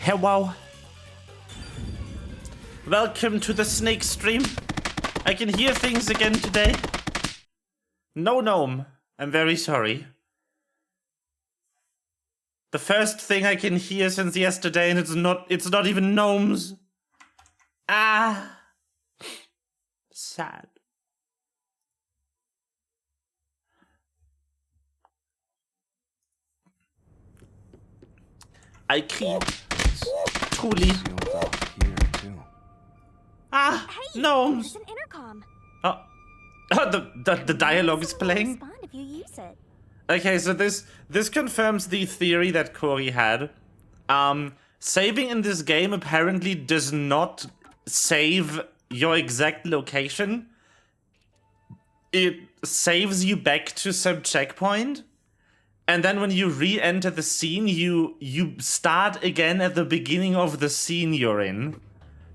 Hello. Welcome to the snake stream. I can hear things again today. No gnome. I'm very sorry. The first thing I can hear since yesterday, and it's not even gnomes. Ah. Sad. I creep. Truly. Ah, hey, gnomes. there's an intercom. Oh, the dialogue is playing. Respond if you use it. Okay, so this confirms the theory that Corey had. Saving in this game apparently does not save your exact location. It saves you back to some checkpoint. And then when you re-enter the scene, you start again at the beginning of the scene you're in.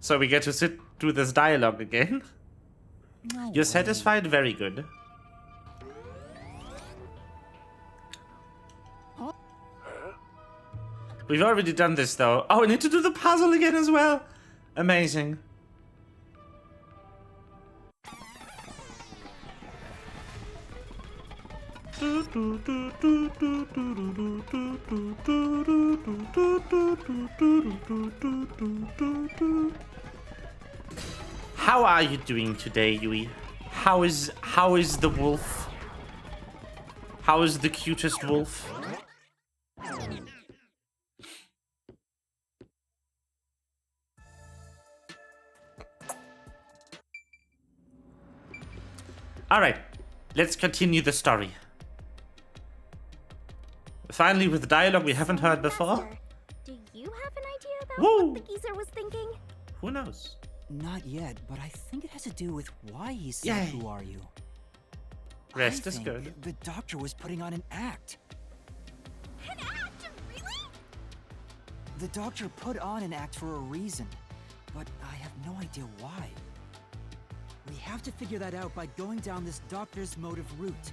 So we get to sit through this dialogue again. No You're way. satisfied? Very good. Huh? We've already done this though. Oh, we need to do the puzzle again as well. Amazing. How are you doing today, Yui? How is the wolf? How is the cutest wolf? Alright, let's continue the story. Finally, with dialogue we haven't heard before. Master, do you have an idea about Woo! what the geezer was thinking? Who knows? Not yet, but I think it has to do with why he said, Yay. "Who are you?" Rest I is think good. The doctor was putting on an act. An act? Really? The doctor put on an act for a reason, but I have no idea why. We have to figure that out by going down this doctor's motive route.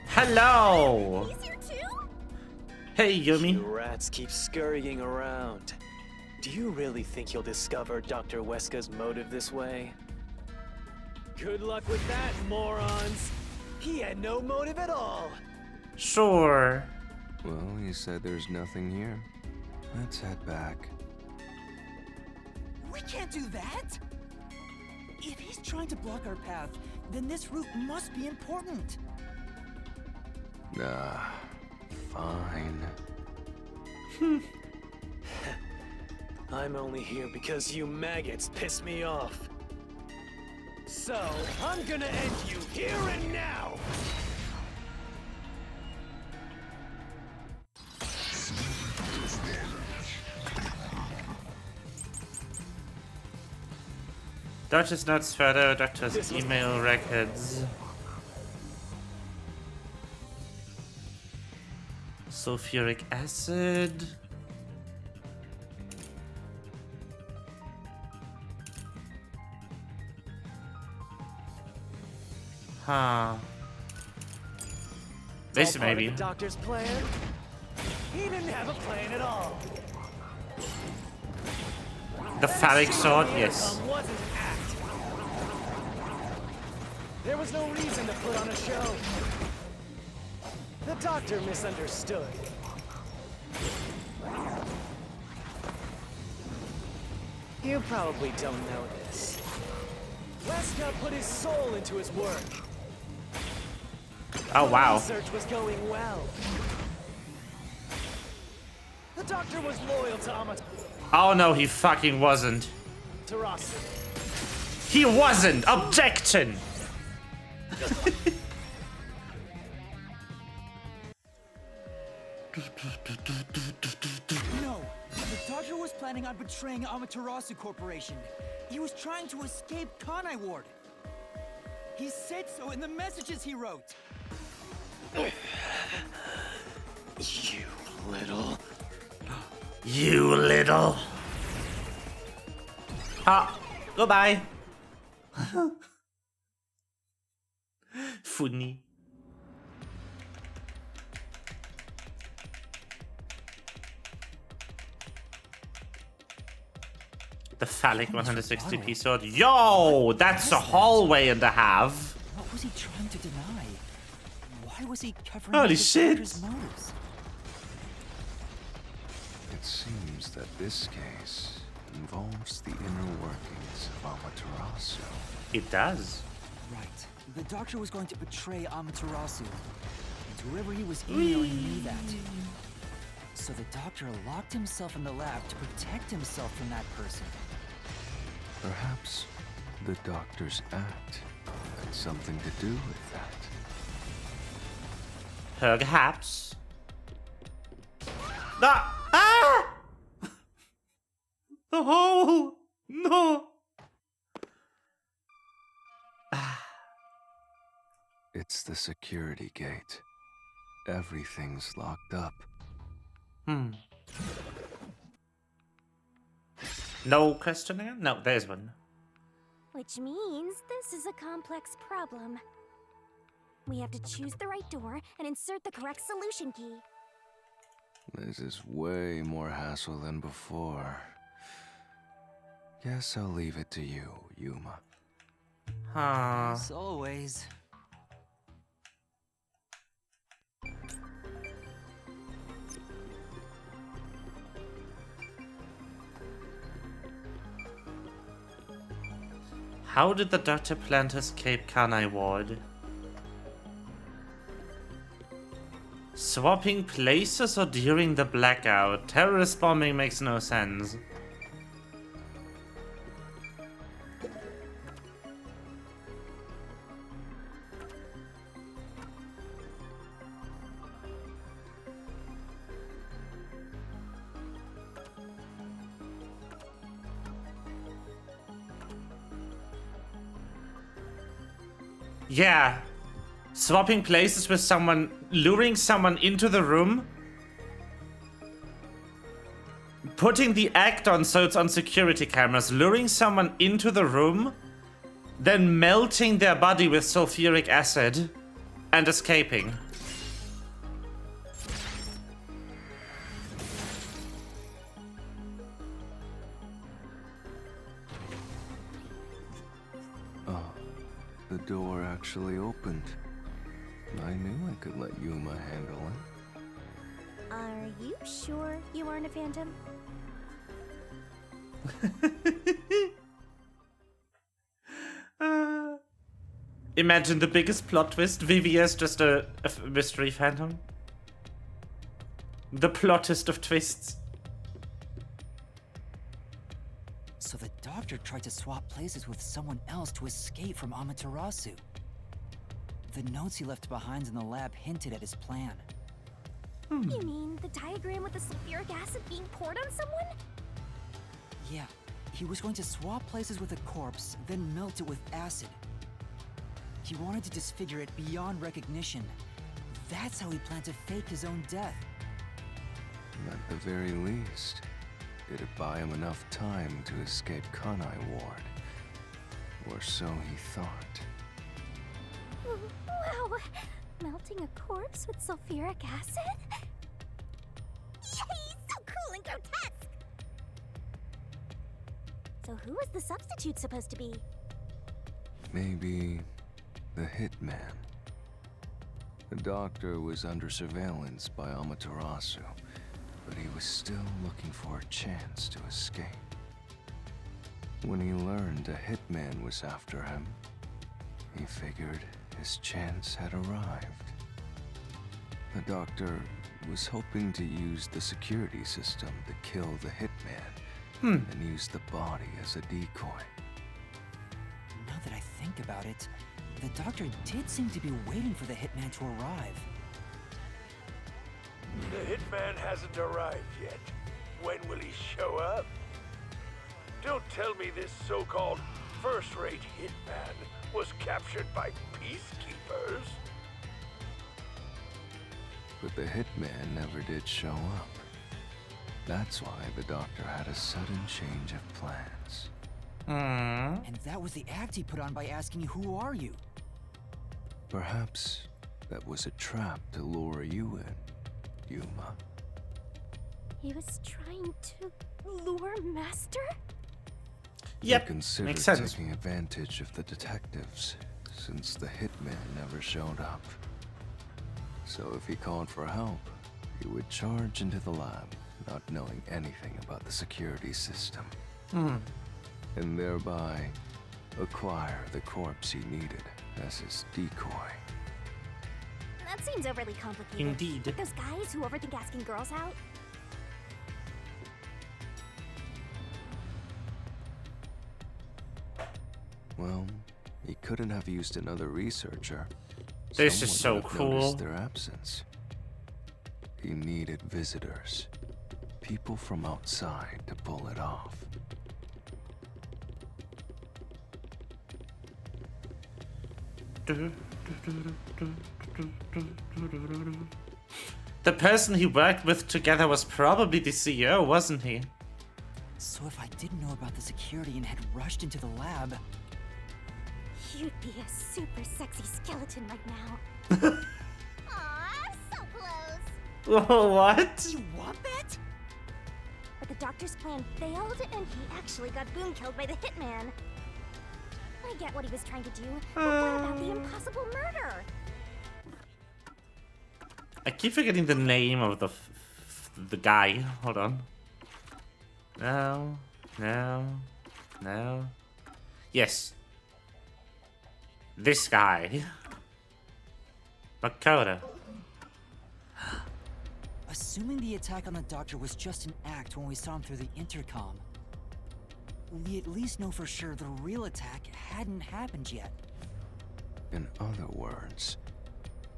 Hello! He's here too? Hey, Yumi. You rats keep scurrying around. Do you really think you'll discover Dr. Weska's motive this way? Good luck with that, morons! He had no motive at all! Sure. Well, he said there's nothing here. Let's head back. We can't do that! If he's trying to block our path, then this route must be important. Ah, fine. I'm only here because you maggots piss me off. So, I'm gonna end you here and now! Doctor's notes further, doctor's email records. Sulfuric acid. Huh. This All part of maybe. the doctor's plan? He didn't have a plan at all. The phallic sword, yes. Intercom wasn't an act. There was no reason to put on a show. The doctor misunderstood. You probably don't know this. Weska put his soul into his work. Oh The wow. research was going well. The doctor was loyal to Oh no, he fucking wasn't. Amaterasu. He wasn't! Objection! No, the doctor was planning on betraying Amaterasu Corporation. He was trying to escape Kanai Ward. He said so in the messages he wrote. You little... You little. Ah, goodbye. Funny. The phallic 160p sword. Yo, that's a hallway and a half. What was he trying to deny? Why was he covering Holy up the shit. doctor's motives? It seems that this case involves the inner workings of Amaterasu. It does. Right. The doctor was going to betray Amaterasu. And whoever he was emailing knew that. So the doctor locked himself in the lab to protect himself from that person. Perhaps the doctor's act had something to do with that. Perhaps. Ah! Ah! The hole! No! It's the security gate. Everything's locked up. No question again? No, there's one. Which means this is a complex problem. We have to choose the right door and insert the correct solution key. This is way more hassle than before. Guess I'll leave it to you, Yuma. Huh. As always. How did the doctor plan to escape Kanai Ward? Swapping places or during the blackout? Terrorist bombing makes no sense. Yeah. Swapping places with someone, luring someone into the room, putting the act on so it's on security cameras, luring someone into the room, then melting their body with sulfuric acid, and escaping. The door actually opened. I knew I could let Yuma handle it. Are you sure you aren't a phantom? Imagine the biggest plot twist. Vivi is just a mystery phantom. The plottest of twists. So the doctor tried to swap places with someone else to escape from Amaterasu. The notes he left behind in the lab hinted at his plan. You mean the diagram with the sulfuric acid being poured on someone? Yeah, he was going to swap places with a corpse, then melt it with acid. He wanted to disfigure it beyond recognition. That's how he planned to fake his own death. At the very least, it'd buy him enough time to escape Kanai Ward. Or so he thought. Wow! Melting a corpse with sulfuric acid? Yay! So cool and grotesque! So who was the substitute supposed to be? Maybe the hitman. The doctor was under surveillance by Amaterasu, but he was still looking for a chance to escape. When he learned a hitman was after him, he figured his chance had arrived. The doctor was hoping to use the security system to kill the hitman and use the body as a decoy. Now that I think about it, the doctor did seem to be waiting for the hitman to arrive. The hitman hasn't arrived yet. When will he show up? Don't tell me this so-called first-rate hitman was captured by peacekeepers. but the hitman never did show up. That's why the doctor had a sudden change of plans. And that was the act he put on by asking you, who are you? Perhaps that was a trap to lure you in, Yuma. He was trying to lure Master? Yep, He considered makes sense. taking advantage of the detectives, since the hitman never showed up. So if he called for help, he would charge into the lab, not knowing anything about the security system. And thereby acquire the corpse he needed as his decoy. That seems overly complicated. Indeed. Like those guys who overthink asking girls out? Well, he couldn't have used another researcher. This is Someone so would have noticed cool. their absence. He needed visitors, people from outside to pull it off. The person he worked with together was probably the CEO, wasn't he? So if I didn't know about the security and had rushed into the lab, You'd be a super sexy skeleton right now. Aw, so close. What? you want that? But the doctor's plan failed, and he actually got boom killed by the hitman. I get what he was trying to do, but what about the impossible murder? I keep forgetting the name of the guy. Hold on. No, no, no. Yes. This guy. Makoto. Assuming the attack on the doctor was just an act when we saw him through the intercom, we at least know for sure the real attack hadn't happened yet. In other words,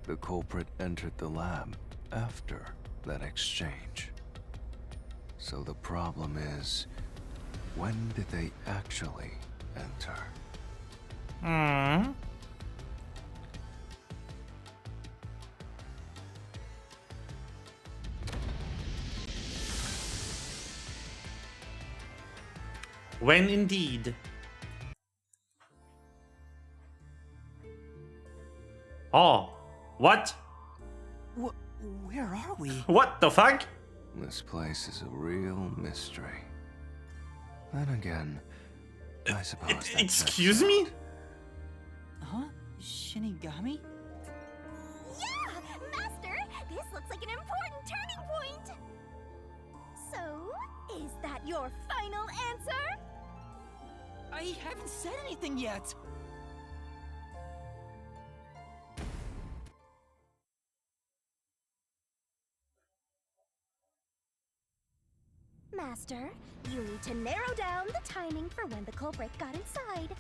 the culprit entered the lab after that exchange. So the problem is, when did they actually enter? When indeed. Oh, what? Where are we? What the fuck? This place is a real mystery. Then again, I suppose that Excuse checks me? out. Huh? Shinigami? Yeah! Master, this looks like an important turning point! So, is that your final answer? I haven't said anything yet! Master, you need to narrow down the timing for when the culprit got inside.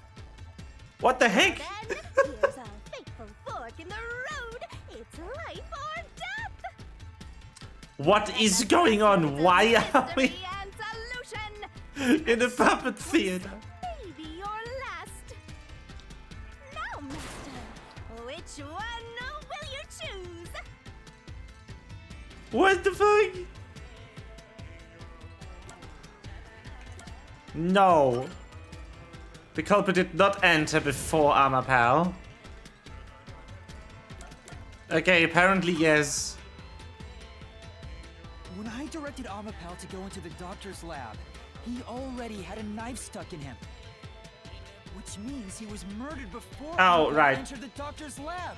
What the heck? Then, here's a fateful fork in the road. It's life or death! What is going on? Why are we Mystery and solution! in a puppet theater? Maybe your last. Now, Master, which one will you choose? What the fuck? No. The culprit did not enter before Armor Pal. Okay, apparently yes. When I directed Amapal to go into the doctor's lab, he already had a knife stuck in him. Which means he was murdered before Oh, Amapal right. entered the doctor's lab.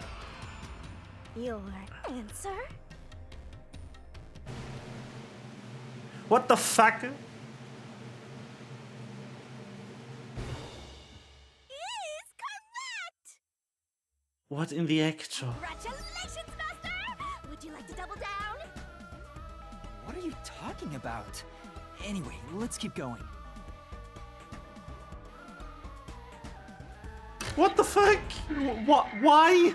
Your answer? What the fuck? Is correct! What in the actual? Congratulations, Master! Would you like to double down? What are you talking about? Anyway, let's keep going. What the fuck? What? Why?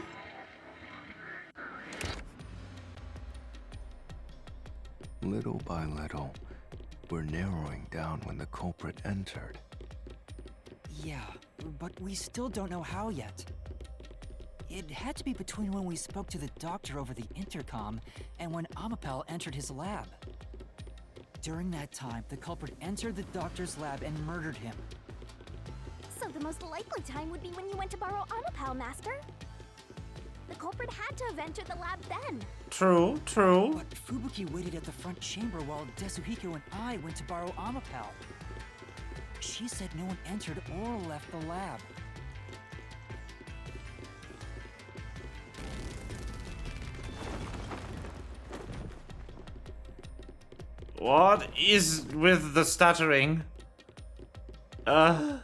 Little by little, we're narrowing down when the culprit entered. Yeah, but we still don't know how yet. It had to be between when we spoke to the doctor over the intercom and when Amapal entered his lab. During that time, the culprit entered the doctor's lab and murdered him. So the most likely time would be when you went to borrow Amapal, Master. The culprit had to have entered the lab then. True, true. But Fubuki waited at the front chamber while Desuhiko and I went to borrow Amapal. She said no one entered or left the lab. What is with the stuttering? Huh?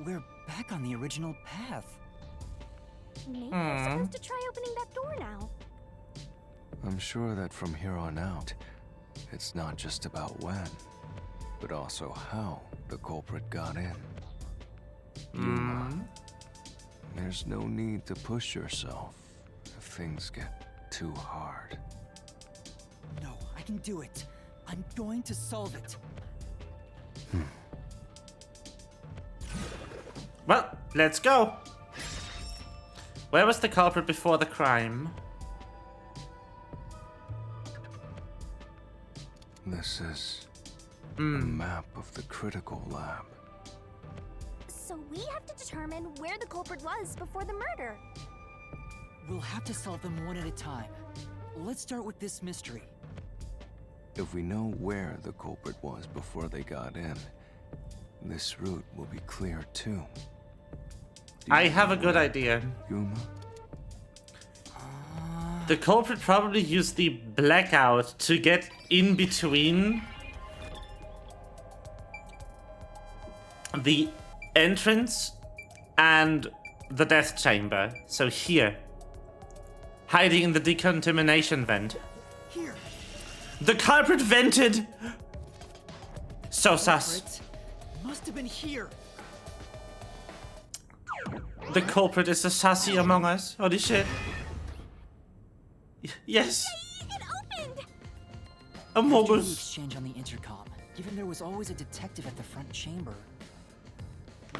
We're back on the original path. Maybe we're supposed to try opening that door now. I'm sure that from here on out, it's not just about when, but also how the culprit got in. Yuma, there's no need to push yourself if things get too hard. No, I can do it. I'm going to solve it. Well, let's go. Where was the culprit before the crime? This is a map of the critical lab. So we have to determine where the culprit was before the murder. We'll have to solve them one at a time. Let's start with this mystery. If we know where the culprit was before they got in, this route will be clear too. Do I you have a know good where, idea. Yuma? The culprit probably used the blackout to get in between the entrance and the death chamber. So here, hiding in the decontamination vent. Here. The culprit vented! So sus. Culprit must have been here. The culprit is a sassy among us. Holy shit. Yes. It opened! Among After the us. exchange on the intercom, given there was always a detective at the front chamber,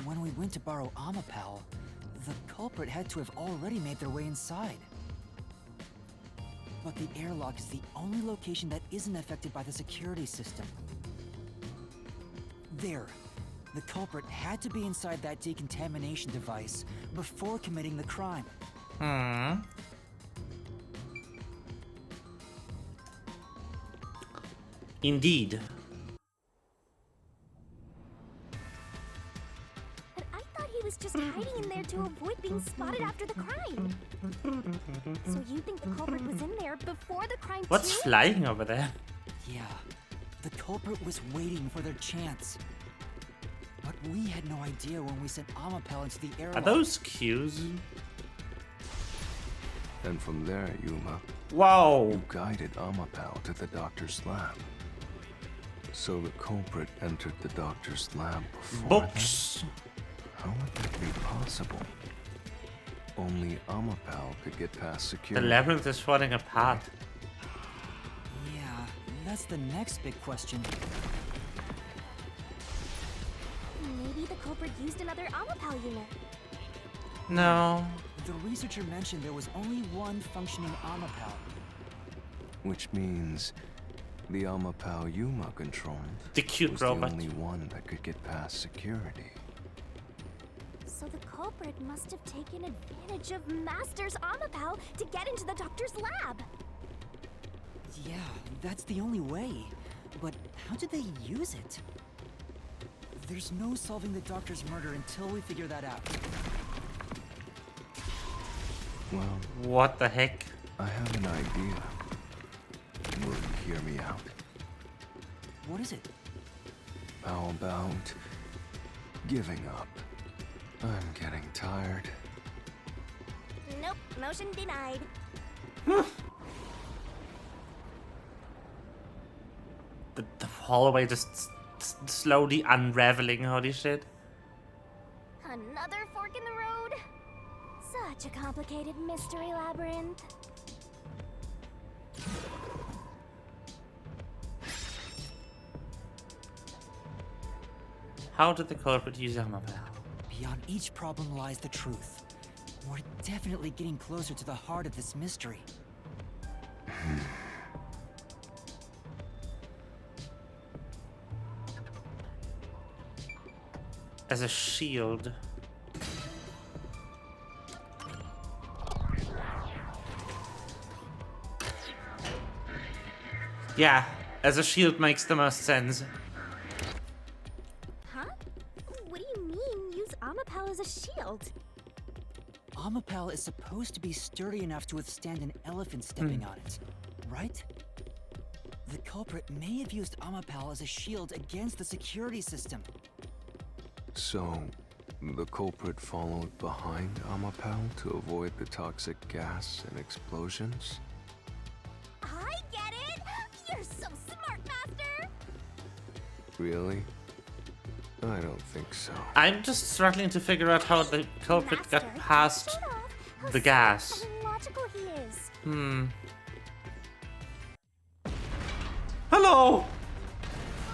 when we went to borrow Amapal, the culprit had to have already made their way inside. But the airlock is the only location that isn't affected by the security system. There. The culprit had to be inside that decontamination device before committing the crime. Indeed. But I thought he was just hiding in there to avoid being spotted after the crime. So you think the culprit was in there before the crime What's too? flying over there? Yeah, the culprit was waiting for their chance. But we had no idea when we sent Amapal into the airlock. Are those cues? And from there, Yuma, Whoa. you guided Amapal to the doctor's lab. So the culprit entered the doctor's lab before Books. him? How would that be possible? Only Amapal could get past The security. labyrinth is falling apart. Yeah, that's the next big question. Maybe the culprit used another Amapal unit. No. The researcher mentioned there was only one functioning Amapal. Which means the Amapal Yuma controlled The cute was robot. the only one that could get past security. So the culprit must have taken advantage of Master's Amapal to get into the doctor's lab. Yeah, that's the only way. But how did they use it? There's no solving the doctor's murder until we figure that out. Well, What the heck? I have an idea. Will you hear me out? What is it? How about giving up? I'm getting tired. Nope, motion denied. The hallway just slowly unraveling. Holy shit. Another fork in the road? Such a complicated mystery labyrinth. How did the culprit use Amabel? Beyond each problem lies the truth. We're definitely getting closer to the heart of this mystery. As a shield. Yeah, as a shield makes the most sense. Huh? What do you mean, use Amapel as a shield? Amapel is supposed to be sturdy enough to withstand an elephant stepping on it, right? The culprit may have used Amapel as a shield against the security system. So, the culprit followed behind Amapel to avoid the toxic gas and explosions? I get it! You're so smart, Master! Really? I don't think so. I'm just struggling to figure out how the culprit got Master, past shut off. How the smart gas. and logical he is. Hello!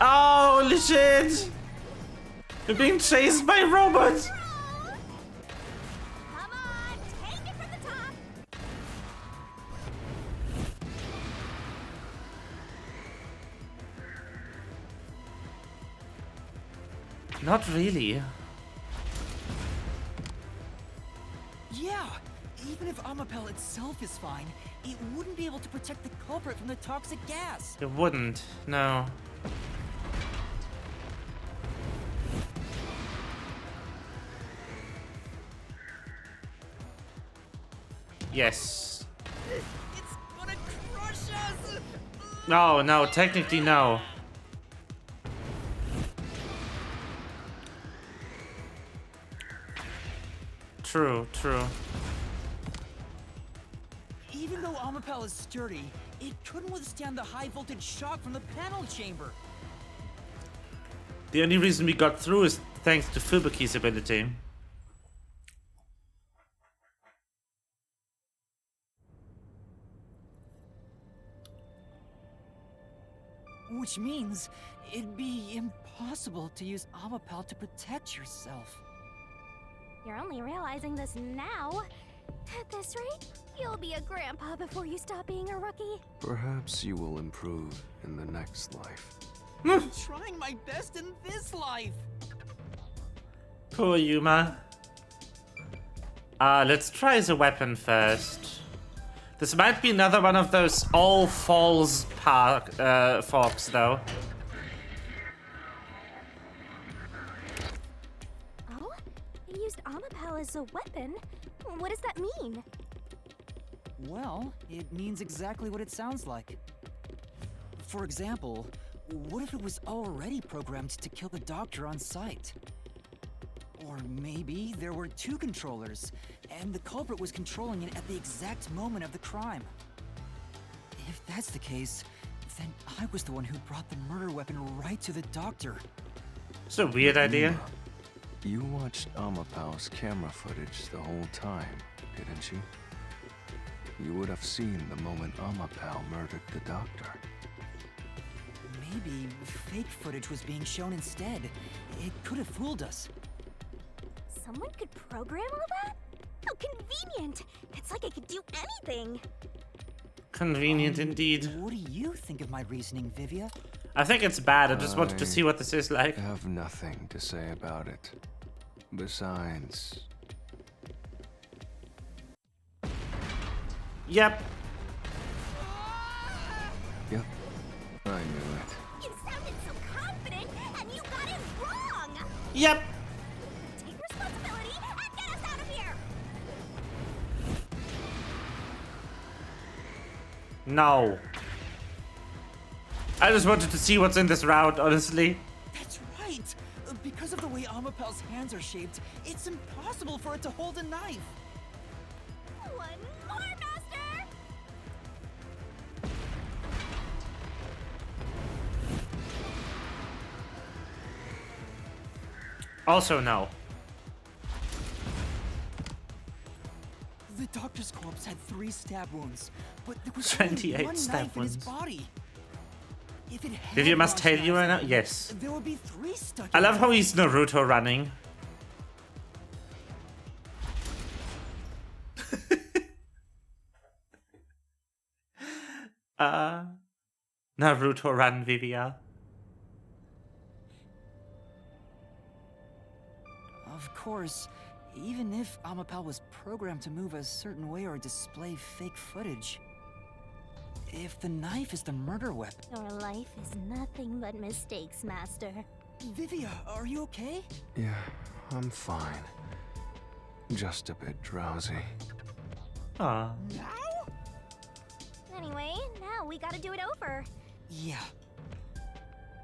Oh, holy shit! We're being chased by robots! Come on, take it from the top! Not really. Yeah! Even if Amapel itself is fine, it wouldn't be able to protect the culprit from the toxic gas. It wouldn't, no. Yes. It's gonna crush us! No, no, technically no. True, true. Even though Amapel is sturdy, it couldn't withstand the high voltage shock from the panel chamber. The only reason we got through is thanks to Fubuki's ability. Which means it'd be impossible to use Amapel to protect yourself. You're only realizing this now. At this rate, you'll be a grandpa before you stop being a rookie. Perhaps you will improve in the next life. I'm trying my best in this life. Poor Yuma. Let's try the weapon first. This might be another one of those all falls forks, though. Oh? He used Amapel as a weapon? What does that mean? Well, it means exactly what it sounds like. For example, what if it was already programmed to kill the doctor on sight? Or maybe there were two controllers, and the culprit was controlling it at the exact moment of the crime. If that's the case, then I was the one who brought the murder weapon right to the doctor. It's a weird idea. You watched Amapal's camera footage the whole time, didn't you? You would have seen the moment Amapal murdered the doctor. Maybe fake footage was being shown instead. It could have fooled us. Someone could program all that? How convenient! It's like I could do anything! Convenient indeed. What do you think of my reasoning, Vivia? I think it's bad. I just wanted to see what this is like. I have nothing to say about it. Besides, Yep. yep, I knew it. You sounded so confident, and you got it wrong! Yep. Take responsibility and get us out of here! No. I just wanted to see what's in this route, honestly. That's right! Because of the way Amapel's hands are shaped, it's impossible for it to hold a knife. One more, Master! Also, no. The doctor's corpse had 3 stab wounds, but there was 28 only one stab knife in his wounds. body. If it had Vivian must launched tell an you right now? accident, Yes. there would be 3 stuck I in love it. how he's Naruto running. Naruto run, Vivia. Of course, even if Amapal was programmed to move a certain way or display fake footage, if the knife is the murder weapon... Your life is nothing but mistakes, Master. Vivia, are you okay? Yeah, I'm fine. Just a bit drowsy. Aw. Anyway, now we gotta do it over. Yeah.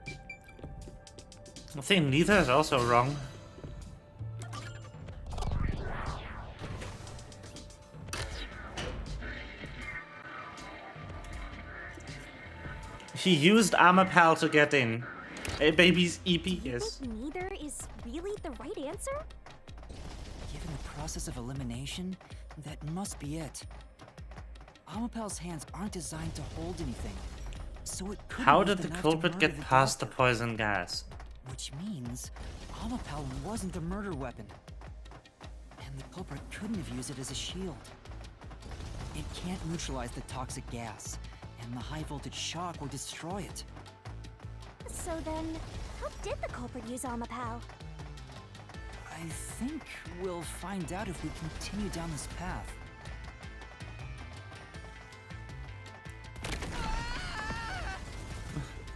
I think neither is also wrong. He used Amapal to get in. A baby's EP, You yes. think neither is really the right answer? Given the process of elimination, that must be it. Amapal's hands aren't designed to hold anything, so it couldn't How use did the the knife to culprit murder get the past the doctor. poison gas? Which means Amapal wasn't the murder weapon. And the culprit couldn't have used it as a shield. It can't neutralize the toxic gas, and the high voltage shock would destroy it. So then, how did the culprit use Amapal? I think we'll find out if we continue down this path.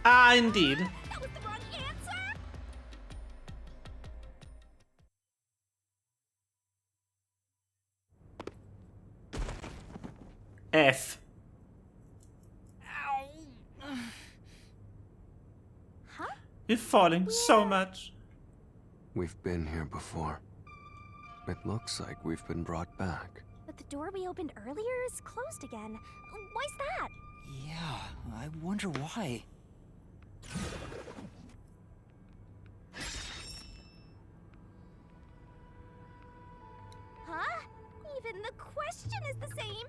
Ah, indeed. That was the wrong answer! F. Huh? You're falling so much. We've been here before. It looks like we've been brought back. But the door we opened earlier is closed again. Why's that? Yeah, I wonder why. Huh? Even the question is the same.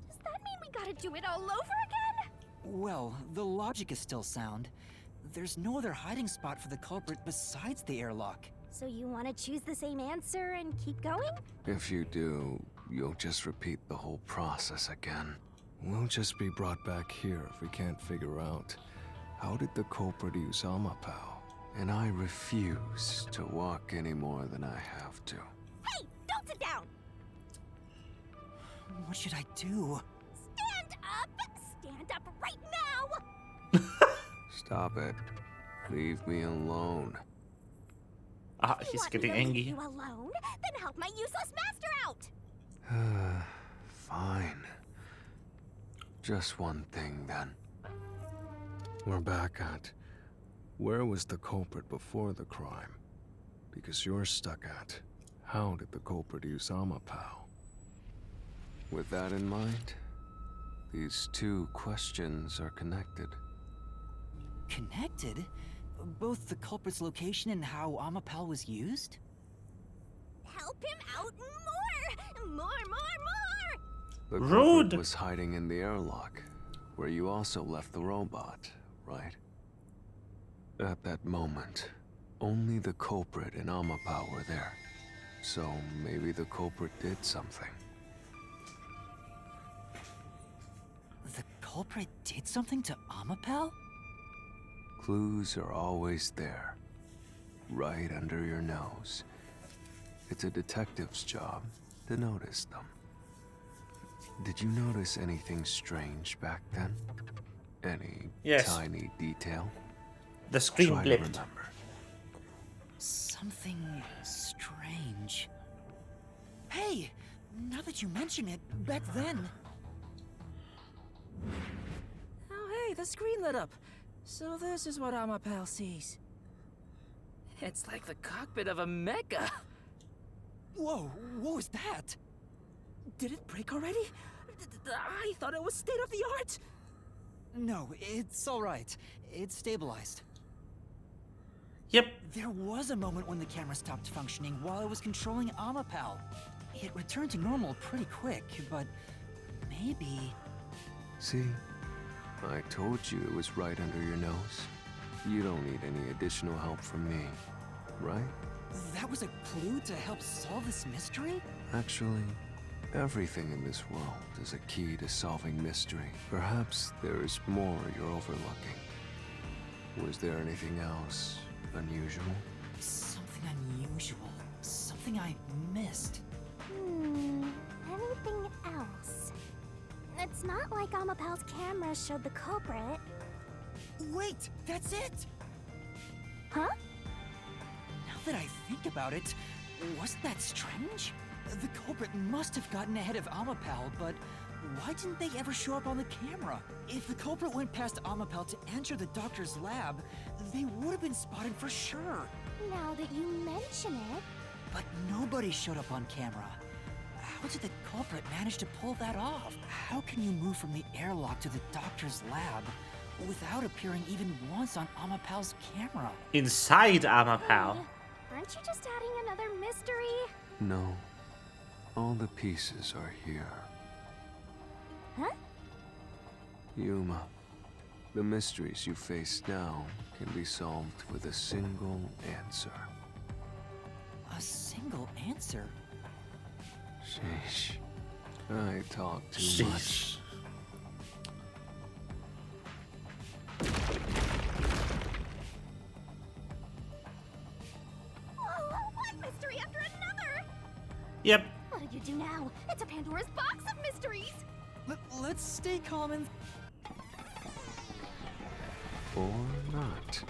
Does that mean we gotta do it all over again? Well, the logic is still sound. There's no other hiding spot for the culprit besides the airlock. So you want to choose the same answer and keep going? If you do, you'll just repeat the whole process again. We'll just be brought back here if we can't figure out how did the culprit use Amapal. And I refuse to walk any more than I have to. Hey, don't sit down! What should I do? Stand up! Stand up right now! Stop it. Leave me alone. Ah, You he's want me getting to leave angry. you alone? Then help my useless master out! Fine. Just one thing then. We're back at where was the culprit before the crime? Because you're stuck at how did the culprit use Amapal? With that in mind, these two questions are connected. Connected? Both the culprit's location and how Amapal was used? Help him out more! More! The Rude. culprit was hiding in the airlock, where you also left the robot, right? At that moment, only the culprit and Amapal were there. So maybe the culprit did something. The culprit did something to Amapal? Clues are always there, right under your nose. It's a detective's job to notice them. Did you notice anything strange back then? Any Yes. tiny detail? The screen Try to blipped. remember. Something strange. Hey! Now that you mention it, back then... Oh hey, the screen lit up. So this is what Amapal sees. It's like the cockpit of a mecha. Whoa, what was that? Did it break already? I thought it was state of the art. No, it's alright. It's stabilized. Yep. There was a moment when the camera stopped functioning while I was controlling Amapal. It returned to normal pretty quick, but maybe... See? I told you it was right under your nose. You don't need any additional help from me, right? That was a clue to help solve this mystery? Actually, everything in this world is a key to solving mystery. Perhaps there is more you're overlooking. Was there anything else unusual? Something unusual. Something I missed. Anything else? It's not like Amapel's camera showed the culprit. Wait, that's it! Huh? Now that I think about it, wasn't that strange? The culprit must have gotten ahead of Amapel, but why didn't they ever show up on the camera? If the culprit went past Amapel to enter the doctor's lab, they would have been spotted for sure. Now that you mention it. But nobody showed up on camera. How did the culprit manage to pull that off? How can you move from the airlock to the doctor's lab without appearing even once on Amapel's camera? Inside Amapel. Aren't you just adding another mystery? No. All the pieces are here. Huh? Yuma, the mysteries you face now can be solved with a single answer. A single answer? Sheesh. I talk too much. Sheesh. Whoa, one mystery after another! Yep. What'll you do now? It's a Pandora's box of mysteries! Let's stay calm and... Or not.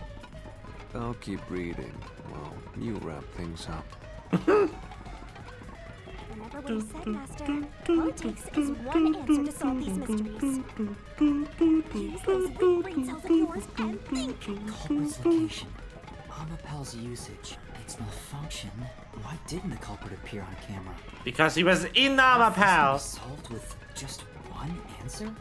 I'll keep reading while you wrap things up. Remember what he said, Master. All it takes is one answer to solve these mysteries. Use those weak brain cells of yours and think! Culprit's location. Amapel's usage. Its malfunction. Why didn't the culprit appear on camera? Because he was in This Amapel. was solved with just one answer?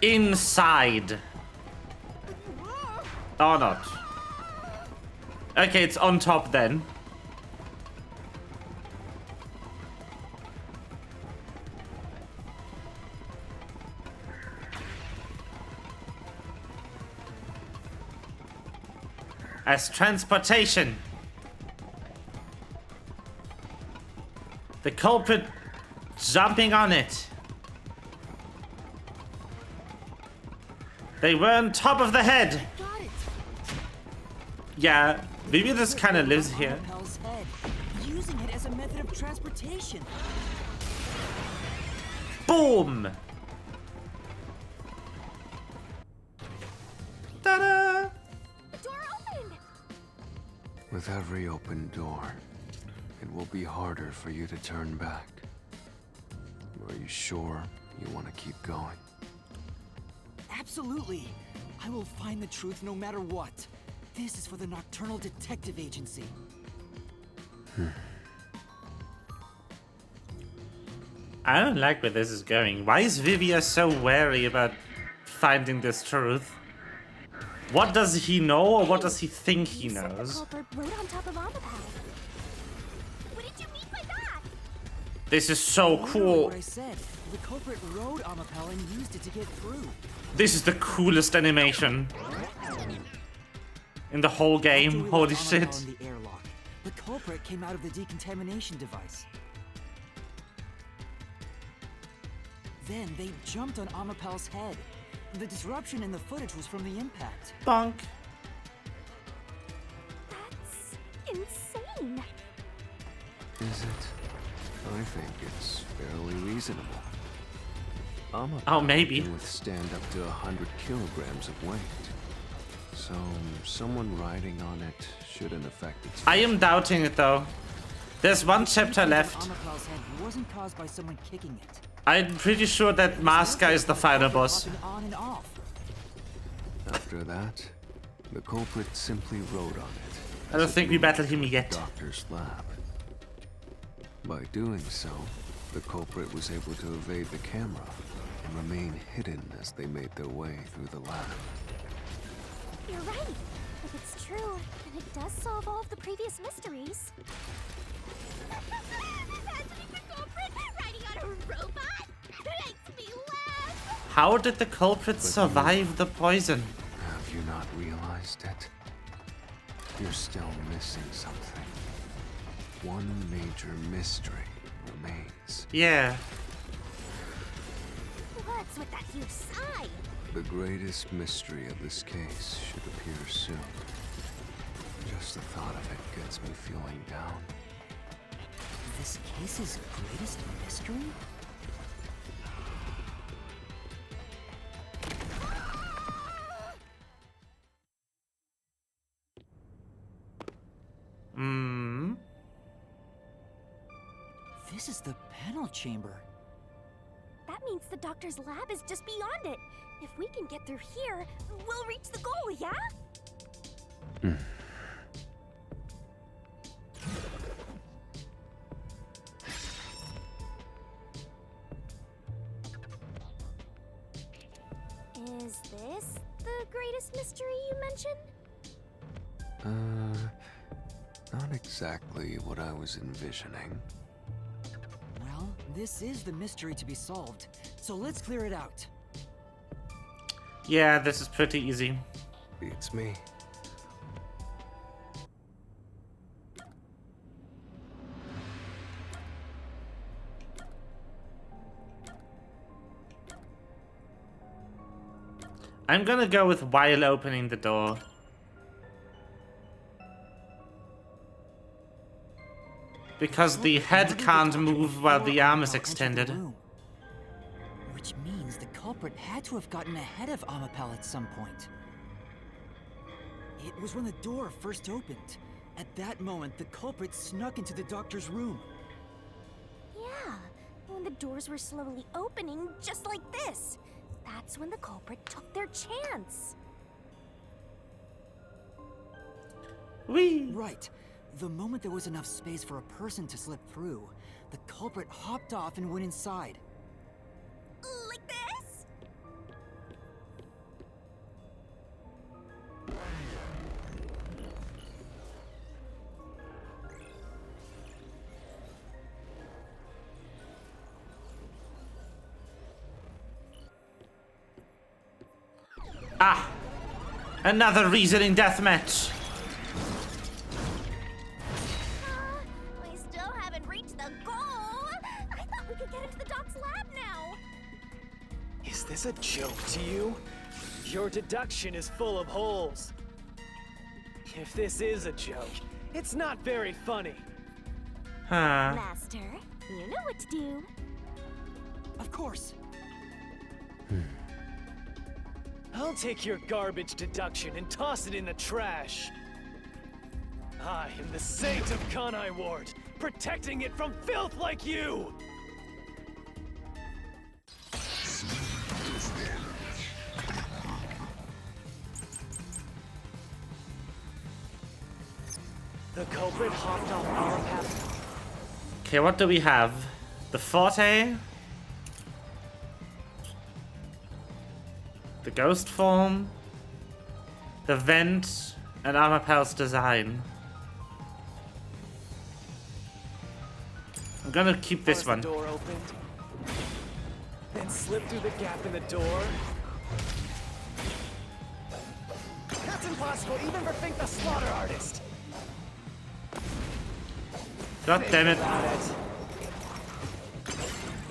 Inside. Or not. Okay, it's on top then. As transportation. The culprit jumping on it. They were on top of the head. Got it! Yeah, maybe this kind of lives here. Amapel's head, using it as a method of transportation. Boom! Ta-da! The door opened! With every open door, it will be harder for you to turn back. Are you sure you want to keep going? Absolutely. I will find the truth no matter what. This is for the Nocturnal Detective Agency. I don't like where this is going. Why is Vivia so wary about finding this truth? What does he know, or what does he think he You said the knows? culprit rode on top of Amapel. What did you mean by that? This is so Literally cool. what I said. The culprit rode Amapel and used it to get through. This is the coolest animation in the whole After game. we Holy left Amapel shit. in the airlock, the culprit came out of the decontamination device. Then they jumped on Amapel's head. The disruption in the footage was from the impact. Bonk. That's insane. Is it? I think it's fairly reasonable. Oh, maybe. Can withstand up to 100 kilograms of weight. So someone riding on it shouldn't affect its. I am doubting it though. There's one chapter left. Amapel's head wasn't caused by someone kicking it. I'm pretty sure that Maska is the final boss. Popping on and off. After that, the culprit simply rode on it. I don't think we battled him yet. Doctor's lab. By doing so, the culprit was able to evade the camera and remain hidden as they made their way through the lab. You're right. If it's true, then it does solve all of the previous mysteries. Imagining the culprit riding on a robot makes me laugh. How did the culprit survive the poison? Have you not realized it? You're still missing something. One major mystery remains. Yeah. What's with that huge sigh? The greatest mystery of this case should appear soon. Just the thought of it gets me feeling down. This case's greatest mystery? Hmm. This is the panel chamber. That means the doctor's lab is just beyond it. If we can get through here, we'll reach the goal, yeah? Is this the greatest mystery you mentioned? Not exactly what I was envisioning. Well, this is the mystery to be solved, so let's clear it out. Yeah, this is pretty easy. Beats me. I'm gonna go with while opening the door. Because the head can't move while the arm is extended. Which means the culprit had to have gotten ahead of Amapel at some point. It was when the door first opened. At that moment, the culprit snuck into the doctor's room. Yeah, when the doors were slowly opening, just like this. That's when the culprit took their chance. Whee! Right. The moment there was enough space for a person to slip through, the culprit hopped off and went inside. Like this? Ah! Another reasoning deathmatch! We still haven't reached the goal. I thought we could get into the doc's lab now. Is this a joke to you? Your deduction is full of holes. If this is a joke, it's not very funny. Huh. Master, you know what to do. Of course. I'll take your garbage deduction and toss it in the trash. I am the saint of Kanai Ward, protecting it from filth like you! The culprit hopped off our path. Okay, what do we have? The Forte? The Ghost Form? The Vent? And Amapel's design. I'm gonna keep this one. The door opened, then slipped through the gap in the door. That's impossible, even for Think the Slaughter Artist. God damn it. About it.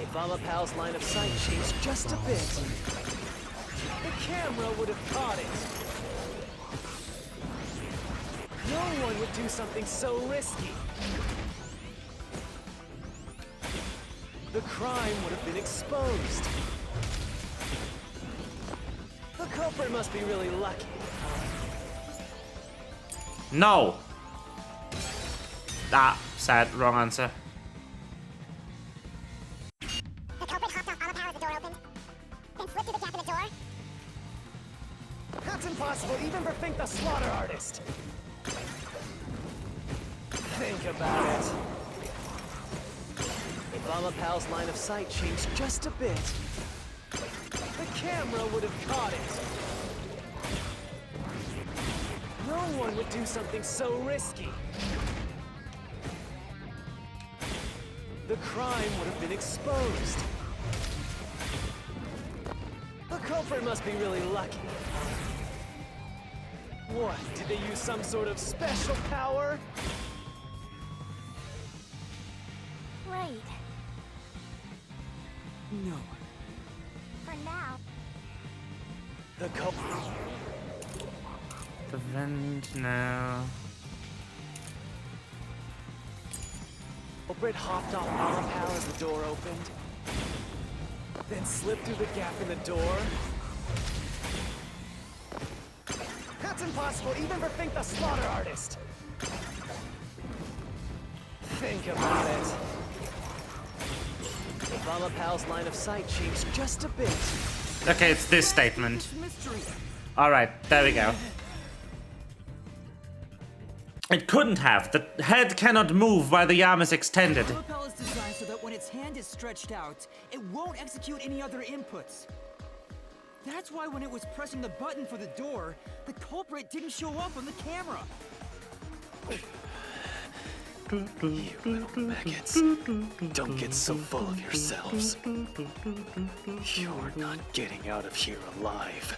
If Amapel's line of sight changed just a bit, the camera would have caught it. No one would do something so risky. The crime would have been exposed. The culprit must be really lucky. No! Ah, sad. Wrong answer. The culprit hopped off Amapel as the door opened, then slipped through the gap in the door. That's impossible, even for Think the Slaughter Artist. Think about it. If Amapel's line of sight changed just a bit, the camera would have caught it. No one would do something so risky. The crime would have been exposed. The culprit must be really lucky. What, did they use some sort of special power? Right. No. For now. The culprit. The vent now. Culprit hopped off Alapal as the door opened, then slipped through the gap in the door. That's impossible, even for Fink the Slaughter Artist. Think about it. If Alapal's line of sight changed just a bit. Okay, it's this statement. Mystery. Alright, there we go. It couldn't have. The head cannot move while the arm is extended. Lapel is designed so that when its hand is stretched out, it won't execute any other inputs. That's why when it was pressing the button for the door, the culprit didn't show up on the camera. You little maggots. Don't get so full of yourselves. You're not getting out of here alive.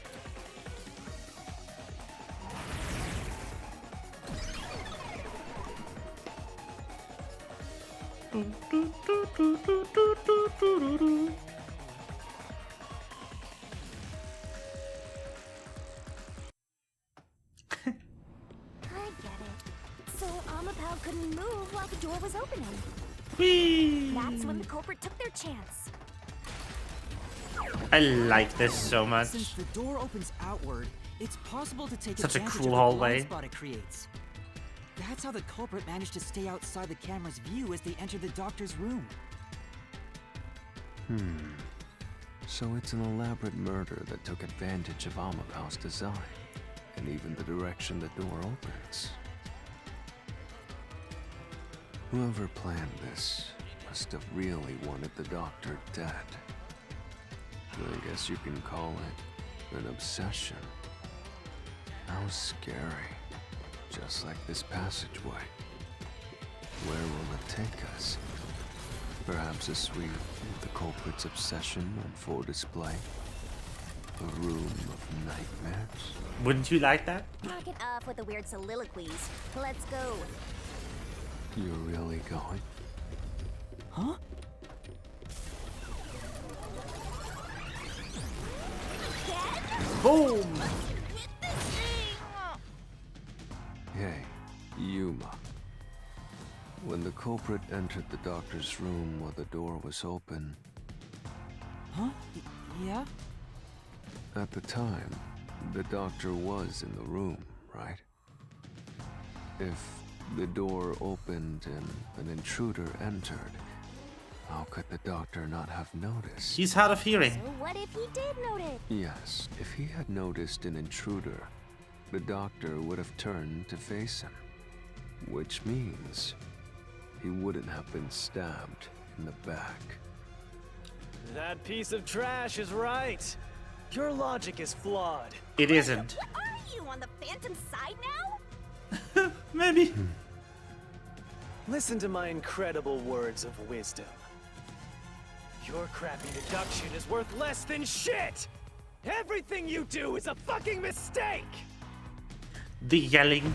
I get it. So Amapal couldn't move while the door was opening. Whee! That's when the culprit took their chance. I like this so Since much. the door opens outward, it's possible to take Such a advantage cool of the hallway. blind spot it creates. That's how the culprit managed to stay outside the camera's view as they entered the doctor's room. So it's an elaborate murder that took advantage of Amapal's design, and even the direction the door opens. Whoever planned this must have really wanted the doctor dead. I guess you can call it an obsession. How scary. Just like this passageway. Where will it take us? Perhaps a suite of the culprit's obsession on full display? A room of nightmares? Wouldn't you like that? Knock it off with the weird soliloquies. Let's go. You're really going? Huh? Boom! Hey, Yuma. When the culprit entered the doctor's room while the door was open, Huh? Yeah? at the time, the doctor was in the room, right? If the door opened and an intruder entered, how could the doctor not have noticed? He's hard of hearing. So what if he did notice? Yes, if he had noticed an intruder, the doctor would have turned to face him. Which means he wouldn't have been stabbed in the back. That piece of trash is right. Your logic is flawed. It isn't. What are you, on the Phantom side now? Maybe. Listen to my incredible words of wisdom. Your crappy deduction is worth less than shit! Everything you do is a fucking mistake! The yelling.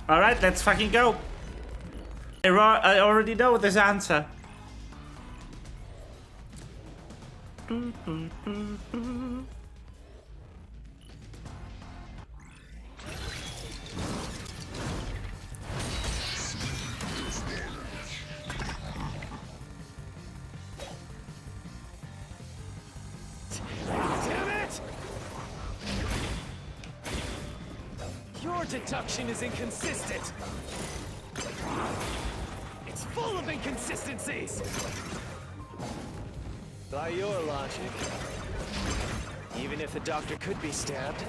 Alright, let's fucking go. I already know this answer. Damn it! Your deduction is inconsistent. It's full of inconsistencies. By your logic, even if the doctor could be stabbed,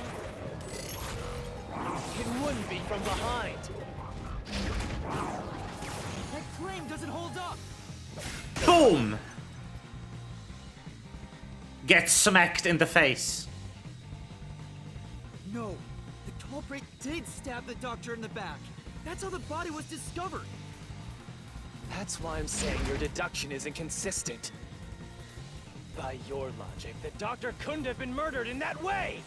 it wouldn't be from behind. That claim doesn't hold up! Boom! Get smacked in the face. No, the culprit did stab the doctor in the back. That's how the body was discovered. That's why I'm saying your deduction is inconsistent. By your logic, the doctor couldn't have been murdered in that way!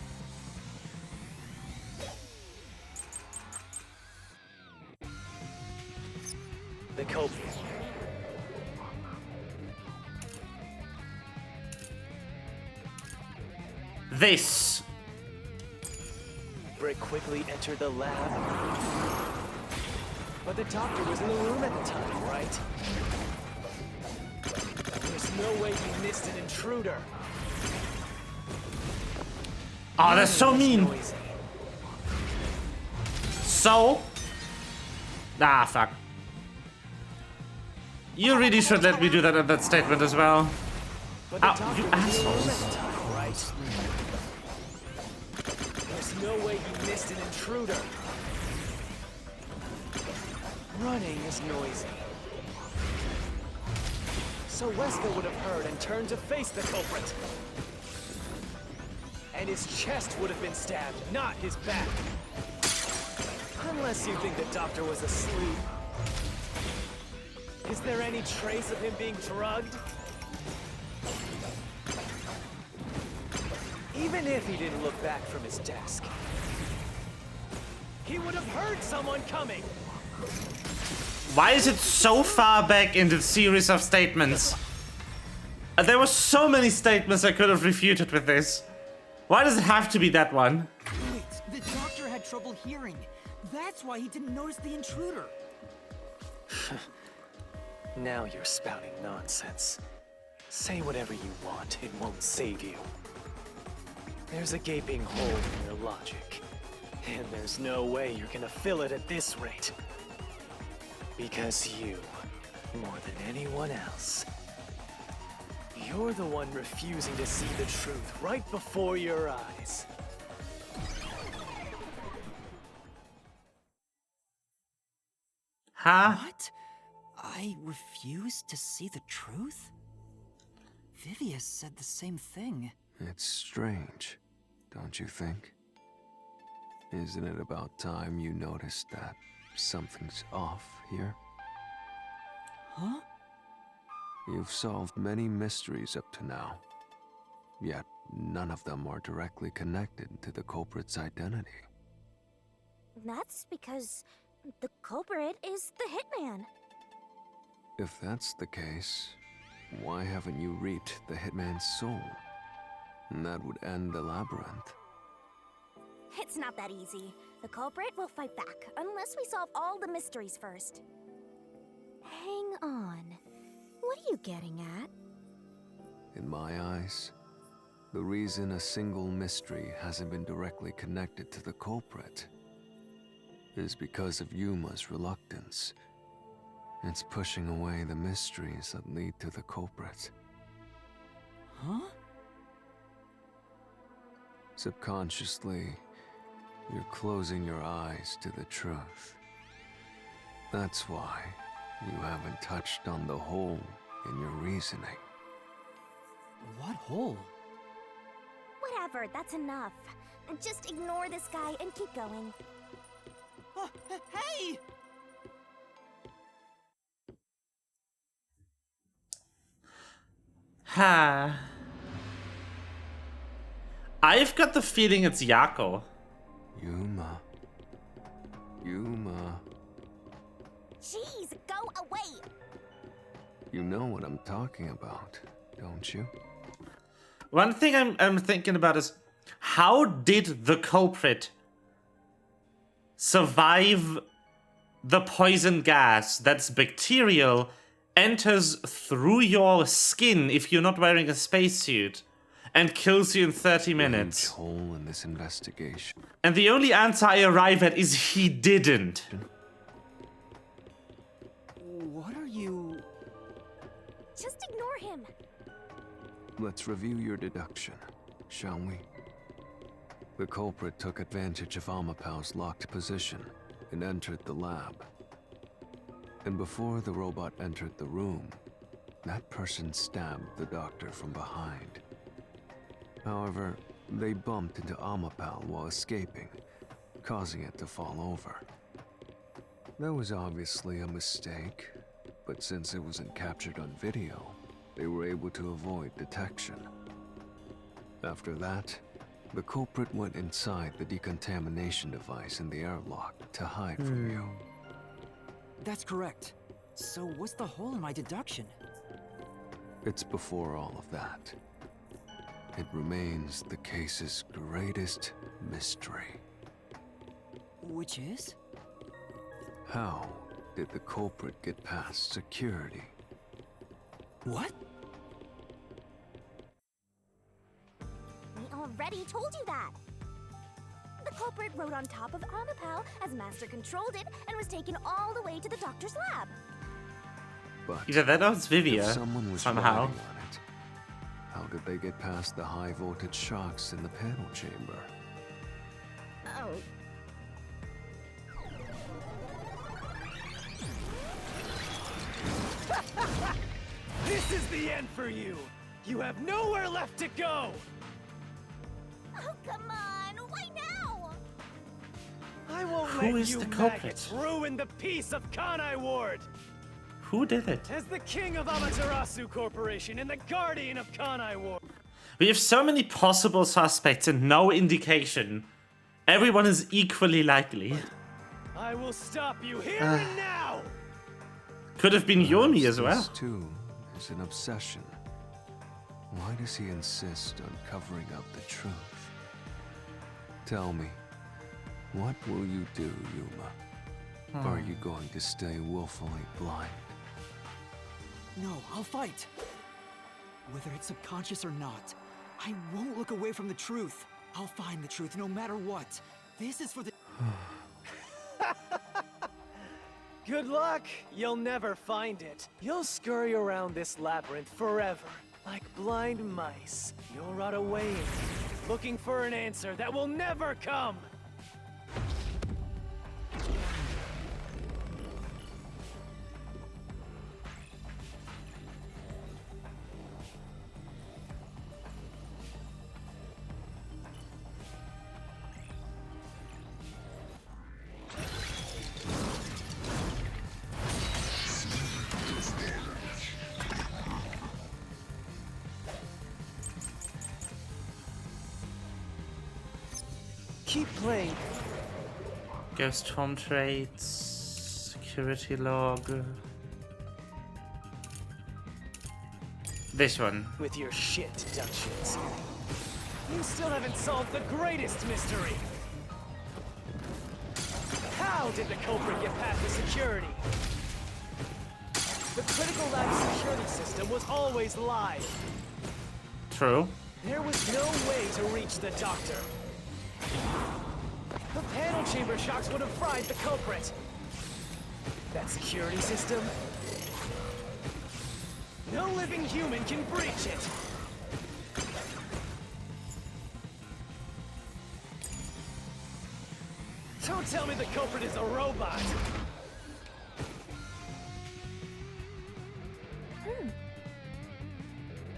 The culprit. This. Brick quickly entered the lab. But the doctor was in the room at the time, right? There's no way he missed an intruder. Oh, that's so mean. Noisy. So? Ah, fuck. You really should let me do that in that statement as well. But the Ow, doctor you was in the room assholes. at the time, right? There's no way he missed an intruder. Running is noisy. So Wesker would have heard and turned to face the culprit. And his chest would have been stabbed, not his back. Unless you think the doctor was asleep. Is there any trace of him being drugged? Even if he didn't look back from his desk, he would have heard someone coming. Why is it so far back in the series of statements? There were so many statements I could have refuted with this. Why does it have to be that one? Wait, the doctor had trouble hearing. That's why he didn't notice the intruder. Now you're spouting nonsense. Say whatever you want, it won't save you. There's a gaping hole in your logic. And there's no way you're gonna fill it at this rate. Because you, more than anyone else, you're the one refusing to see the truth right before your eyes. Huh? What? I refuse to see the truth? Vivius said the same thing. It's strange, don't you think? Isn't it about time you noticed that something's off here? Huh? You've solved many mysteries up to now, yet none of them are directly connected to the culprit's identity. That's because the culprit is the hitman. If that's the case, why haven't you reaped the hitman's soul? And that would end the labyrinth. It's not that easy. The culprit will fight back, unless we solve all the mysteries first. Hang on. What are you getting at? In my eyes, the reason a single mystery hasn't been directly connected to the culprit is because of Yuma's reluctance. It's pushing away the mysteries that lead to the culprit. Huh? Subconsciously, you're closing your eyes to the truth. That's why you haven't touched on the hole in your reasoning. What hole? Whatever, that's enough. Just ignore this guy and keep going. Hey! Ha. I've got the feeling it's Yako. Yuma. Yuma. Jeez, go away! You know what I'm talking about, don't you? One thing I'm thinking about is, how did the culprit survive the poison gas that's bacterial, enters through your skin if you're not wearing a spacesuit, and kills you in 30 minutes? Huge hole in this investigation. And the only answer I arrive at is he didn't. What are you... Just ignore him. Let's review your deduction, shall we? The culprit took advantage of Amapau's locked position and entered the lab. And before the robot entered the room, that person stabbed the doctor from behind. However, they bumped into Amapau while escaping, causing it to fall over. That was obviously a mistake, but since it wasn't captured on video, they were able to avoid detection. After that, the culprit went inside the decontamination device in the airlock to hide from you. That's correct. So what's the hole in my deduction? It's before all of that. It remains the case's greatest mystery. Which is? How did the culprit get past security? What? We already told you that. The culprit rode on top of Amapal as Master controlled it and was taken all the way to the doctor's lab. But Either that or it's if Vivia, someone was somehow. riding on it, how did they get past the high voltage shocks in the panel chamber? Oh. This is the end for you! You have nowhere left to go! Oh, come on! Why now? I won't Who let is you the culprit? maggots ruin the peace of Kanai Ward! Who did it? As the king of Amaterasu Corporation and the guardian of Kanai Ward, We have so many possible suspects and no indication. Everyone is equally likely. I will stop you here and now! Could have been Yomi as This well. too is an obsession. Why does he insist on covering up the truth? Tell me, what will you do, Yuma? Are you going to stay willfully blind? No, I'll fight. Whether it's subconscious or not, I won't look away from the truth. I'll find the truth no matter what. This is for the... Good luck! You'll never find it. You'll scurry around this labyrinth forever, like blind mice. You'll rot away in it, looking for an answer that will never come! Keep playing. Ghost form traits, security log. This one. With your shit deductions. You still haven't solved the greatest mystery! How did the culprit get past the security? The critical lab security system was always live. True. There was no way to reach the doctor. The panel chamber shocks would have fried the culprit. That security system? No living human can breach it. Don't tell me the culprit is a robot.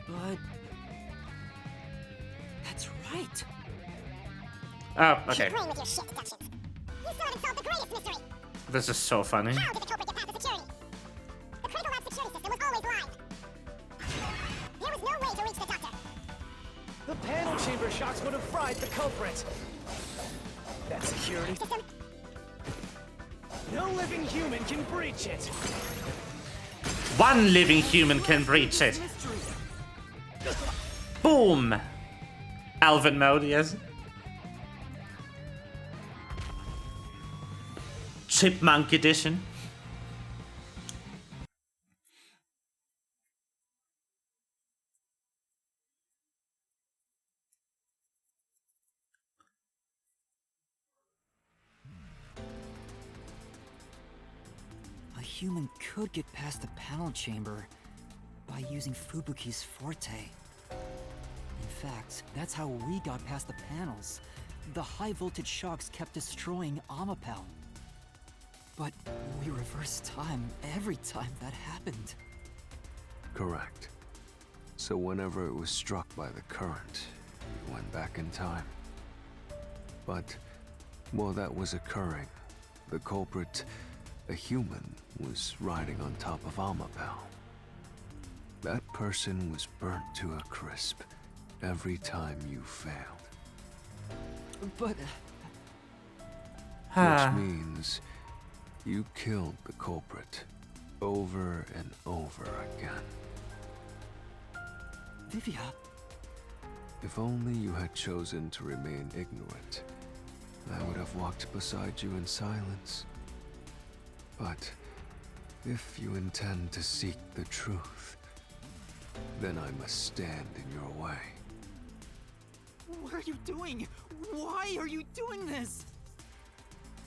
But... That's right. Oh, okay. Playing with your shit deductions. You still haven't solved the greatest mystery. This is so funny. How did the culprit get past the security? The critical lab security system was always live. There was no way to reach the doctor. The panel chamber shocks would have fried the culprit. That security System? no living human can breach it. One living human can breach it. Boom! Alvin mode, yes. Chipmunk edition. A human could get past the panel chamber by using Fubuki's forte. In fact, that's how we got past the panels. The high voltage shocks kept destroying Amapal. But we reversed time every time that happened. Correct. So whenever it was struck by the current, you went back in time. But While that was occurring, the culprit, a human, was riding on top of Amapel. That person was burnt to a crisp every time you failed. But Which means you killed the culprit over and over again. Vivia, If only you had chosen to remain ignorant, I would have walked beside you in silence. But if you intend to seek the truth, then I must stand in your way. What are you doing? Why are you doing this?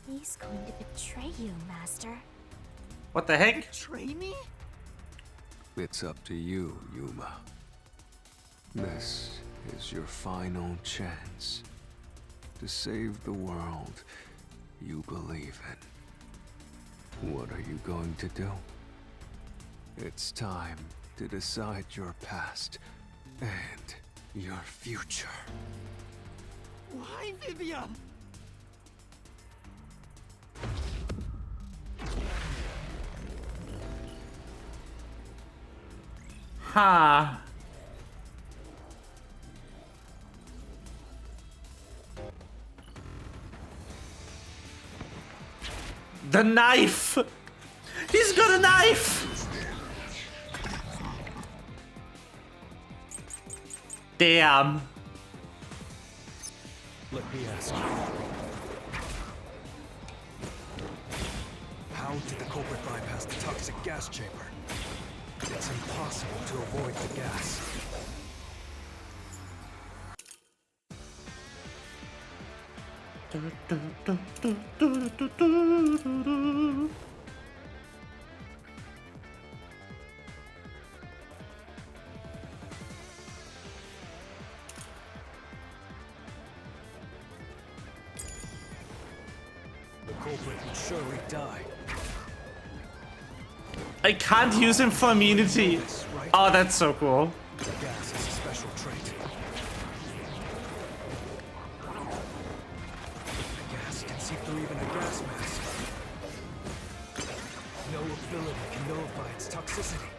He's going to betray you, Master. What the heck? Betray me? It's up to you, Yuma. This is your final chance to save the world you believe in. What are you going to do? It's time to decide your past and your future. Why, Vivia? Ha. The knife! He's got a knife! Damn. Let me ask you. How did the culprit bypass the toxic gas chamber? It's impossible to avoid the gas. The culprit would surely die. I can't use him for immunity. Oh, that's so cool. The gas is a special trait. The gas can see through even a gas mask. No ability can nullify its toxicity.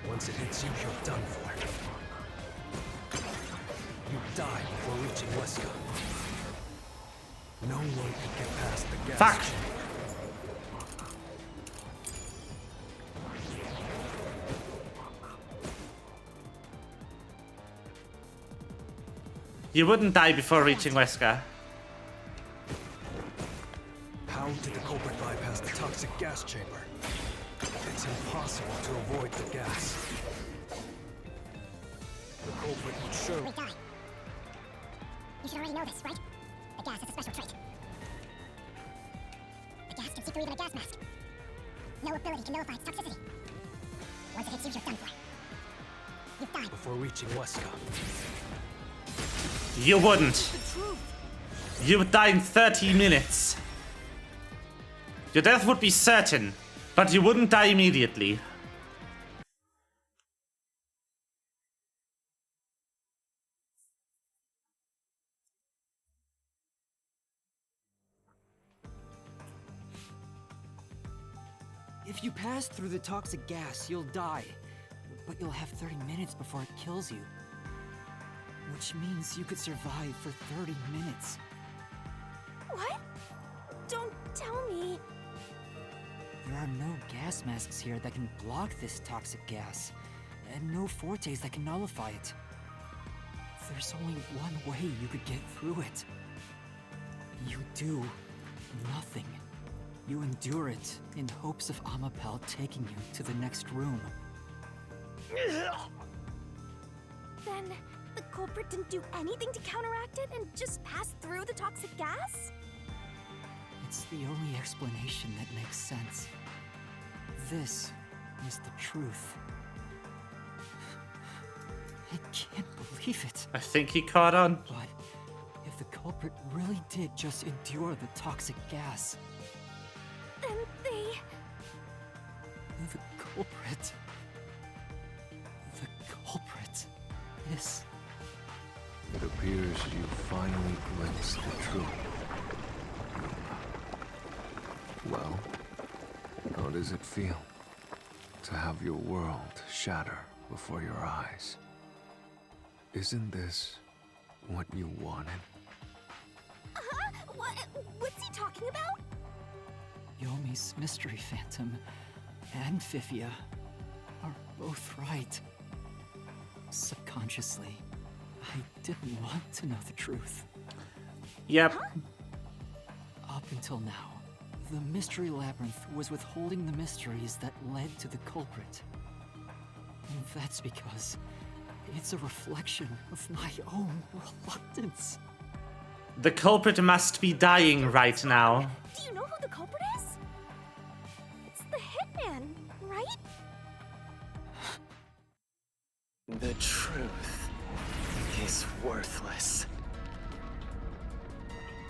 Once it hits you, you're done for. You die before reaching Weska. No one can get past the gas. Fuck. You wouldn't die before reaching Wesker. How did the culprit bypass the toxic gas chamber? It's impossible to avoid the gas. The culprit would surely... We die. You should already know this, right? The gas is a special trait. The gas can see through even a gas mask. No ability can nullify its toxicity. Once it hits you, you're done for. You die before reaching Weska. You wouldn't. You would die in 30 minutes. Your death would be certain, but you wouldn't die immediately. if you pass through the toxic gas, you'll die. But you'll have 30 minutes before it kills you. Which means you could survive for 30 minutes. What? Don't tell me. There are no gas masks here that can block this toxic gas, and no fortes that can nullify it. There's only one way you could get through it. You do nothing. You endure it in hopes of Amapel taking you to the next room. Then the culprit didn't do anything to counteract it and just passed through the toxic gas? It's the only explanation that makes sense. This is the truth. I can't believe it. I think he caught on. But if the culprit really did just endure the toxic gas, Then they... the culprit is... It appears you finally glimpsed the truth. Well, how does it feel to have your world shatter before your eyes? Isn't this what you wanted? What's he talking about? Yomi's Mystery Phantom and Fifia are both right. Subconsciously, I didn't want to know the truth. Yep. Up until now, the Mystery Labyrinth was withholding the mysteries that led to the culprit. And that's because it's a reflection of my own reluctance. The culprit must be dying right now. Do you know who the culprit is? It's the hitman, right? The truth is worthless.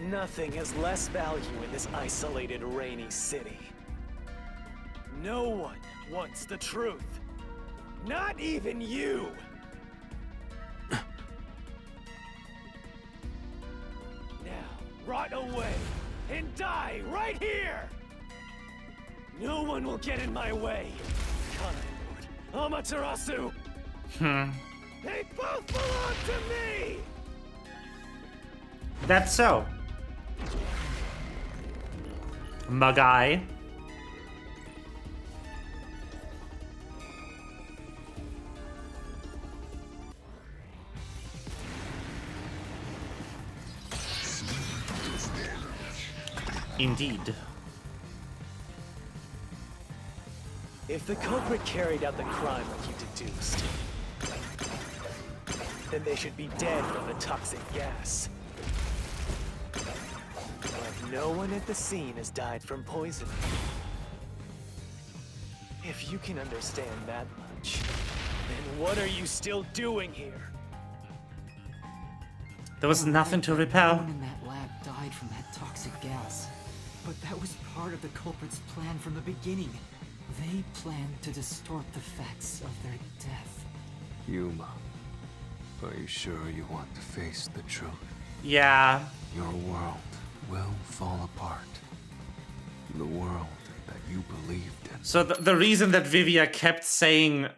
Nothing has less value in this isolated, rainy city. No one wants the truth. Not even you! Now, rot away and die right here! No one will get in my way. Kind Lord Amaterasu! They both belong to me! That's so. Magai. Indeed. If the culprit carried out the crime like you deduced, then they should be dead from the toxic gas. But no one at the scene has died from poisoning. If you can understand that much, then what are you still doing here? There was nothing to No repel. one in that lab died from that toxic gas. But that was part of the culprit's plan from the beginning. They planned to distort the facts of their death. Yuma, are you sure you want to face the truth? Yeah. Your world will fall apart. The world that you believed in. So the reason that Vivia kept saying,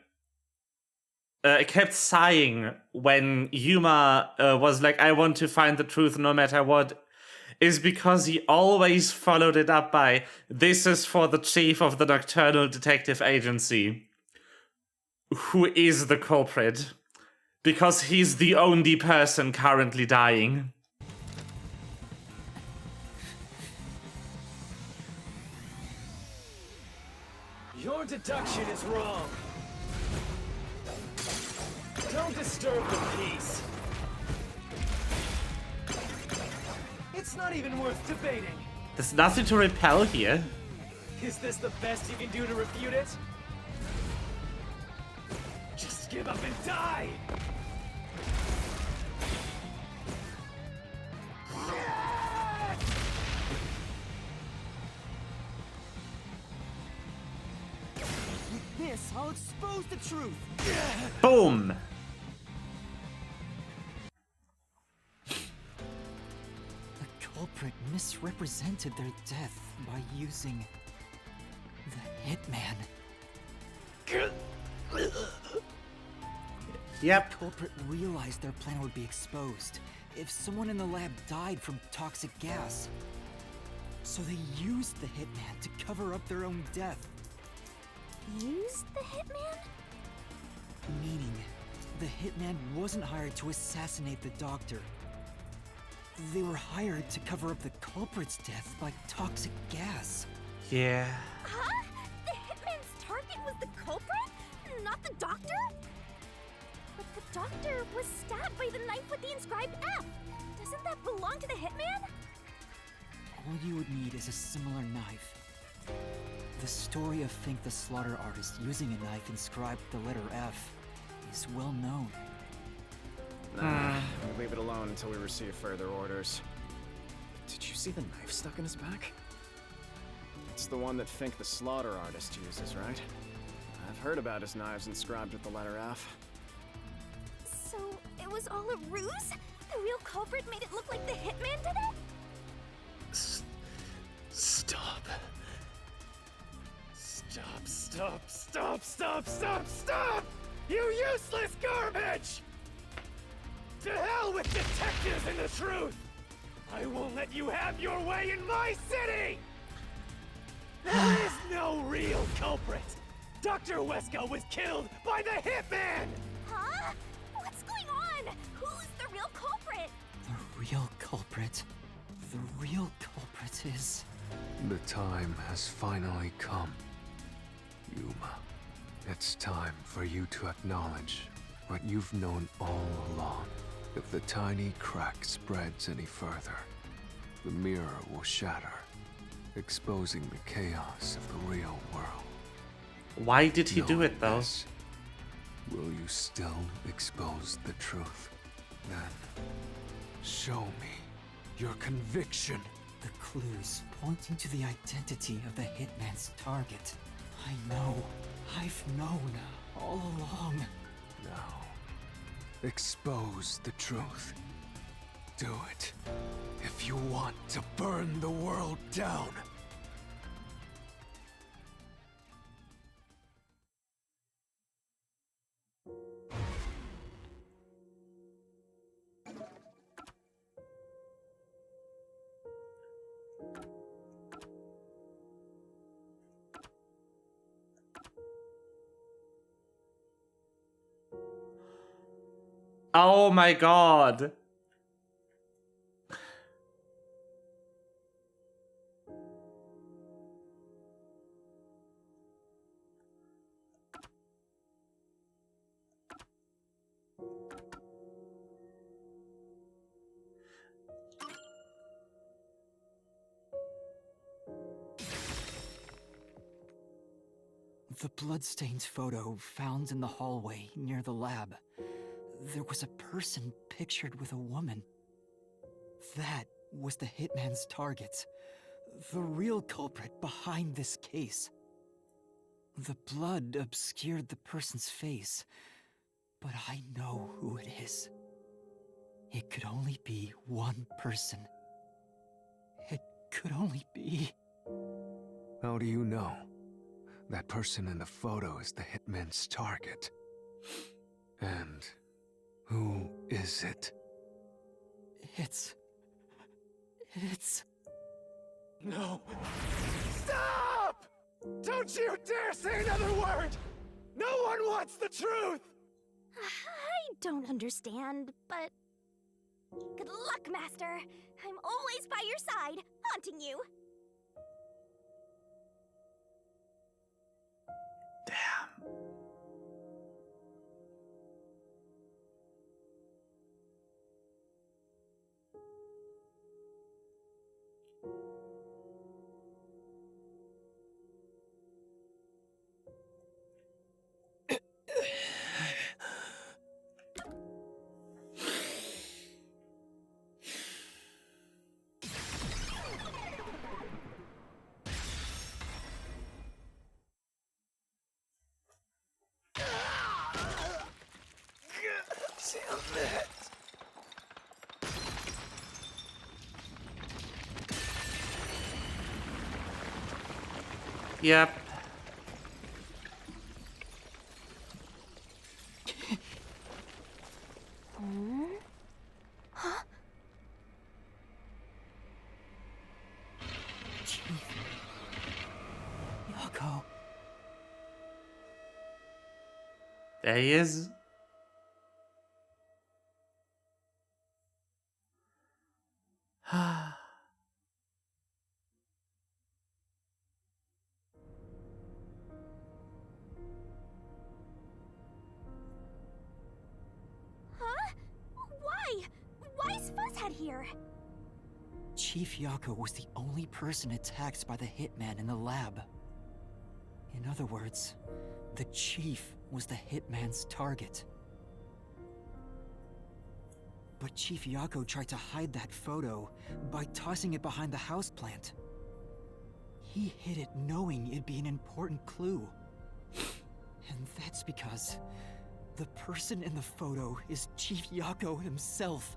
kept sighing when Yuma was like, I want to find the truth no matter what, is because he always followed it up by, this is for the chief of the Nocturnal Detective Agency, who is the culprit, because he's the only person currently dying. Your deduction is wrong. Don't disturb the peace. It's not even worth debating. There's nothing to repel here. Is this the best you can do to refute it? Just give up and die! With this, I'll expose the truth. Boom! The culprit misrepresented their death by using the hitman. Yep. The culprit realized their plan would be exposed if someone in the lab died from toxic gas. So they used the hitman to cover up their own death. Used the hitman? Meaning, the hitman wasn't hired to assassinate the doctor. They were hired to cover up the culprit's death by toxic gas. Yeah. Huh? The hitman's target was the culprit? Not the doctor? But the doctor was stabbed by the knife with the inscribed F. Doesn't that belong to the hitman? All you would need is a similar knife. The story of Fink the Slaughter Artist using a knife inscribed with the letter F is well known. Nah, we leave it alone until we receive further orders. Did you see the knife stuck in his back? It's the one that Fink the Slaughter Artist uses, right? I've heard about his knives inscribed with the letter F. So, it was all a ruse? The real culprit made it look like the hitman did it? Stop. Stop! You useless garbage! To hell with detectives and the truth! I won't let you have your way in my city! There is no real culprit! Dr. Wesker was killed by the hitman! Huh? What's going on? Who's the real culprit? The real culprit. The real culprit is... The time has finally come. Yuma, it's time for you to acknowledge what you've known all along. If the tiny crack spreads any further, the mirror will shatter, exposing the chaos of the real world. Why did he do Knowing it, though? this, will you still expose the truth? Then, show me your conviction. The clues pointing to the identity of the hitman's target. I know. I've known all along. Now, expose the truth. Do it. If you want to burn the world down. Oh my god. The bloodstained photo found in the hallway near the lab. There was a person pictured with a woman. That was the hitman's target. The real culprit behind this case. The blood obscured the person's face, but I know who it is. It could only be one person. It could only be... How do you know? That person in the photo is the hitman's target. And who is it? It's... No. Stop! Don't you dare say another word! No one wants the truth! I don't understand, but... Good luck, Master! I'm always by your side, haunting you! Damn. Damn it! Yep. Chief. Yako. There he is. Huh? Why? Why is Fuzzhead here? Chief Yako was the only person attacked by the hitman in the lab. In other words, the Chief was the hitman's target. But Chief Yako tried to hide that photo by tossing it behind the houseplant. He hid it knowing it'd be an important clue. And that's because the person in the photo is Chief Yako himself.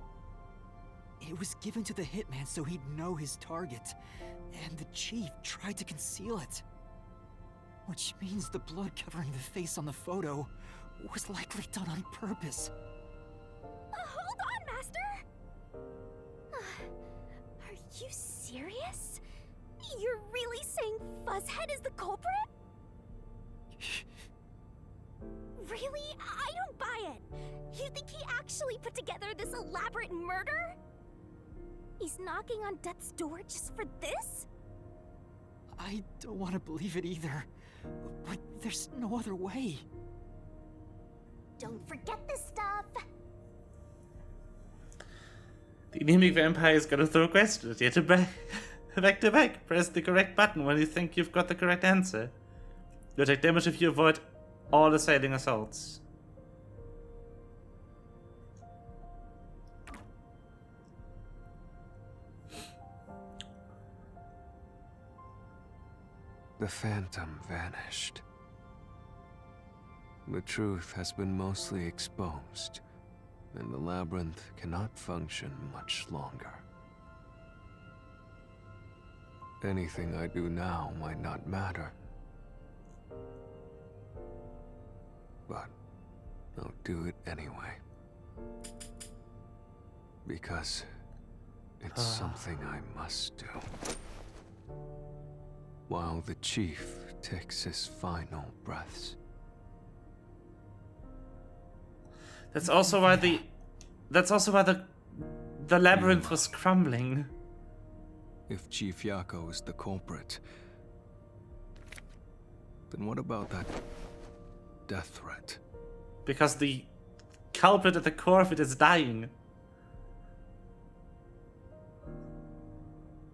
It was given to the hitman so he'd know his target, and the chief tried to conceal it. Which means the blood covering the face on the photo was likely done on purpose. Hold on, Master! Are you serious? You're really saying Fuzzhead is the culprit? Really? I don't buy it. You think he actually put together this elaborate murder? He's knocking on death's door just for this? I don't want to believe it either, but there's no other way. Don't forget this stuff. The anemic vampire is gonna throw questions at you to back to back. Press the correct button when you think you've got the correct answer. You'll take damage if you avoid all assailing assaults. The phantom vanished. The truth has been mostly exposed, and the labyrinth cannot function much longer. Anything I do now might not matter, but I'll do it anyway. Because it's something I must do. While the chief takes his final breaths. That's also why the labyrinth was crumbling. If Chief Yako is the culprit, then what about that death threat? Because the culprit at the core of it is dying.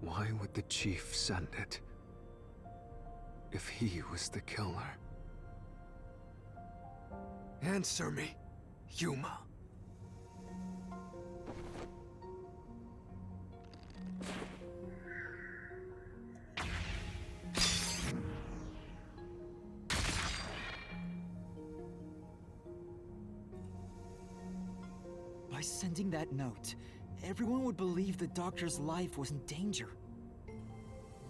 Why would the chief send it? If he was the killer. Answer me, Yuma. By sending that note, everyone would believe the doctor's life was in danger,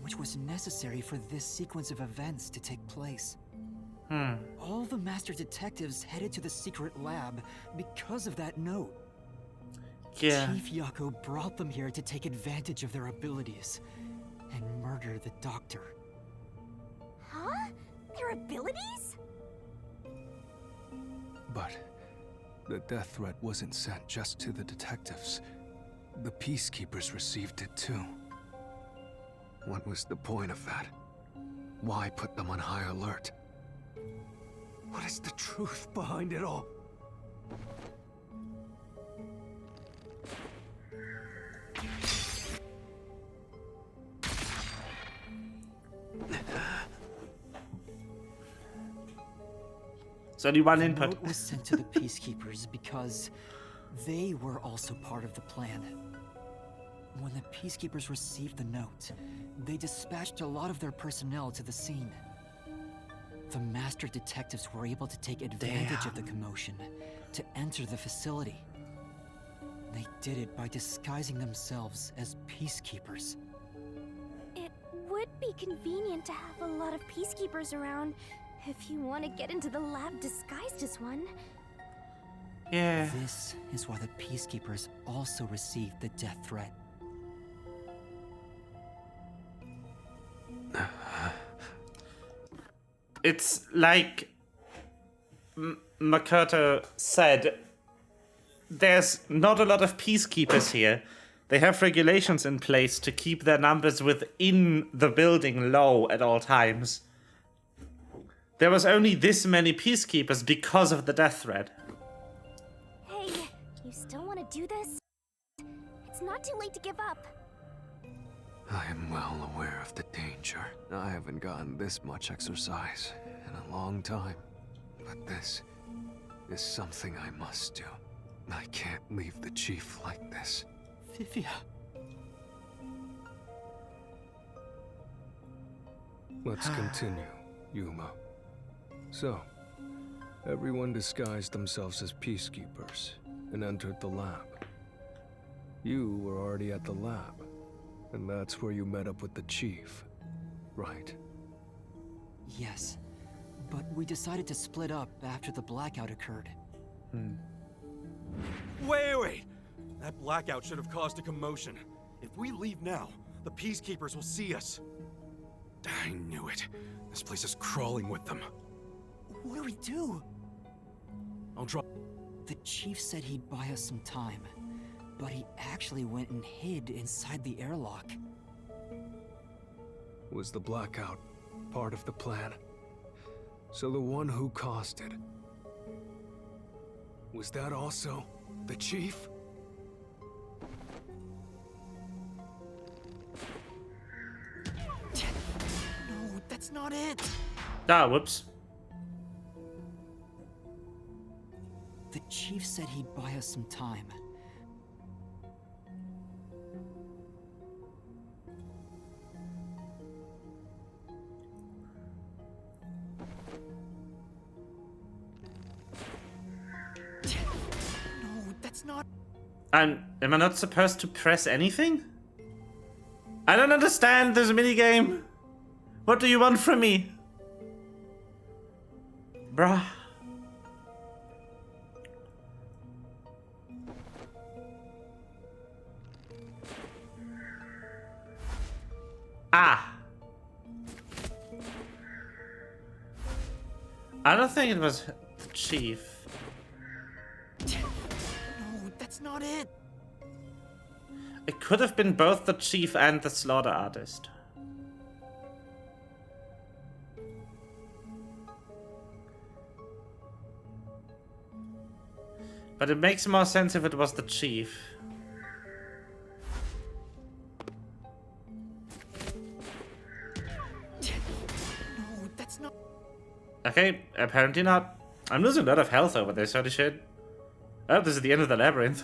which was necessary for this sequence of events to take place. All the master detectives headed to the secret lab because of that note. Yeah. Chief Yako brought them here to take advantage of their abilities and murder the doctor. Huh? Their abilities? But the death threat wasn't sent just to the detectives. The peacekeepers received it too. What was the point of that? Why put them on high alert? What is the truth behind it all? So only one The input. note was sent to the peacekeepers because they were also part of the plan. When the peacekeepers received the note, they dispatched a lot of their personnel to the scene. The master detectives were able to take advantage of the commotion to enter the facility. They did it by disguising themselves as peacekeepers. It would be convenient to have a lot of peacekeepers around if you want to get into the lab disguised as one. Yeah. This is why the peacekeepers also received the death threat. It's like Makoto said, there's not a lot of peacekeepers here. They have regulations in place to keep their numbers within the building low at all times. There was only this many peacekeepers because of the death threat. Hey, you still want to do this? It's not too late to give up. I am well aware of the danger. I haven't gotten this much exercise in a long time. But this is something I must do. I can't leave the chief like this. Vivia. Let's continue, Yuma. So, everyone disguised themselves as peacekeepers and entered the lab. You were already at the lab, and that's where you met up with the chief, right? Yes, but we decided to split up after the blackout occurred. Wait! That blackout should have caused a commotion. If we leave now, the Peacekeepers will see us. I knew it. This place is crawling with them. What do we do? I'll drop. The chief said he'd buy us some time, but he actually went and hid inside the airlock. Was the blackout part of the plan? So the one who caused it, was that also the chief? No, that's not it! Ah, whoops. The chief said he'd buy us some time. No, that's not... Am I not supposed to press anything? I don't understand this minigame. What do you want from me? Bruh. Ah. I don't think it was the chief. No, that's not it! It could have been both the chief and the slaughter artist. But it makes more sense if it was the chief. No, that's not... Okay, apparently not. I'm losing a lot of health over this, holy shit. Oh, this is the end of the labyrinth.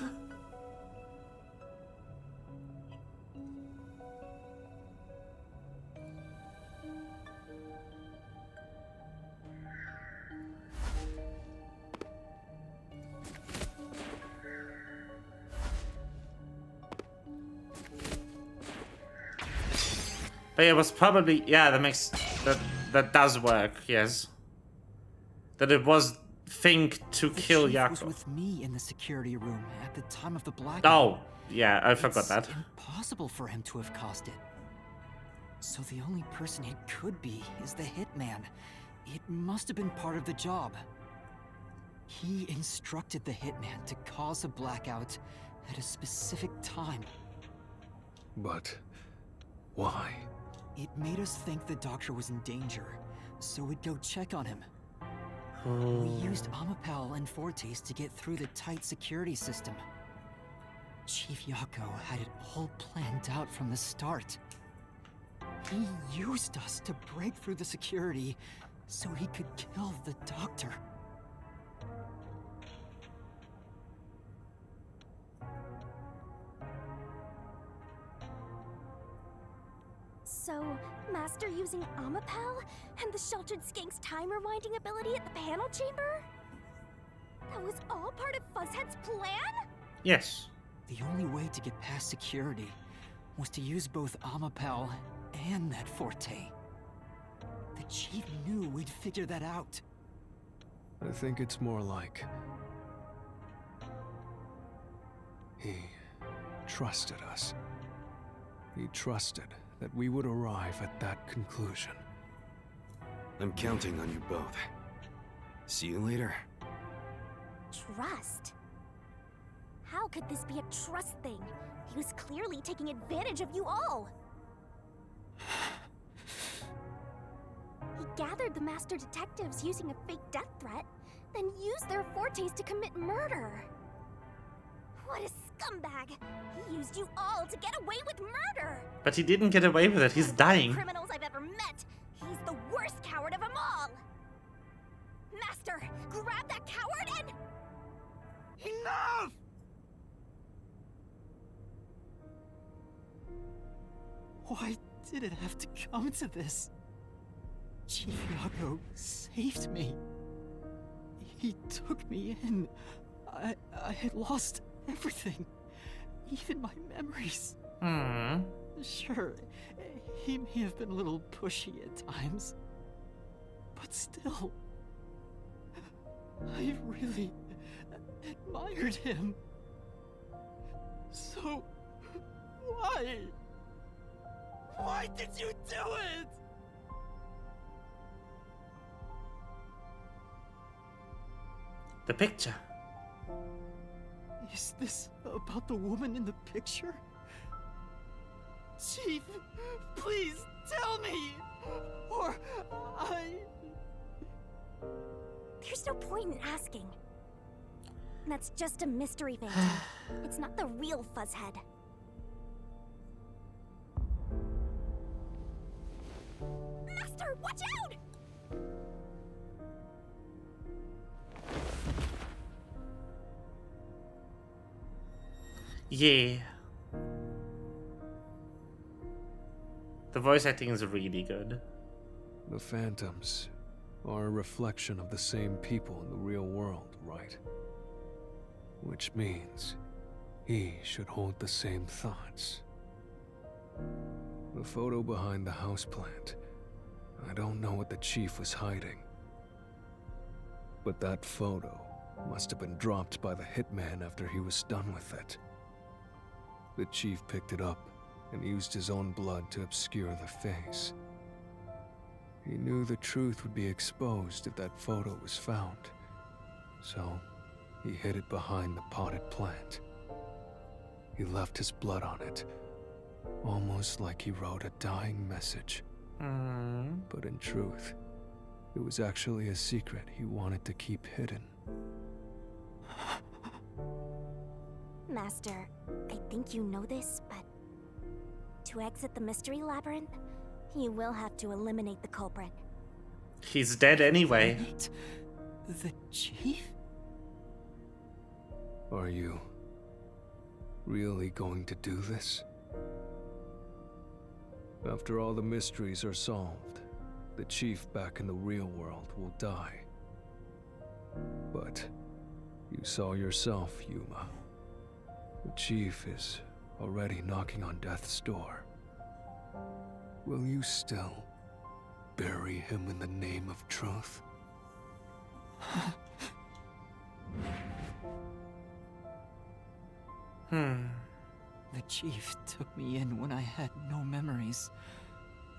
But it was probably, yeah, that does work, yes. That it was think to kill The chief Jakob. was with me in the security room at the time of the blackout. Oh, yeah, I forgot It's that. impossible for him to have caused it. So the only person it could be is the hitman. It must have been part of the job. He instructed the hitman to cause a blackout at a specific time. But why? It made us think the doctor was in danger, so we'd go check on him. We used Amapel and Fortes to get through the tight security system. Chief Yako had it all planned out from the start. He used us to break through the security so he could kill the doctor. So, Master using Amapel and the Sheltered Skank's time rewinding ability at the panel chamber? That was all part of Fuzzhead's plan? Yes. The only way to get past security was to use both Amapel and that Forte. The chief knew we'd figure that out. I think it's more like he trusted us. He trusted that we would arrive at that conclusion. I'm counting on you both. See you later. Trust? How could this be a trust thing? He was clearly taking advantage of you all. He gathered the master detectives using a fake death threat, then used their Fortes to commit murder. What a scumbag! He used you all to get away with murder! But he didn't get away with it, he's dying. Criminals I've ever met! He's the worst coward of them all! Master, grab that coward and... Enough! Why did it have to come to this? Chief Yako saved me. He took me in. I had lost everything. even my memories. Hmm. Sure, he may have been a little pushy at times, but still, I really admired him. So, why? Why did you do it? The picture. Is this about the woman in the picture? Chief, please tell me, or There's no point in asking. That's just a mystery painting. It's not the real Fuzzhead. Master, watch out! Yeah. The voice acting is really good. The phantoms are a reflection of the same people in the real world, right? Which means he should hold the same thoughts. The photo behind the houseplant. I don't know what the chief was hiding. But that photo must have been dropped by the hitman after he was done with it. The chief picked it up and used his own blood to obscure the face. He knew the truth would be exposed if that photo was found, so he hid it behind the potted plant. He left his blood on it, almost like he wrote a dying message. But in truth, it was actually a secret he wanted to keep hidden. Master, I think you know this, but to exit the mystery labyrinth, you will have to eliminate the culprit. He's dead anyway. Eliminate the chief? Are you really going to do this? After all the mysteries are solved, the chief back in the real world will die. But you saw yourself, Yuma. The chief is already knocking on death's door. Will you still bury him in the name of truth? The chief took me in when I had no memories,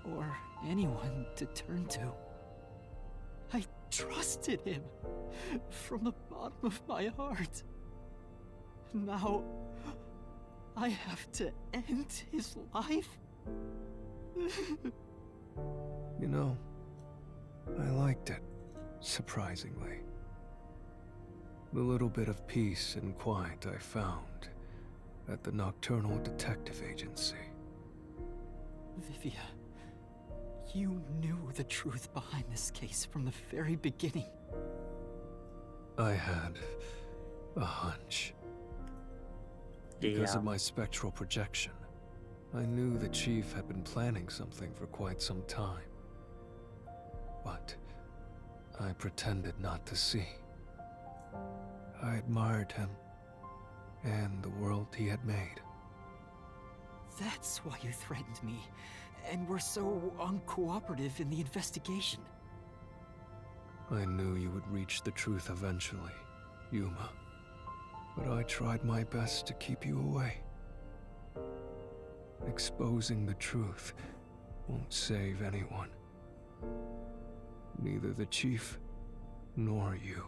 or anyone to turn to. I trusted him from the bottom of my heart. Now, I have to end his life? You know, I liked it, surprisingly. The little bit of peace and quiet I found at the Nocturnal Detective Agency. Vivia, you knew the truth behind this case from the very beginning. I had a hunch. Because of my spectral projection, I knew the chief had been planning something for quite some time. But I pretended not to see. I admired him and the world he had made. That's why you threatened me, and were so uncooperative in the investigation. I knew you would reach the truth eventually, Yuma. But I tried my best to keep you away. Exposing the truth won't save anyone. Neither the chief nor you.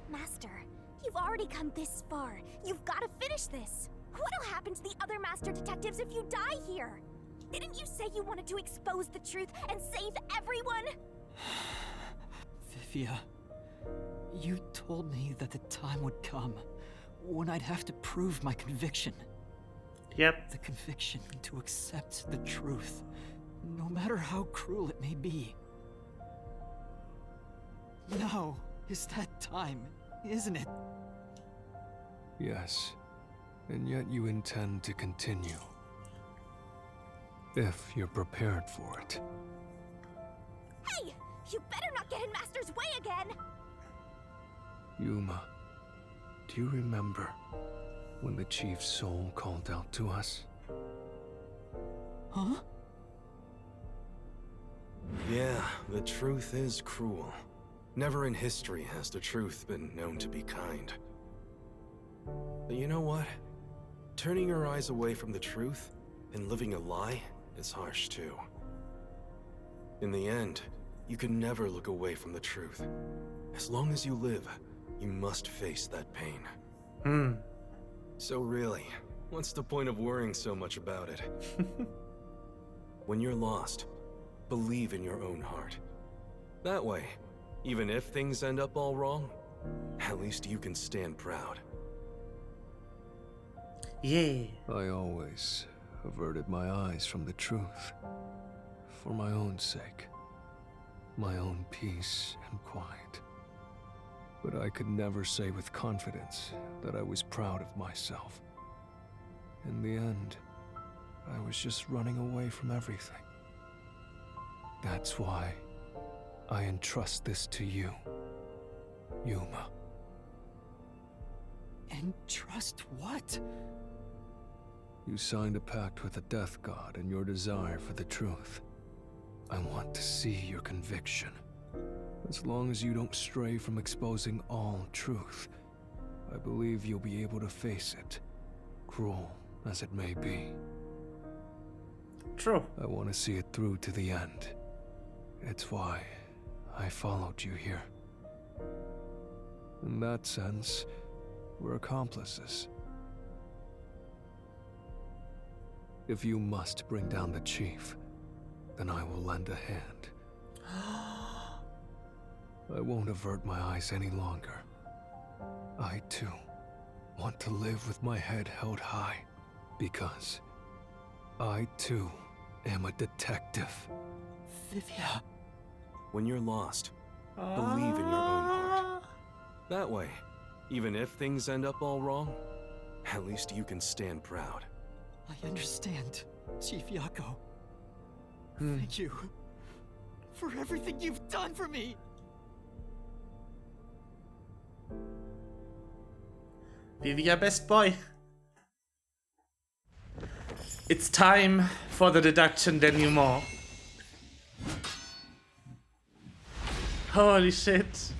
Master, you've already come this far. You've got to finish this. What'll happen to the other master detectives if you die here? Didn't you say you wanted to expose the truth and save everyone? Vivia, you told me that the time would come when I'd have to prove my conviction. Yep. The conviction to accept the truth, no matter how cruel it may be. Now is that time, isn't it? Yes, and yet you intend to continue. If you're prepared for it. Hey! You better not get in Master's way again! Yuma, do you remember when the Chief's soul called out to us? Huh? Yeah, the truth is cruel. Never in history has the truth been known to be kind. But you know what? Turning your eyes away from the truth and living a lie is harsh too. In the end, you can never look away from the truth. As long as you live, you must face that pain. So really, what's the point of worrying so much about it? When you're lost, believe in your own heart. That way, even if things end up all wrong, at least you can stand proud. Yeah. I always averted my eyes from the truth. For my own sake. My own peace and quiet. But I could never say with confidence that I was proud of myself. In the end, I was just running away from everything. That's why I entrust this to you, Yuma. Entrust what? You signed a pact with the Death God and your desire for the truth. I want to see your conviction. As long as you don't stray from exposing all truth, I believe you'll be able to face it, cruel as it may be. True. I want to see it through to the end. It's why I followed you here. In that sense, we're accomplices. If you must bring down the Chief, then I will lend a hand. I won't avert my eyes any longer. I, too, want to live with my head held high, because I, too, am a detective. Vivia. When you're lost, believe in your own heart. That way, even if things end up all wrong, at least you can stand proud. I understand, Chief Yako. Thank you for everything you've done for me. Vivia, best boy. It's time for the deduction denouement. Holy shit.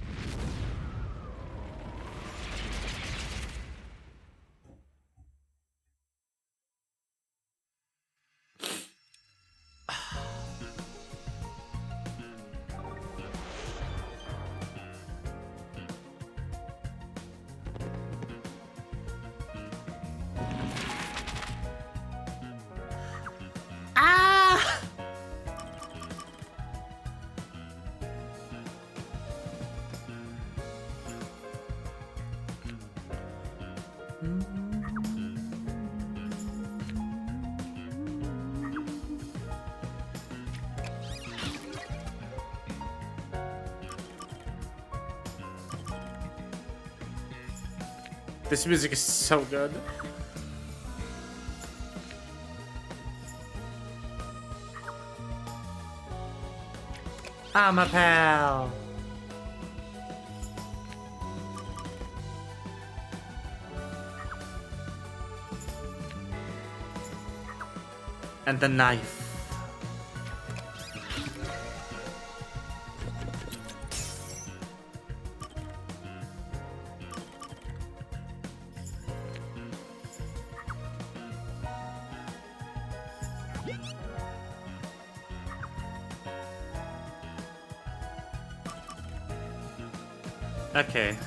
This music is so good. I'm a pal. And the knife. Okay.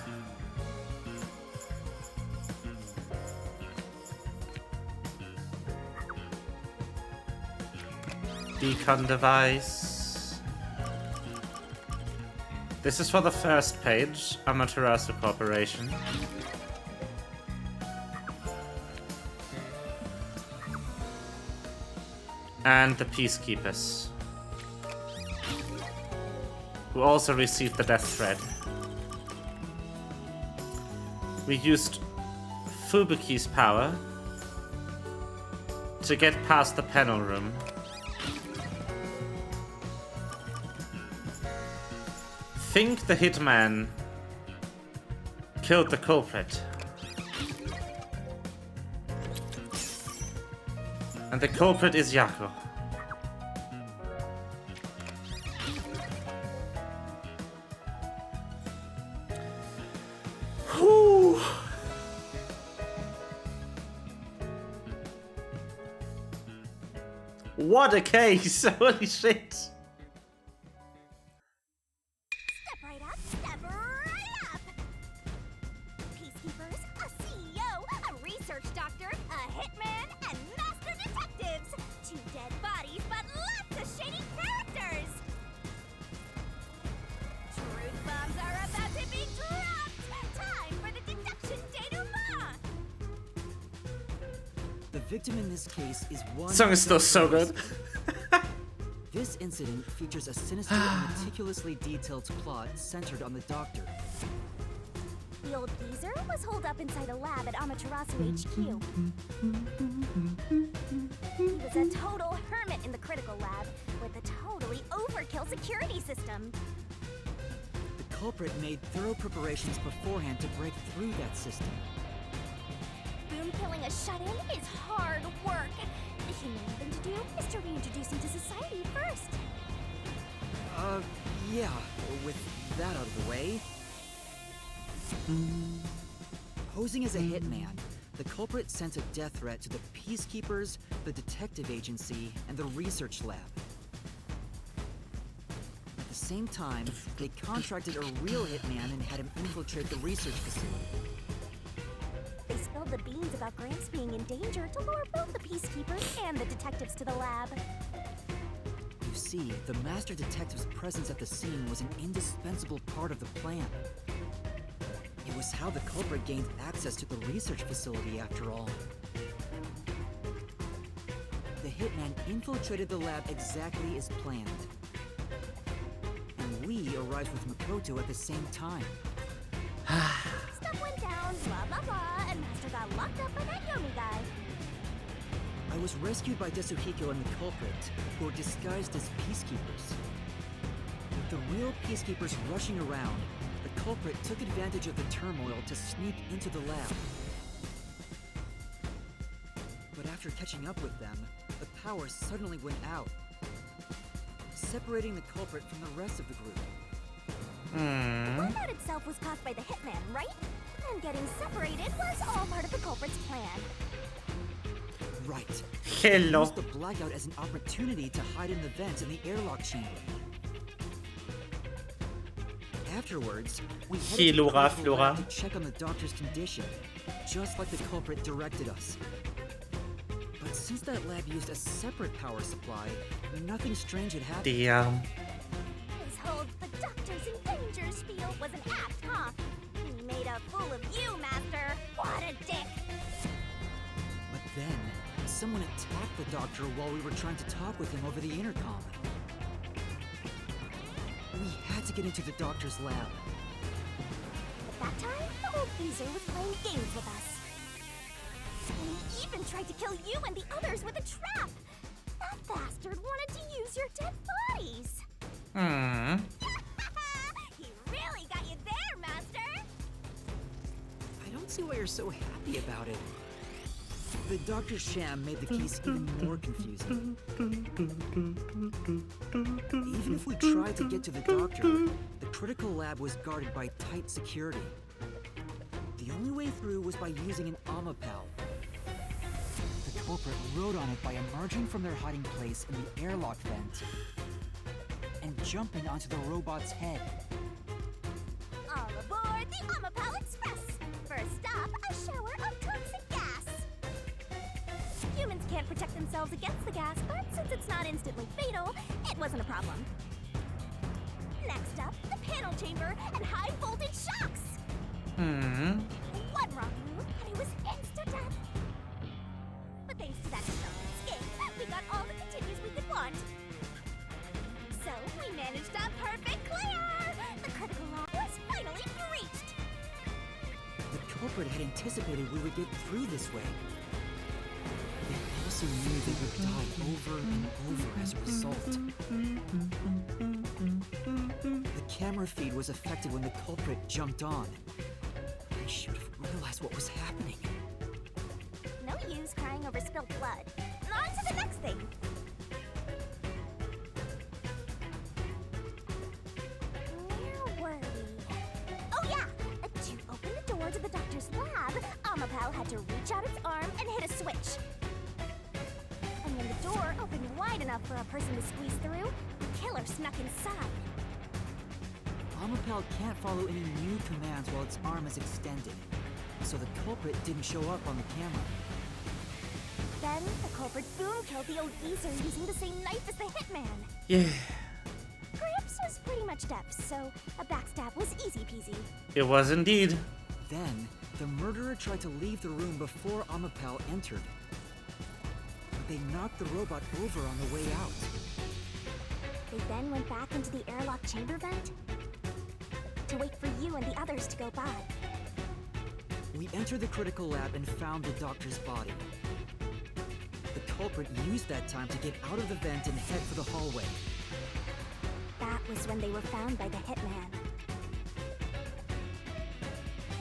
Beacon device. This is for the first page, Amaterasu Corporation. And the Peacekeepers, who also received the death threat. We used Fubuki's power to get past the panel room. think the hitman killed the culprit. And the culprit is Yako. Whew. What a case! Holy shit! Step right up, step right up! Peacekeepers, a CEO, a research doctor, a hitman, and master detectives! 2 dead bodies, but lots of shady characters! Truth bombs are about to be dropped! Time for the deduction denouement! The victim in this case is one. Song is still so good. This incident features a sinister and meticulously detailed plot centered on the doctor. The old geezer was holed up inside a lab at Amaterasu HQ. He was a total hermit in the critical lab with a totally overkill security system. The culprit made thorough preparations beforehand to break through that system. Boom killing a shut-in is hard work. The humane thing to do is to reintroduce him to society first. Yeah, with that out of the way. Posing as a hitman, the culprit sent a death threat to the Peacekeepers, the detective agency, and the research lab. At the same time, they contracted a real hitman and had him infiltrate the research facility. They spilled the beans about Gramps being in danger to lure both the Peacekeepers and the detectives to the lab. You see, the master detective's presence at the scene was an indispensable part of the plan. It was how the culprit gained access to the research facility, after all. The hitman infiltrated the lab exactly as planned. And we arrived with Makoto at the same time. Stuff went down, blah blah blah, and Master got locked up by that Yomi guy. I was rescued by Tetsuhiko and the culprit, who were disguised as peacekeepers. With the real peacekeepers rushing around, the culprit took advantage of the turmoil to sneak into the lab. But after catching up with them, the power suddenly went out, separating the culprit from the rest of the group. The burnout itself was caused by the hitman, right? And getting separated was all part of the culprit's plan. Right. Hello. Used the blackout as an opportunity to hide in the vents in the airlock chamber. Afterwards, we headed to the critical lab to check on the doctor's condition, just like the culprit directed us. But since that lab used a separate power supply, nothing strange had happened. Damn. His whole "the doctor's in danger" spiel was an act, huh? He made a fool of you, Master. What a dick! But then, someone attacked the doctor while we were trying to talk with him over the intercom. We had to get into the doctor's lab. At that time, the old geezer was playing games with us. And he even tried to kill you and the others with a trap. That bastard wanted to use your dead bodies. He really got you there, Master. I don't see why you're so happy about it. The doctor's sham made the case even more confusing. Even if we tried to get to the doctor, the critical lab was guarded by tight security. The only way through was by using an Amapal. The culprit rode on it by emerging from their hiding place in the airlock vent and jumping onto the robot's head. All aboard the Amapal Express. First stop, a shower of toxic gas. Humans can't protect themselves against the gas, but since it's not instantly fatal, it wasn't a problem. Next up, the panel chamber and high voltage shocks. One wrong move, and it was insta-death. But thanks to that stealth escape, we got all the continues we could want. So we managed a perfect clear! The critical lab was finally breached! The culprit had anticipated we would get through this way. They also also knew they would die over and over as a result. The camera feed was affected when the culprit jumped on. I should have realized what was happening. No use crying over spilled blood. On to the next thing. Where were we? Oh yeah! To open the door to the doctor's lab, Amapal had to reach out its arm and hit a switch. And when the door opened wide enough for a person to squeeze through, the killer snuck inside. Amapal can't follow any new commands while its arm is extended, so the culprit didn't show up on the camera. Then, the culprit boom killed the old geezer using the same knife as the hitman. Yeah, Gramps was pretty much deaf, so a backstab was easy peasy. it was indeed. Then, the murderer tried to leave the room before Amapal entered. But they knocked the robot over on the way out. They then went back into the airlock chamber vent to wait for you and the others to go by. We entered the critical lab and found the doctor's body. The culprit used that time to get out of the vent and head for the hallway. That was when they were found by the hitman.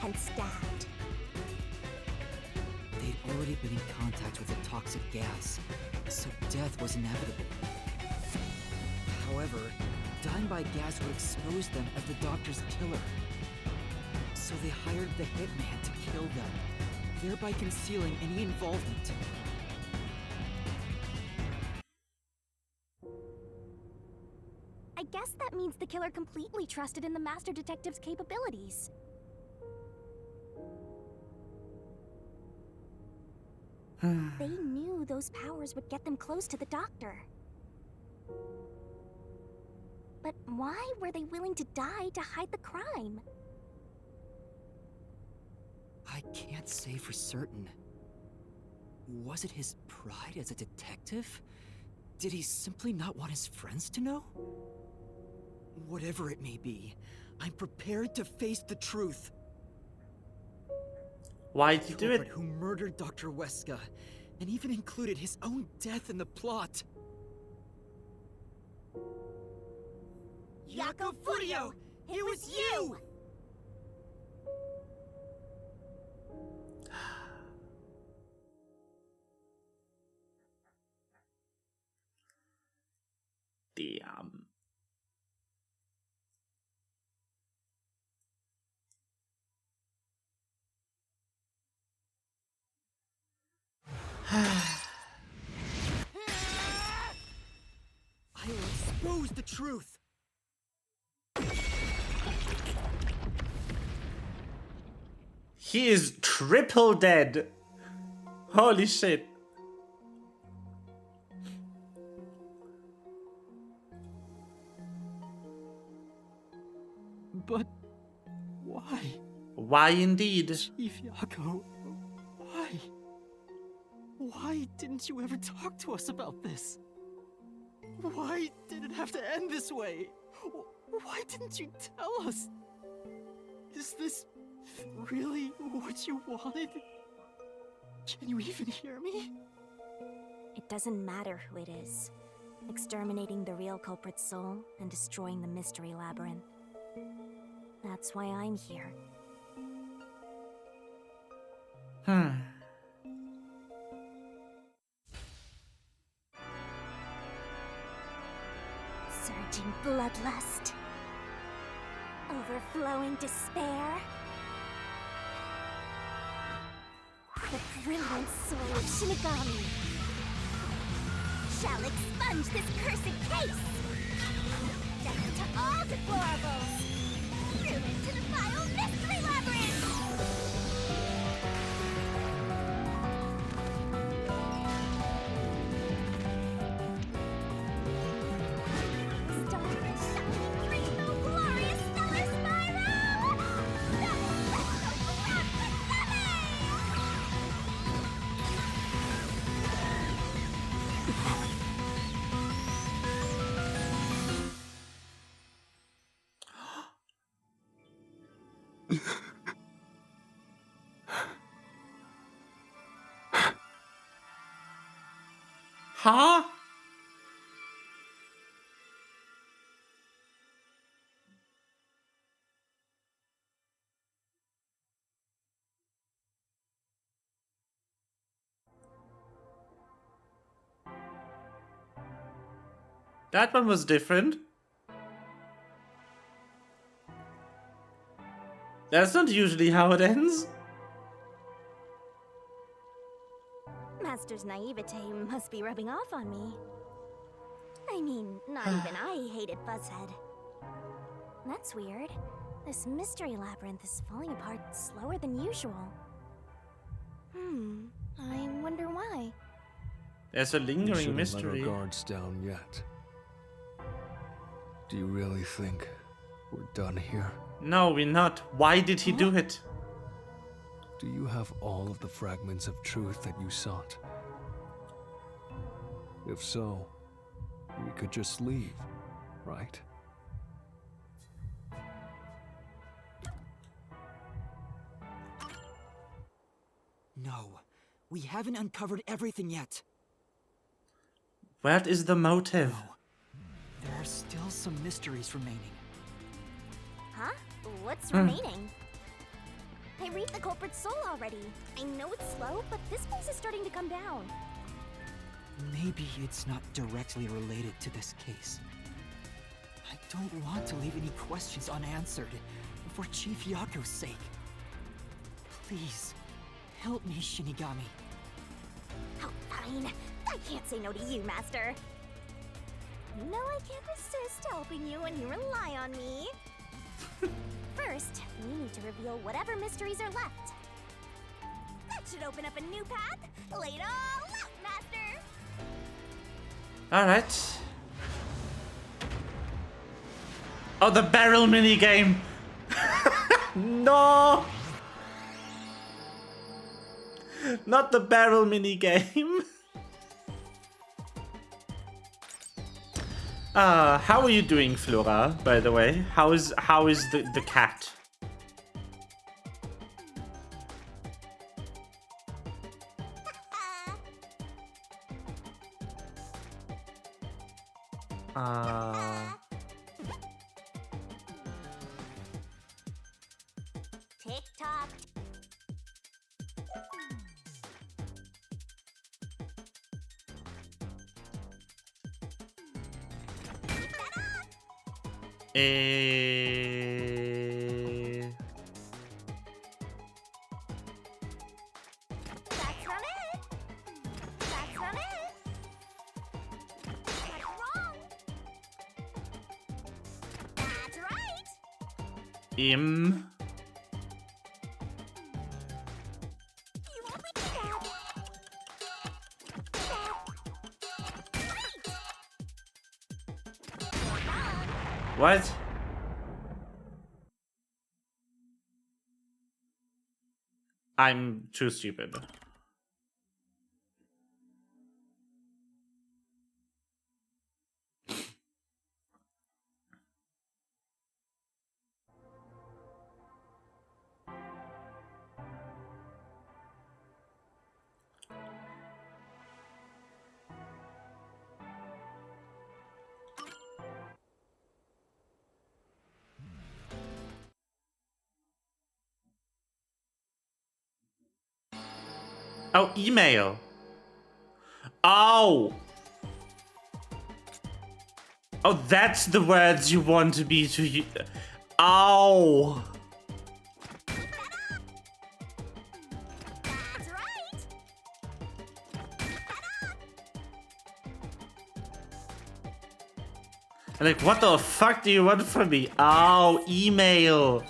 And stabbed. They'd already been in contact with a toxic gas, so death was inevitable. However, dying by gas would expose them as the doctor's killer. So they hired the hitman to kill them, thereby concealing any involvement. I guess that means the killer completely trusted in the Master Detective's capabilities. They knew those powers would get them close to the doctor. But why were they willing to die to hide the crime? I can't say for certain. Was it his pride as a detective? Did he simply not want his friends to know? Whatever it may be, I'm prepared to face the truth. Why'd you do it? Who murdered Dr. Weska, and even included his own death in the plot. Yako Furio! It was you! Damn. I will expose the truth. He is triple dead. Holy shit. But why? Why indeed? Chief Yako, why? Why didn't you ever talk to us about this? Why did it have to end this way? Why didn't you tell us? Is this really what you wanted? Can you even hear me? It doesn't matter who it is. Exterminating the real culprit's soul and destroying the mystery labyrinth. That's why I'm here. Surging bloodlust. Overflowing despair. The brilliant soul of Shinigami shall expunge this cursed case! Death to all deplorables! Ruin to the vile mystery labyrinth! Start the shining rainbow glorious stellar spiral! Huh? That one was different. That's not usually how it ends. Master's naivete must be rubbing off on me. I mean, not even I hated Buzzhead. That's weird. This mystery labyrinth is falling apart slower than usual. I wonder why. There's a We lingering shouldn't mystery. let our guards down yet. Do you really think we're done here? No, we're not. Why did he do it? Do you have all of the fragments of truth that you sought? If so, we could just leave, right? No, we haven't uncovered everything yet. What is the motive? There are still some mysteries remaining. Huh? What's remaining? I reaped the culprit's soul already. I know it's slow, but this place is starting to come down. Maybe it's not directly related to this case. I don't want to leave any questions unanswered, for Chief Yako's sake. Please, help me, Shinigami. Oh, fine. I can't say no to you, Master. You know I can't resist helping you when you rely on me. First, we need to reveal whatever mysteries are left. That should open up a new path. Lay it all out, Master. Alright. Oh, the barrel minigame! No! Not the barrel minigame. How are you doing, Flora, by the way? How is the cat? Tick-tock. That's not it. That's not it. That's wrong. That's right. Im. You won't be bad. What? I'm too stupid. Oh, email. Oh. Oh, that's the words you want to be to you. Oh. That's right. Like, what the fuck do you want from me? Oh, email.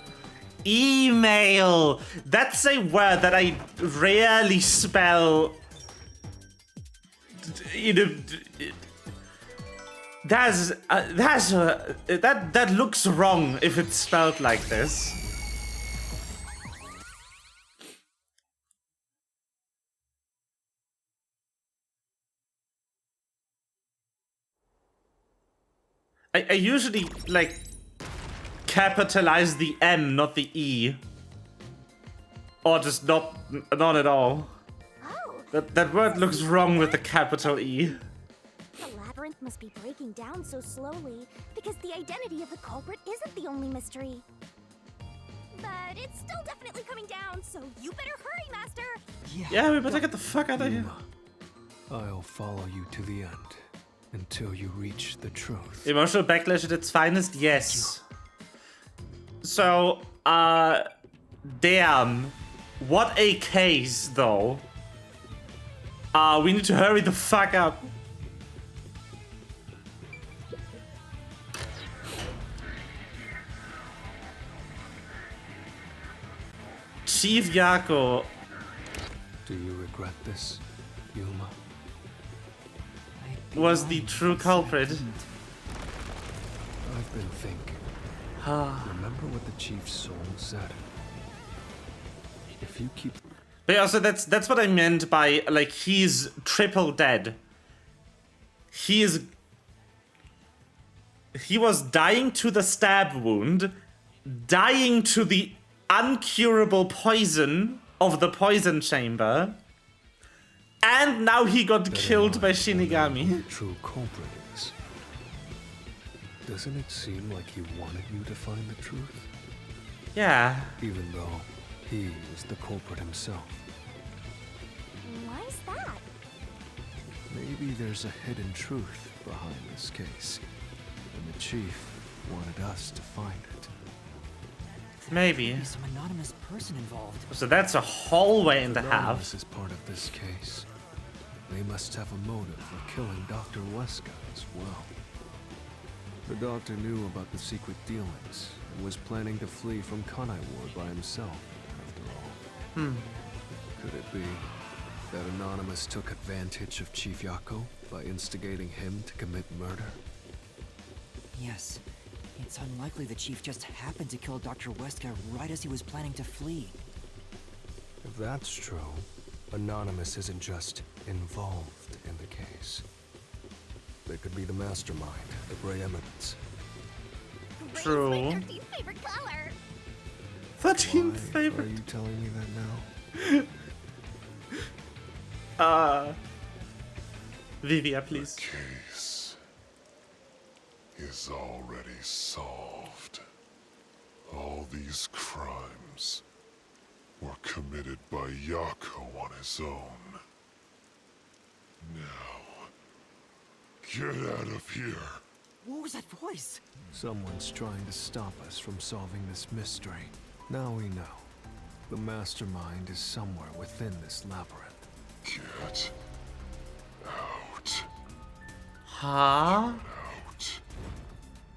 Email. That's a word that I rarely spell. You know, that looks wrong if it's spelled like this. I usually like capitalize the M, not the E. Or just not at all. Oh, That word looks wrong with the capital E. must be breaking down so slowly because the identity of the culprit isn't the only mystery. But it's still definitely coming down, so you better hurry, Master! Yeah, we better get the fuck out of here. I'll follow you to the end until you reach the truth. Emotional backlash at its finest, yes. So, damn. What a case, though. We need to hurry the fuck up. Chief Yako. Do you regret this, Yuma? Was the true culprit. I've been thinking. Remember what the chief's soul said? If you keep... But also, that's what I meant by, like, he's triple dead. He was dying to the stab wound, dying to the uncurable poison of the poison chamber, and now he got killed by Shinigami. True culprit is. Doesn't it seem like he wanted you to find the truth? Yeah. Even though he is the culprit himself. Why is that? Maybe there's a hidden truth behind this case, and the chief wanted us to find it. Maybe. There's some anonymous person involved. So that's a hallway and a half. Anonymous is part of this case. They must have a motive for killing Dr. Weska as well. The doctor knew about the secret dealings and was planning to flee from Kanai Ward by himself, after all. Could it be that Anonymous took advantage of Chief Yako by instigating him to commit murder? Yes. It's unlikely the chief just happened to kill Dr. Weska right as he was planning to flee. If that's true, Anonymous isn't just involved in the case. They could be the mastermind, the Grey Eminence. True. Gray's my 13th favorite color. 13th Why favorite. are you telling me that now? Vivia, please. Case is already solved. All these crimes were committed by Yako on his own. Now, get out of here. What was that voice? Someone's trying to stop us from solving this mystery. Now we know. The mastermind is somewhere within this labyrinth. Get out. Huh? Out.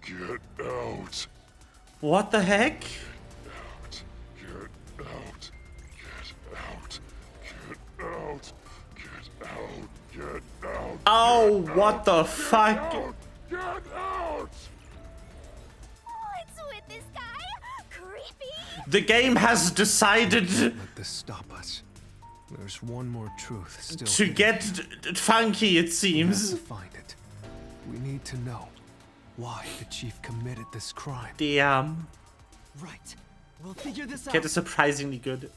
Get out. What the heck? Get out. Get out. Get out. Get out. Get out. Oh, what the fuck? Get out. What's with this guy? Creepy. The game has decided Let this stop us. There's one more truth still to hidden. get funky, it We have to seems. find it. We need to know why the chief committed this crime. Damn. Right. We'll figure this Kid out. is surprisingly good.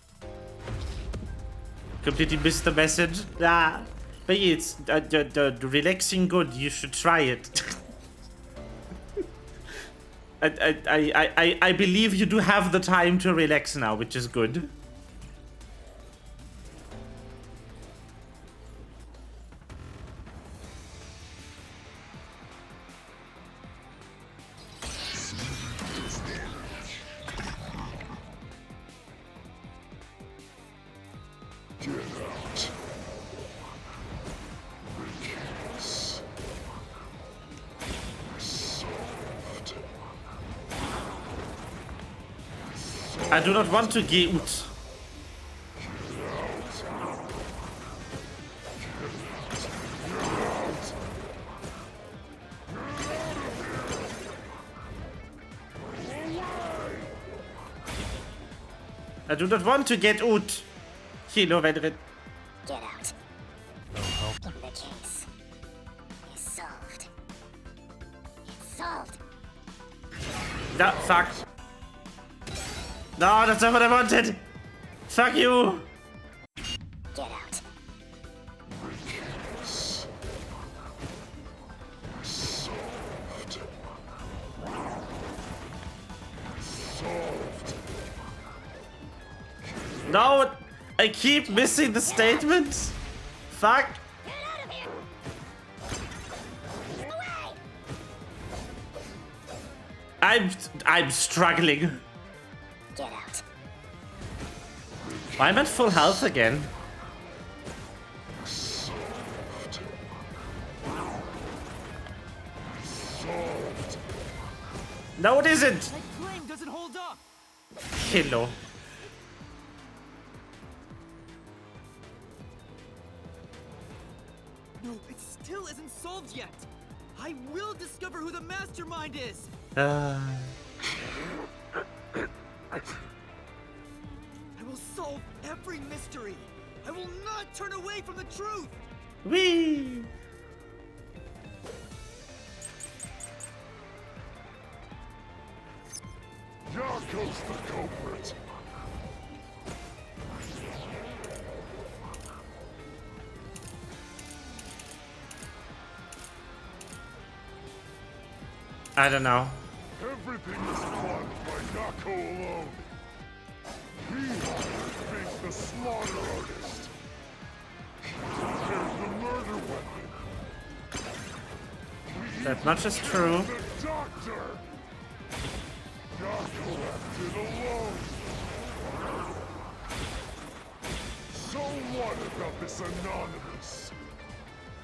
Completely missed the message. Ah. But it's the relaxing good. You should try it. I believe you do have the time to relax now, which is good. Get out. The case is solved. I do not want to get out. I do not want to get out. Hello, Vedrit. Get out. The case is solved. It's solved. No, fuck. No, that's not what I wanted. Fuck you. Get out. The case No, I keep missing the statement. Fuck. I'm struggling. Get out. I'm at full health again. No, it isn't. That claim doesn't hold up. Hello. No, it still isn't solved yet. I will discover who the mastermind is. Uh, I will solve every mystery. I will not turn away from the truth. wee. Yako's the culprit. I don't know. Everything is planned by Yako alone. He hired the slaughter artist. He prepared the murder weapon. That much is true. The doctor. Yako left it alone. So what about this anonymous?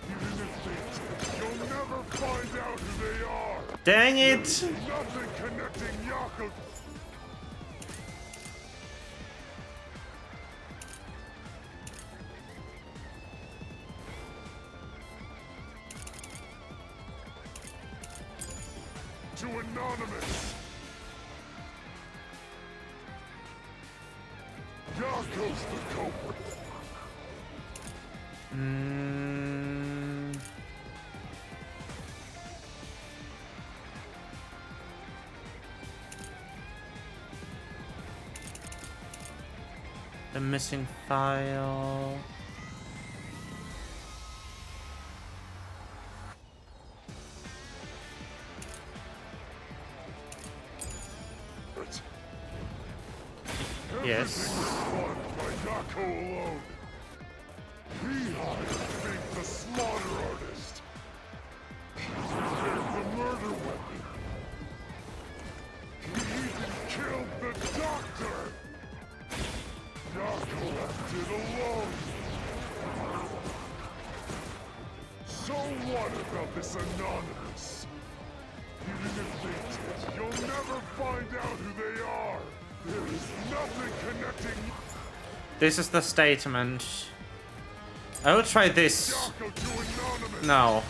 Even if they did, you'll never find out who they are. Dang it. Nothing connecting Yako. To Anonymous. Yako's the culprit. The missing file. Yes. By Yako alone. He hired Fink the slaughter artist. He prepared the murder weapon. He even killed the doctor. Yako left it alone. So what about this anonymous? Even if they did, you'll never find out who they are. There is nothing connecting. This is the statement. I will try this. Yako to Anonymous. No.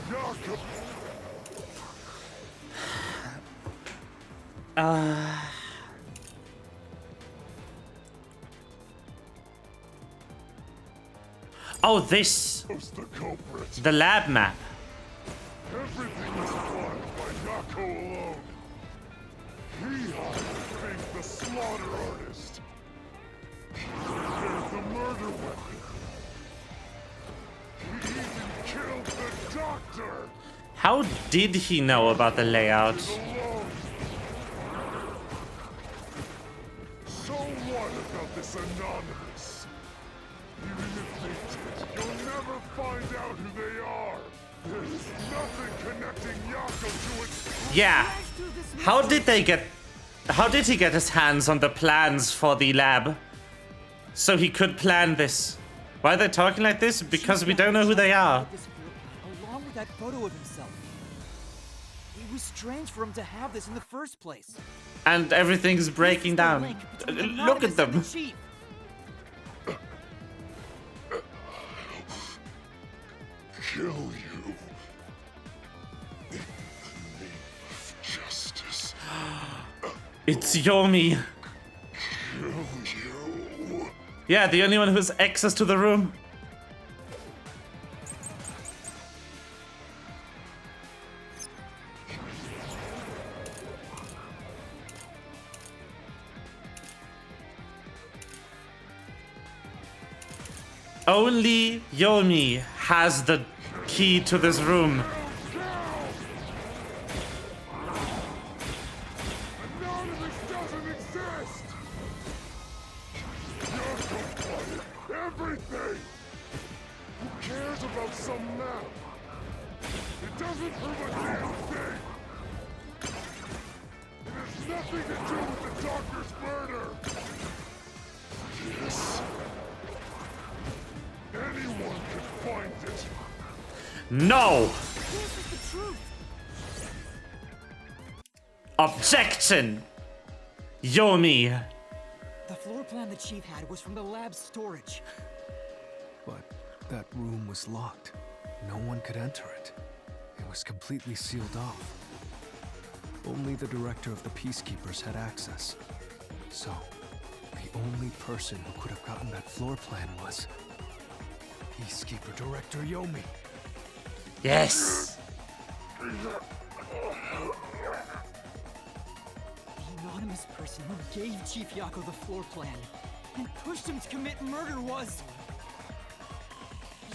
Yako. Oh, this. Who's the culprit? The lab map. Everything was planned by Yako alone. He hired Fink the slaughter artist. He prepared the murder weapon. He even killed the doctor. How did he know about the layout? Alone. So what about this anonymous? Even if they did, you'll never find out who they are. There is nothing connecting Yako to it. Yeah. How did he get his hands on the plans for the lab? So he could plan this. Why are they talking like this? Because we don't know who they are. Along with that photo of himself. It was strange for him to have this in the first place. And everything's breaking down. Look at them. Kill you. In the name of justice. It's Yomi. Kill you. Yeah, the only one who has access to the room. Only Yomi has the key to this room. Anonymous everything! Who cares about some map? It doesn't prove a damn thing! It has nothing to do with the doctor's murder! Yes. Anyone can find it! No! This is the truth. Objection! Yomi! The floor plan the chief had was from the lab's storage. But that room was locked. No one could enter it. It was completely sealed off. Only the director of the Peacekeepers had access. So, the only person who could have gotten that floor plan was Peacekeeper Director Yomi. Yes! The anonymous person who gave Chief Yako the floor plan and pushed him to commit murder was...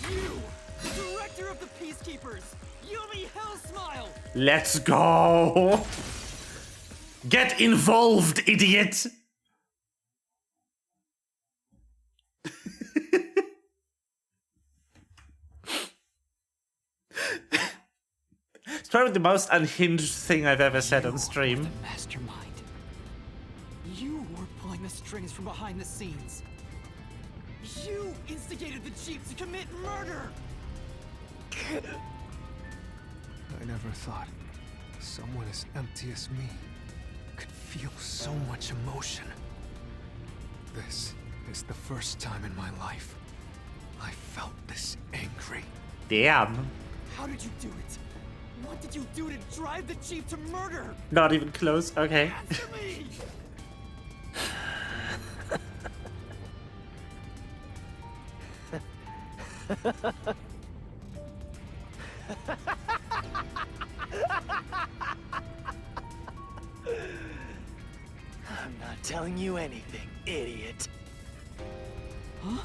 you! The director of the Peacekeepers! Yomi Hellsmile! Let's go! Get involved, idiot! It's probably the most unhinged thing I've ever said on stream. The mastermind. You were pulling the strings from behind the scenes. You instigated the chief to commit murder! I never thought someone as empty as me could feel so much emotion. This is the first time in my life I felt this angry. Damn. How did you do it? What did you do to drive the chief to murder? Not even close, okay. Answer me! I'm not telling you anything, idiot. Huh?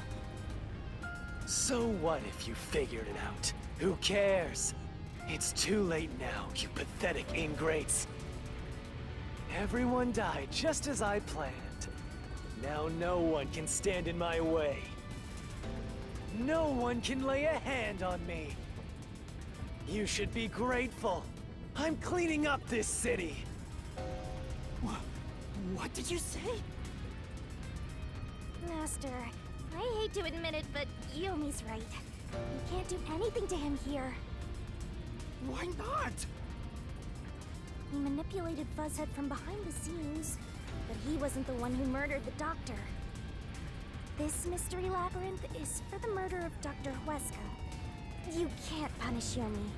So what if you figured it out? Who cares? It's too late now, you pathetic ingrates. Everyone died just as I planned. Now no one can stand in my way. No one can lay a hand on me. You should be grateful. I'm cleaning up this city. What did you say? Master, I hate to admit it, but Yomi's right. We can't do anything to him here. Why not? He manipulated Fuzzhead from behind the scenes, but he wasn't the one who murdered the doctor. This mystery labyrinth is for the murder of Dr. Huesca. You can't punish Yomi.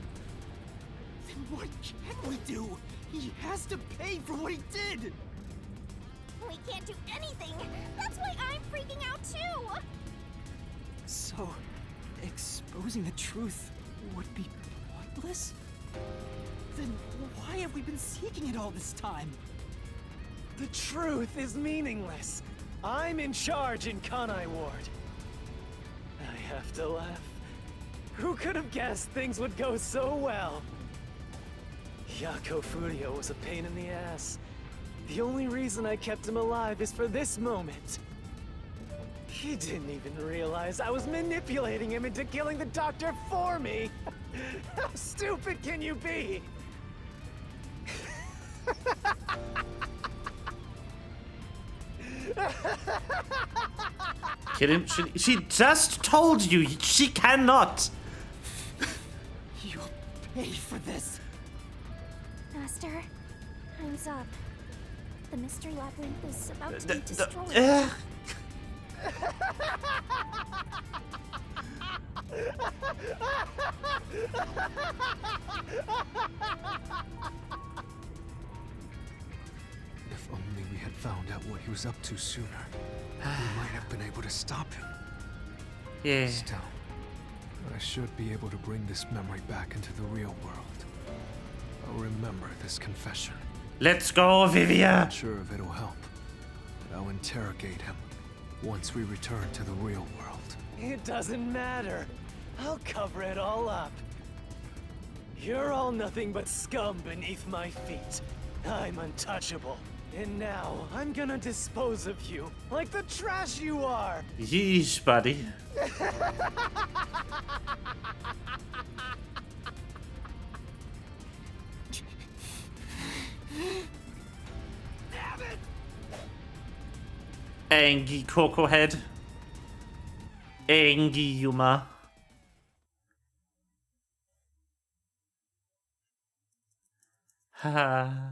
Then what can we do? He has to pay for what he did! We can't do anything! That's why I'm freaking out too! So, exposing the truth would be pointless? Then why have we been seeking it all this time? The truth is meaningless. I'm in charge in Kanai Ward. I have to laugh. Who could have guessed things would go so well? Yako Furio was a pain in the ass. The only reason I kept him alive is for this moment. He didn't even realize I was manipulating him into killing the doctor for me. How stupid can you be? Kidding? She just told you she cannot. You'll pay for this. Master, time's up. The mystery labyrinth is about to be destroyed. If only we had found out what he was up to sooner, we might have been able to stop him. Yeah. Still, I should be able to bring this memory back into the real world. I'll remember this confession. Let's go, Vivia! Not sure if it'll help, but I'll interrogate him once we return to the real world. It doesn't matter. I'll cover it all up. You're all nothing but scum beneath my feet. I'm untouchable. And now, I'm gonna dispose of you, like the trash you are! Yeesh, buddy. Damn it! Angie Coco Head. Angie Yuma. Ha.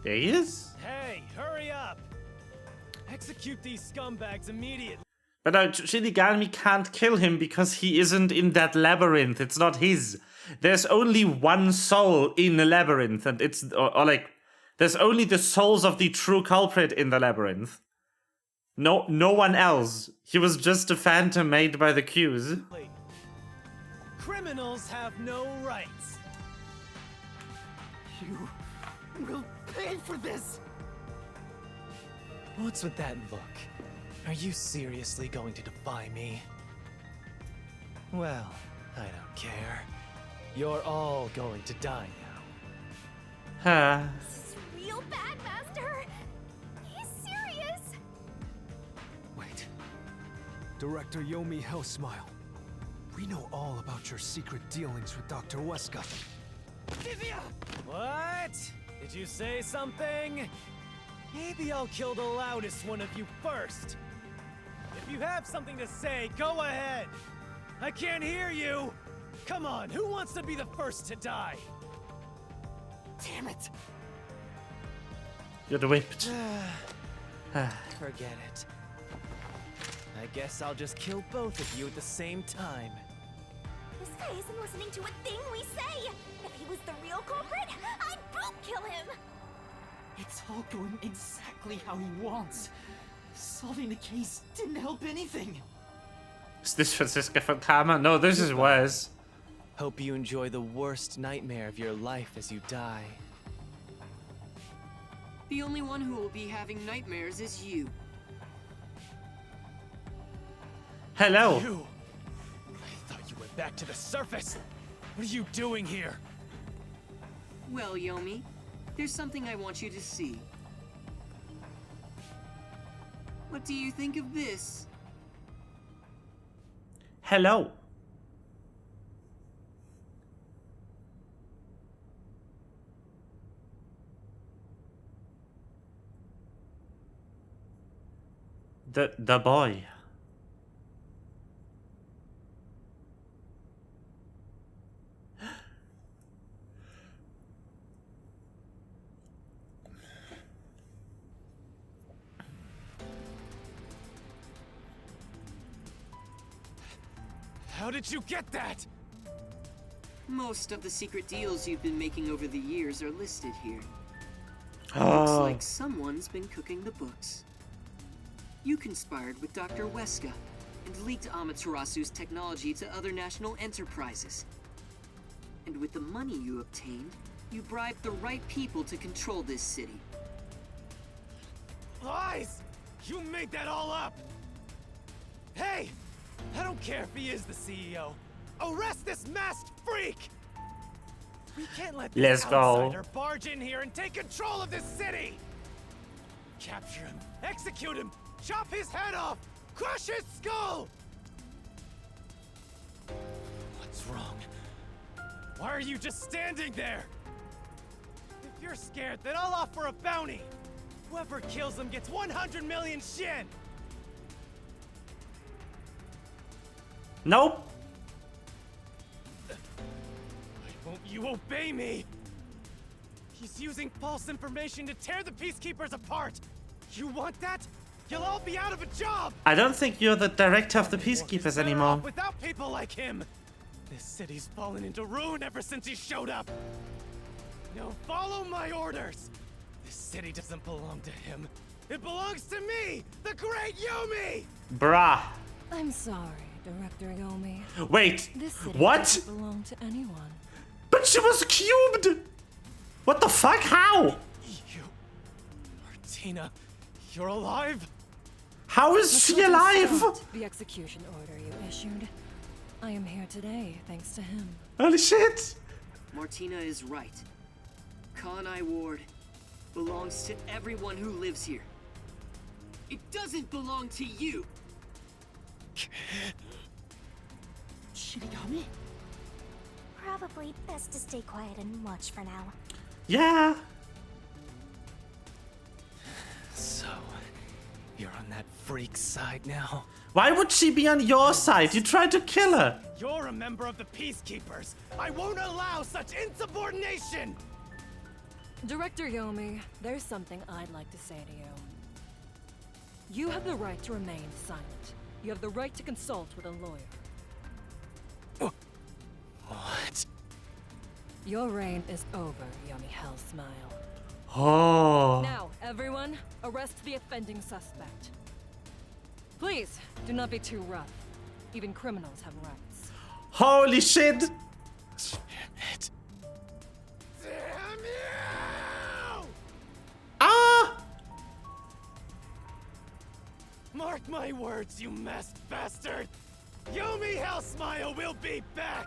There he is. Hey, hurry up! Execute these scumbags immediately! But no, Shinigami can't kill him because he isn't in that labyrinth. It's not his. There's only one soul in the labyrinth, and it's or like there's only the souls of the true culprit in the labyrinth. No one else. He was just a phantom made by the Qs. Criminals have no rights! You will pay for this! What's with that look? Are you seriously going to defy me? Well, I don't care. You're all going to die now. Huh. This is real bad, Master. He's serious. Wait. Director Yomi Hellsmile. We know all about your secret dealings with Dr. Weska. What? Did you say something? Maybe I'll kill the loudest one of you first. If you have something to say, go ahead. I can't hear you. Come on, who wants to be the first to die? Damn it! You're whipped. Forget it. I guess I'll just kill both of you at the same time. This guy isn't listening to a thing we say. If he was the real culprit, I'd boom kill him. It's all going exactly how he wants. Solving the case didn't help anything. Is this Franziska von Karma? No, this is Wes. Hope you enjoy the worst nightmare of your life as you die. The only one who will be having nightmares is you. Hello. You! I thought you went back to the surface! What are you doing here? Well, Yomi, there's something I want you to see. What do you think of this? Hello. The boy. How did you get that? Most of the secret deals you've been making over the years are listed here. Oh. Looks like someone's been cooking the books. You conspired with Dr. Weska and leaked Amaterasu's technology to other national enterprises. And with the money you obtained, you bribed the right people to control this city. Lies! You made that all up! Hey! I don't care if he is the CEO. Arrest this masked freak! We can't let this outsider barge in here and take control of this city! Capture him, execute him, chop his head off, crush his skull! What's wrong? Why are you just standing there? If you're scared, then I'll offer a bounty. Whoever kills him gets 100 million shin! Nope. Why won't you obey me? He's using false information to tear the Peacekeepers apart! You want that? You'll all be out of a job! I don't think you're the director of the Peacekeepers anymore. Without people like him! This city's fallen into ruin ever since he showed up! Now follow my orders! This city doesn't belong to him. It belongs to me, the great Yomi! Bruh. I'm sorry, Director Yomi. Wait, This city what? doesn't belong to anyone. But she was cubed! What the fuck? How? You... Martina, you're alive? How is she alive? Stopped the execution order you issued. I am here today thanks to him. Holy shit! Martina is right. Kanai Ward belongs to everyone who lives here. It doesn't belong to you! Shinigami? Probably best to stay quiet and watch for now. Yeah. So, you're on that freak's side now? Why would she be on your side? You tried to kill her. You're a member of the Peacekeepers. I won't allow such insubordination! Director Yomi, there's something I'd like to say to you. You have the right to remain silent. You have the right to consult with a lawyer. What? Your reign is over, Yomi Hellsmile. Oh. Now, everyone, arrest the offending suspect. Please, do not be too rough. Even criminals have rights. Holy shit! Damn it. Damn you! Ah! Mark my words, you masked bastard! Yomi Hellsmile will be back!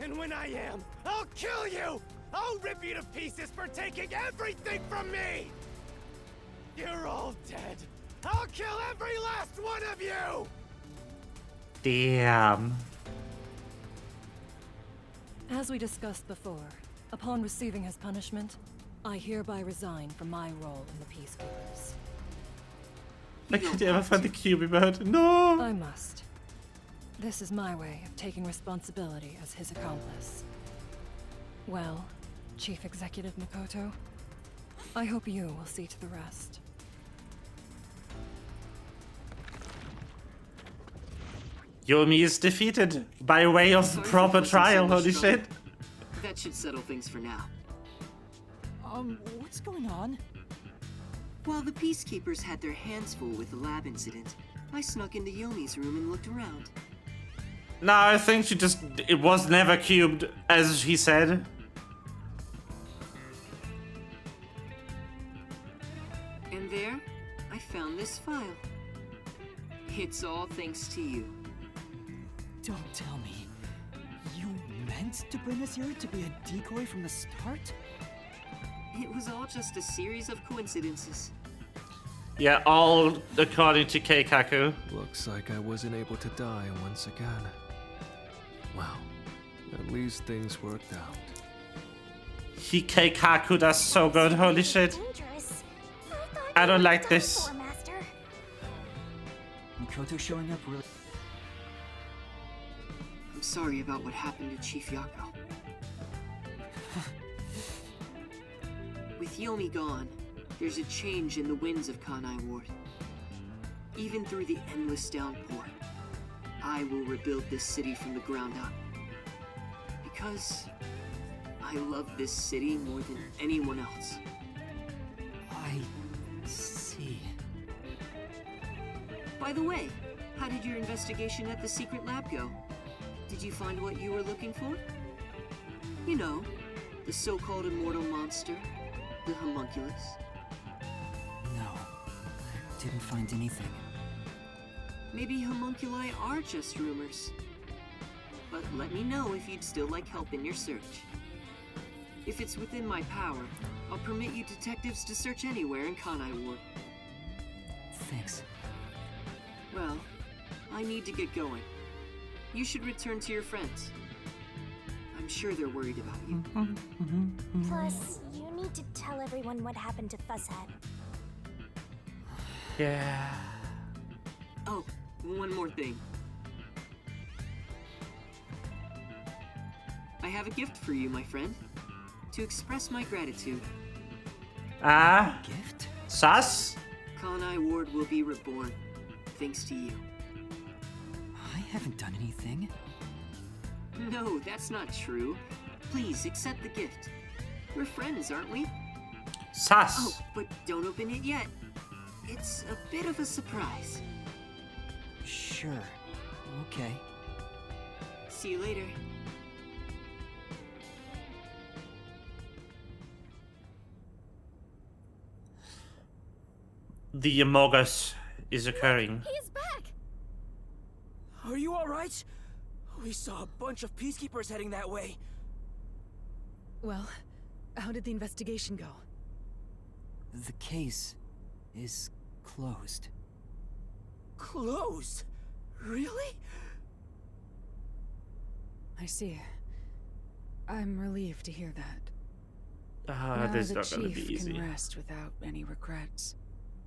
And when I am, I'll kill you! I'll rip you to pieces for taking everything from me! You're all dead! I'll kill every last one of you! Damn. As we discussed before, upon receiving his punishment, I hereby resign from my role in the Peacekeepers. Like, did you ever find the cube mode? No! I must. This is my way of taking responsibility as his accomplice. Well, Chief Executive Makoto, I hope you will see to the rest. Yomi is defeated by way of Sorry for proper causing so trial, much holy trouble. shit. That should settle things for now. What's going on? While the Peacekeepers had their hands full with the lab incident, I snuck into Yomi's room and looked around. No, I think it was never cubed, as he said. And there, I found this file. It's all thanks to you. Don't tell me. You meant to bring us here to be a decoy from the start? It was all just a series of coincidences. Yeah, all according to Keikaku. Looks like I wasn't able to die once again. Well, at least things worked out. He Keikaku does so good, holy shit. Dangerous. I don't like this. Master. Mikoto showing up really... I'm sorry about what happened to Chief Yako. With Yomi gone, there's a change in the winds of Kanai Ward. Even through the endless downpour, I will rebuild this city from the ground up. Because I love this city more than anyone else. I see. By the way, how did your investigation at the secret lab go? Did you find what you were looking for? You know, the so-called immortal monster, the homunculus. No, didn't find anything. Maybe homunculi are just rumors. But let me know if you'd still like help in your search. If it's within my power, I'll permit you detectives to search anywhere in Kanai Ward. Thanks. Well, I need to get going. You should return to your friends. I'm sure they're worried about you. Plus, you need to tell everyone what happened to Fuzzhead. Yeah. Oh, one more thing. I have a gift for you, my friend. To express my gratitude. Ah? Gift? Sus? Kanai Ward will be reborn, thanks to you. I haven't done anything. No, that's not true. Please accept the gift. We're friends, aren't we? Sus. Oh, but don't open it yet. It's a bit of a surprise. Sure. Okay. See you later. The Amogus is occurring. He's back! Are you alright? We saw a bunch of peacekeepers heading that way. Well, how did the investigation go? The case is closed. Closed? Really? I see. I'm relieved to hear that. Ah, Now this is the not gonna be chief easy. can rest without any regrets.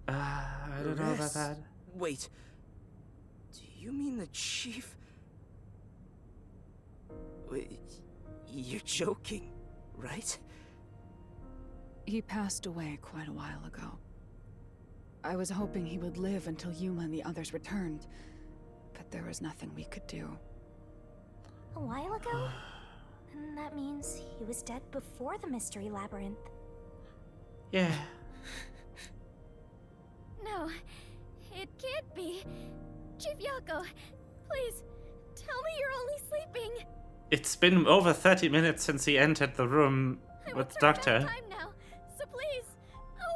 I don't know about that. Wait. Do you mean the chief? Wait, you're joking, right? He passed away quite a while ago. I was hoping he would live until Yuma and the others returned, but there was nothing we could do. A while ago? And that means he was dead before the Mystery Labyrinth. Yeah. No, it can't be. Chief Yako, please, tell me you're only sleeping. It's been over 30 minutes since he entered the room I with will the turn back doctor. time now, so please,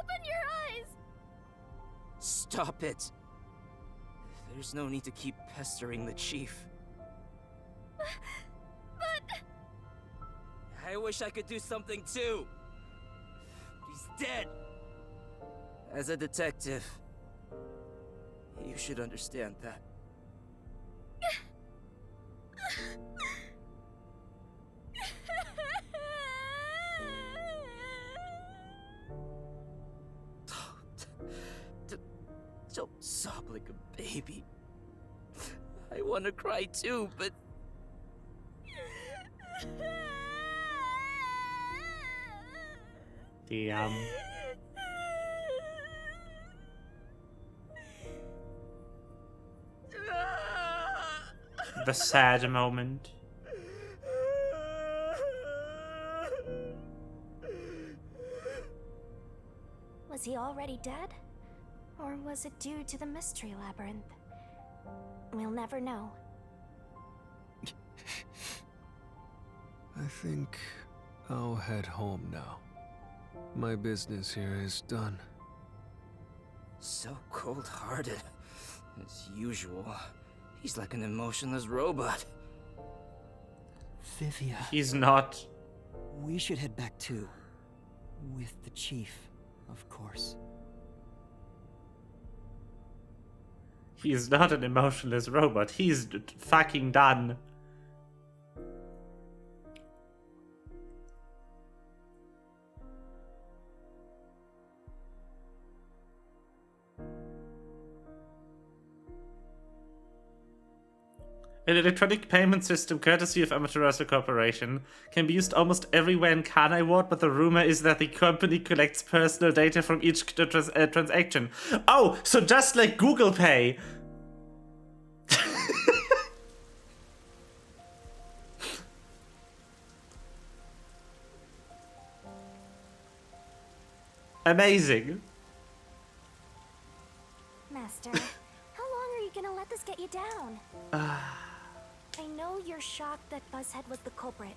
open your eyes. Stop it. There's no need to keep pestering the chief. But... I wish I could do something too. He's dead. As a detective, you should understand that. Don't sob like a baby. I want to cry too, but... The sad moment. Was he already dead? Or was it due to the Mystery Labyrinth? We'll never know. I think I'll head home now. My business here is done. So cold-hearted. As usual. He's like an emotionless robot. Vivia. He's not. We should head back too. With the chief, of course. He's not an emotionless robot. He's fucking done. An electronic payment system courtesy of Amaterasu Corporation can be used almost everywhere in Kanai Ward, but the rumor is that the company collects personal data from each transaction. Oh, so just like Google Pay. Amazing. Master, how long are you gonna let this get you down? I know you're shocked that Buzzhead was the culprit.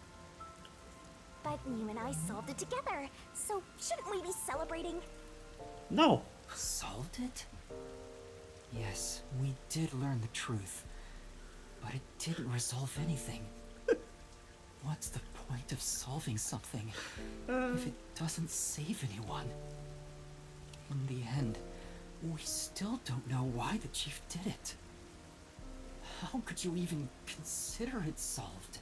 But you and I solved it together, so shouldn't we be celebrating? No. Solved it? Yes, we did learn the truth. But it didn't resolve anything. What's the point of solving something if it doesn't save anyone? In the end, we still don't know why the chief did it. How could you even consider it solved?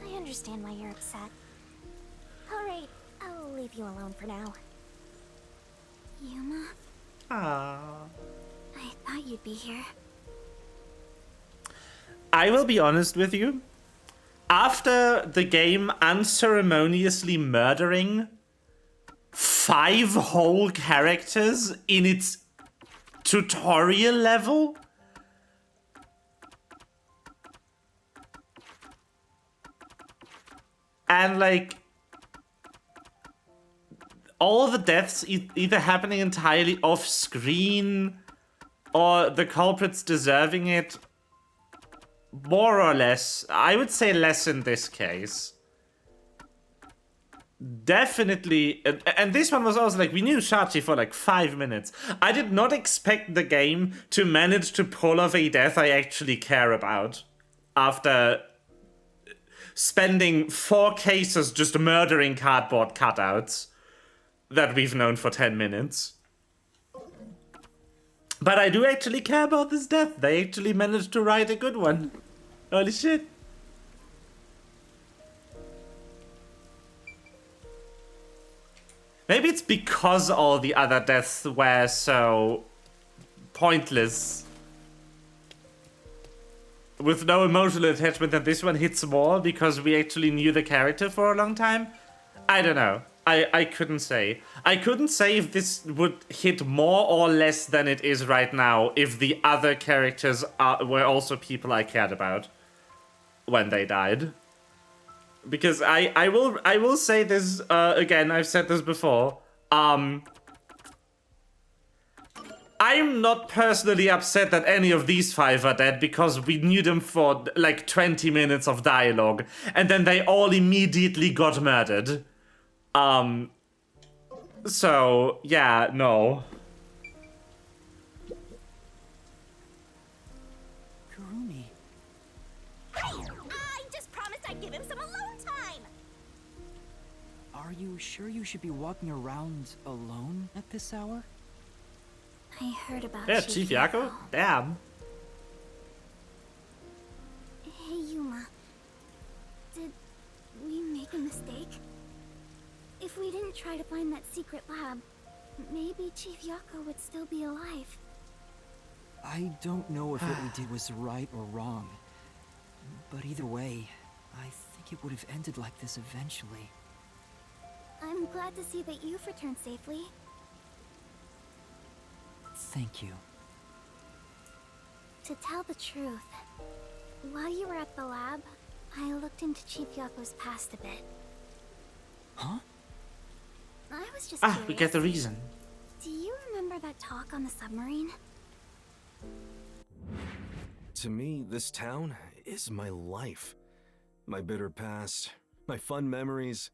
I understand why you're upset. Alright, I'll leave you alone for now. Yuma? Aww. I thought you'd be here. I will be honest with you. After the game unceremoniously murdering 5 whole characters in its tutorial level, and like all the deaths either happening entirely off screen or the culprits deserving it. More or less. I would say less in this case. Definitely. And this one was also like, we knew Shachi for like 5 minutes. I did not expect the game to manage to pull off a death I actually care about after spending 4 cases just murdering cardboard cutouts that we've known for 10 minutes. But I do actually care about this death. They actually managed to write a good one. Holy shit. Maybe it's because all the other deaths were so pointless. With no emotional attachment, and this one hits more because we actually knew the character for a long time. I don't know. I couldn't say. I couldn't say if this would hit more or less than it is right now if the other characters were also people I cared about when they died. Because I will say this again, I've said this before. I'm not personally upset that any of these 5 are dead because we knew them for like 20 minutes of dialogue and then they all immediately got murdered. So, yeah, no. Kurumi. I just promised I'd give him some alone time! Are you sure you should be walking around alone at this hour? I heard about Yeah, Chief Yako? Damn. Hey, Yuma. Did we make a mistake? If we didn't try to find that secret lab, maybe Chief Yako would still be alive. I don't know if what we did was right or wrong. But either way, I think it would have ended like this eventually. I'm glad to see that you've returned safely. Thank you. To tell the truth, while you were at the lab, I looked into Chief Yako's past a bit. Huh? I was just Ah, curious. we get the reason. Do you remember that talk on the submarine? To me, this town is my life. My bitter past, my fun memories,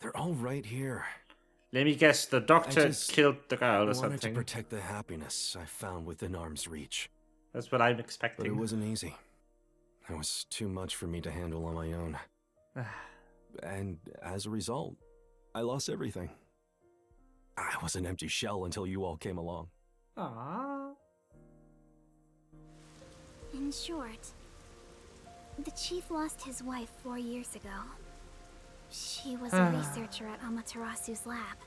they're all right here. Let me guess, the doctor killed the girl or wanted something. to protect the happiness I found within arm's reach. That's what I'm expecting. But it wasn't easy. It was too much for me to handle on my own. And as a result, I lost everything. I was an empty shell until you all came along. Aww. In short, the chief lost his wife 4 years ago. She was a researcher at Amaterasu's lab.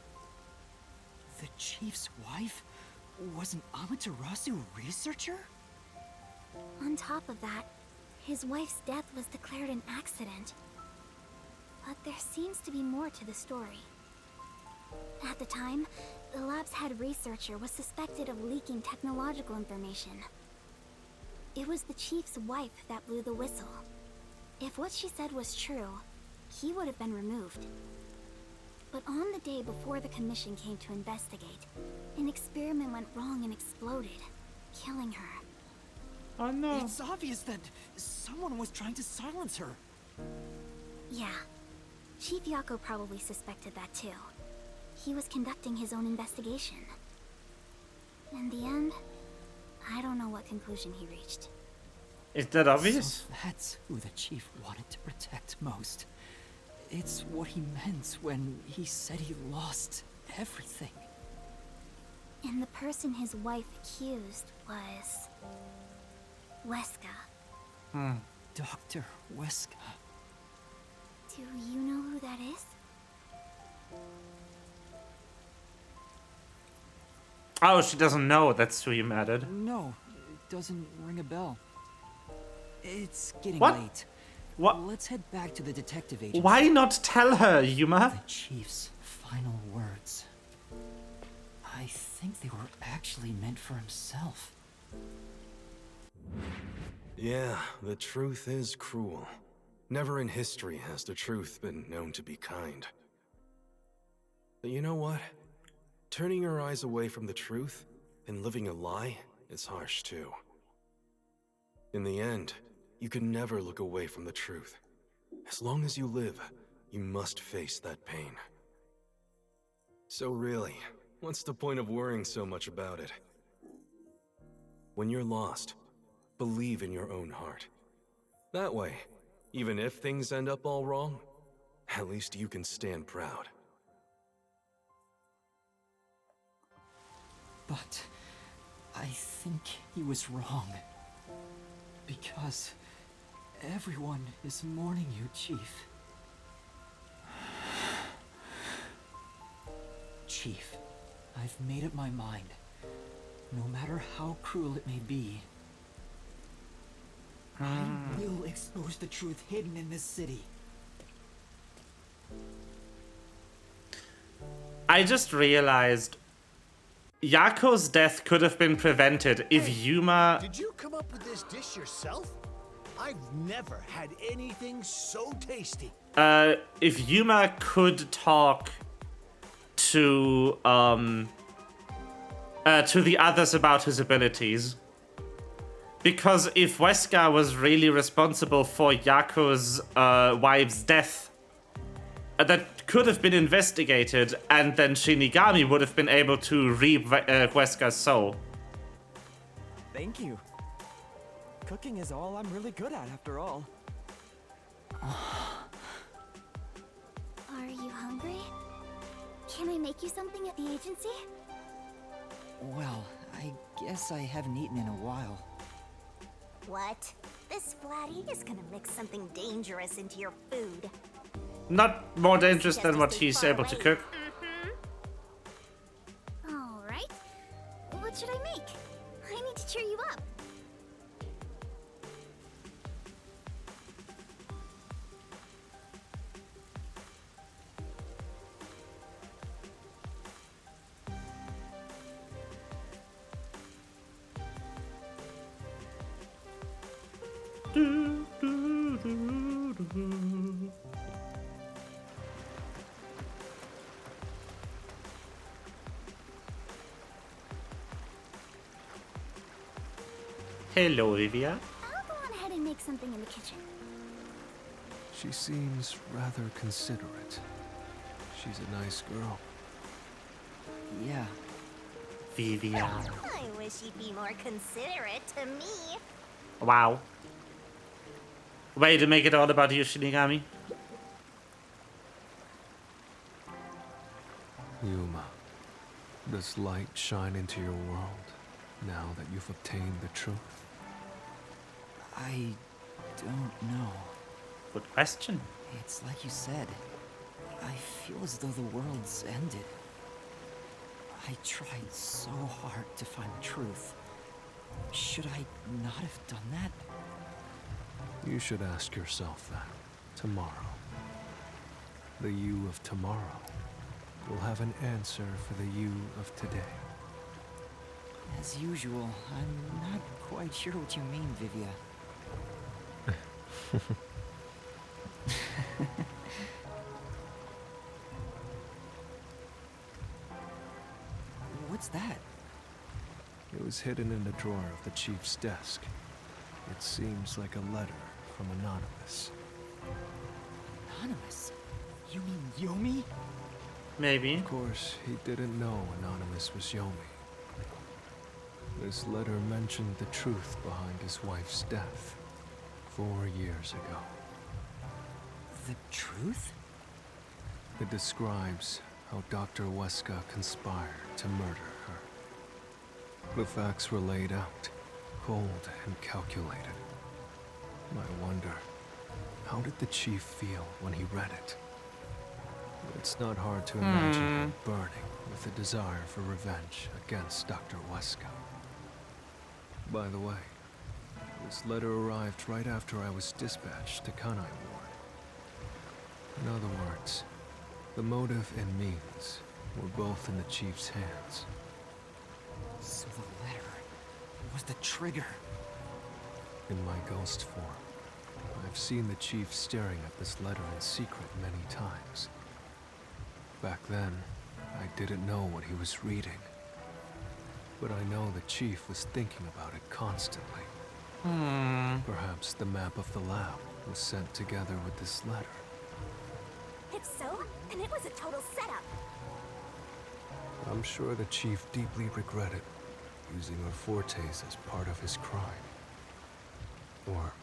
The chief's wife was an Amaterasu researcher? On top of that, his wife's death was declared an accident. But there seems to be more to the story. At the time, the lab's head researcher was suspected of leaking technological information. It was the chief's wife that blew the whistle. If what she said was true, he would have been removed. But on the day before the commission came to investigate, an experiment went wrong and exploded, killing her. Oh no. It's obvious that someone was trying to silence her. Yeah. Chief Yako probably suspected that too. He was conducting his own investigation. In the end, I don't know what conclusion he reached. Is that obvious? So that's who the chief wanted to protect most. It's what he meant when he said he lost everything. And the person his wife accused was... Weska. Dr. Weska. Do you know who that is? Oh, she doesn't know that's who you murdered. No, it doesn't ring a bell. It's getting What? late. What? Let's head back to the detective agency. Why not tell her, Yuma? The chief's final words. I think they were actually meant for himself. Yeah, the truth is cruel. Never in history has the truth been known to be kind. But you know what? Turning your eyes away from the truth and living a lie is harsh too. In the end, you can never look away from the truth. As long as you live, you must face that pain. So really, what's the point of worrying so much about it? When you're lost, believe in your own heart. That way, even if things end up all wrong, at least you can stand proud. But I think he was wrong. Because everyone is mourning you, Chief. Chief, I've made up my mind. No matter how cruel it may be, I will expose the truth hidden in this city. I just realized Yako's death could have been prevented if Yuma... Did you come up with this dish yourself? I've never had anything so tasty. If Yuma could talk to the others about his abilities. Because if Wesker was really responsible for Yako's wife's death, that could have been investigated, and then Shinigami would have been able to reap Wesker's soul. Thank you. Cooking is all I'm really good at, after all. Are you hungry? Can I make you something at the agency? Well, I guess I haven't eaten in a while. What? This flatty is gonna mix something dangerous into your food. Not more dangerous than what he's able to cook. Alright. What should I make? I need to cheer you up. Hello, Olivia. I'll go on ahead and make something in the kitchen. She seems rather considerate. She's a nice girl. Yeah. Vivian. I wish you'd be more considerate to me. Wow. Way to make it all about you, Shinigami. Yuma, does light shine into your world now that you've obtained the truth? I don't know. Good question. It's like you said. I feel as though the world's ended. I tried so hard to find the truth. Should I not have done that? You should ask yourself that tomorrow. The you of tomorrow will have an answer for the you of today. As usual, I'm not quite sure what you mean, Vivia. What's that? It was hidden in the drawer of the chief's desk. It seems like a letter from Anonymous. Anonymous? You mean Yomi? Maybe. Of course, he didn't know Anonymous was Yomi. This letter mentioned the truth behind his wife's death 4 years ago. The truth? It describes how Dr. Wesker conspired to murder her. The facts were laid out, cold and calculated. I wonder, how did the chief feel when he read it? It's not hard to imagine him burning with a desire for revenge against Dr. Wesker. By the way, this letter arrived right after I was dispatched to Kanai Ward. In other words, the motive and means were both in the chief's hands. So the letter was the trigger. In my ghost form, I've seen the chief staring at this letter in secret many times. Back then, I didn't know what he was reading. But I know the Chief was thinking about it constantly. Perhaps the map of the lab was sent together with this letter. If so, then it was a total setup. I'm sure the Chief deeply regretted using our fortes as part of his crime. Or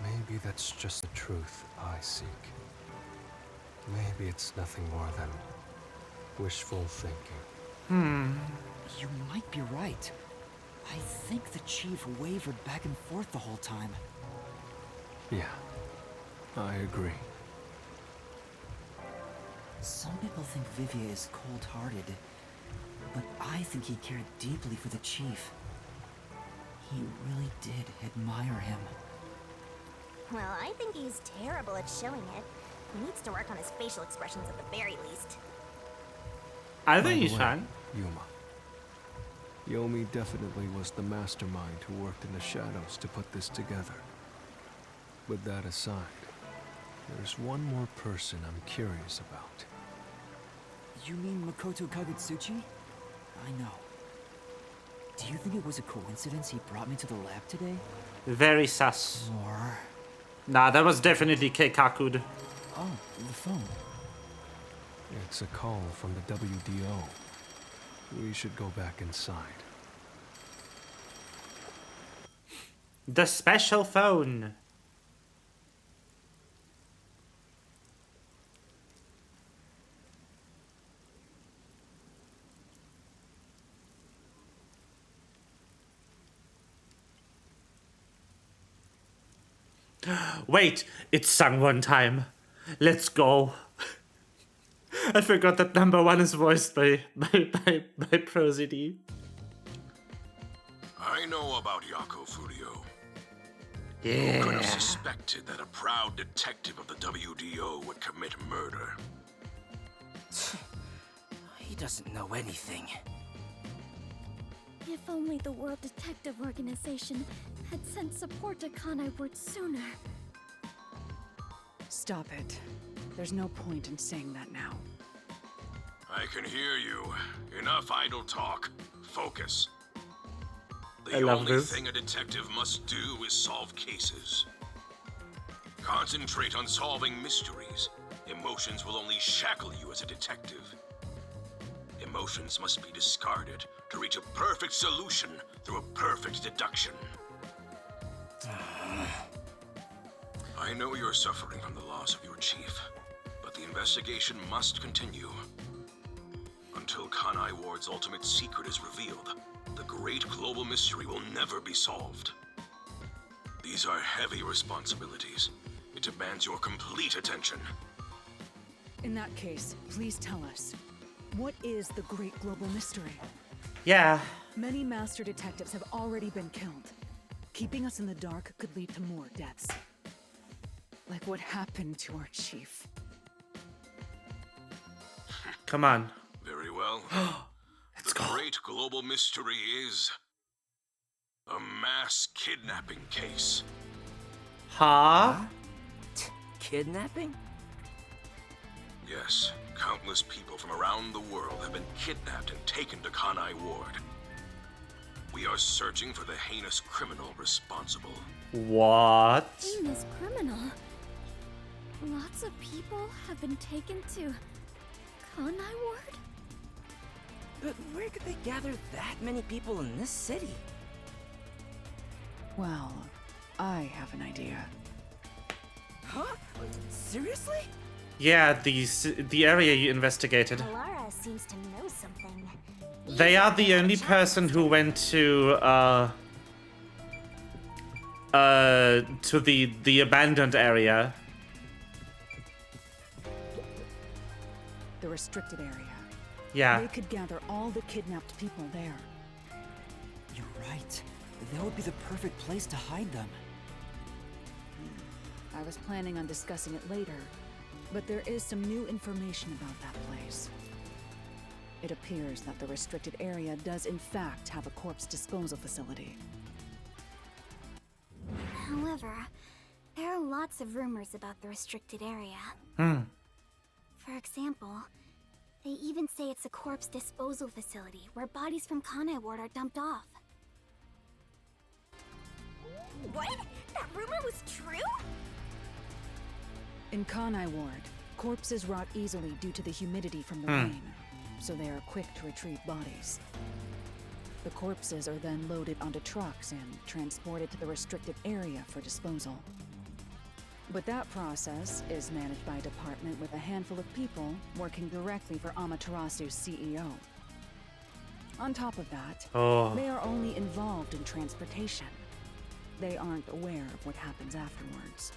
maybe that's just the truth I seek. Maybe it's nothing more than wishful thinking. You might be right. I think the Chief wavered back and forth the whole time. Yeah, I agree. Some people think Vivier is cold-hearted, but I think he cared deeply for the Chief. He really did admire him. Well, I think he's terrible at showing it. He needs to work on his facial expressions at the very least. I By think the he's way, fine. Yuma. Yomi definitely was the mastermind who worked in the shadows to put this together. But that aside, there's one more person I'm curious about. You mean Makoto Kagutsuchi? I know. Do you think it was a coincidence he brought me to the lab today? Very sus. Or... Nah, that was definitely Keikaku'd. Oh, the phone. It's a call from the WDO. We should go back inside. The special phone. Wait, it sung one time. Let's go. I forgot that number 1 is voiced by Prosody. I know about Yako Furio. Yeah. Who could have suspected that a proud detective of the WDO would commit murder? He doesn't know anything. If only the World Detective Organization had sent support to Kanai Ward sooner. Stop it. There's no point in saying that now. I can hear you. Enough idle talk. Focus. I The love only this. thing a detective must do is solve cases. Concentrate on solving mysteries. Emotions will only shackle you as a detective. Emotions must be discarded to reach a perfect solution through a perfect deduction. I know you're suffering from the loss of your chief, but the investigation must continue. Until Kanai Ward's ultimate secret is revealed, the great global mystery will never be solved. These are heavy responsibilities. It demands your complete attention. In that case, please tell us. What is the great global mystery? Yeah. Many master detectives have already been killed. Keeping us in the dark could lead to more deaths. Like what happened to our chief. Come on. Very well. Let's the go. great global mystery is a mass kidnapping case. Huh? Kidnapping? Yes, countless people from around the world have been kidnapped and taken to Kanai Ward. We are searching for the heinous criminal responsible. What? Heinous criminal. Lots of people have been taken to Kanai Ward? But where could they gather that many people in this city? Well, I have an idea. Huh? Seriously? Yeah, the area you investigated. Alara seems to know something. They are the only person who went to the abandoned area. The restricted area. Yeah. They could gather all the kidnapped people there. You're right. That would be the perfect place to hide them. I was planning on discussing it later, but there is some new information about that place. It appears that the restricted area does in fact have a corpse disposal facility. However, there are lots of rumors about the restricted area. Hmm. For example, They even say it's a corpse disposal facility where bodies from Kanai Ward are dumped off. What? That rumor was true? In Kanai Ward, corpses rot easily due to the humidity from the rain, so they are quick to retrieve bodies. The corpses are then loaded onto trucks and transported to the restricted area for disposal. But that process is managed by a department with a handful of people working directly for Amaterasu's CEO. On top of that, they are only involved in transportation. They aren't aware of what happens afterwards.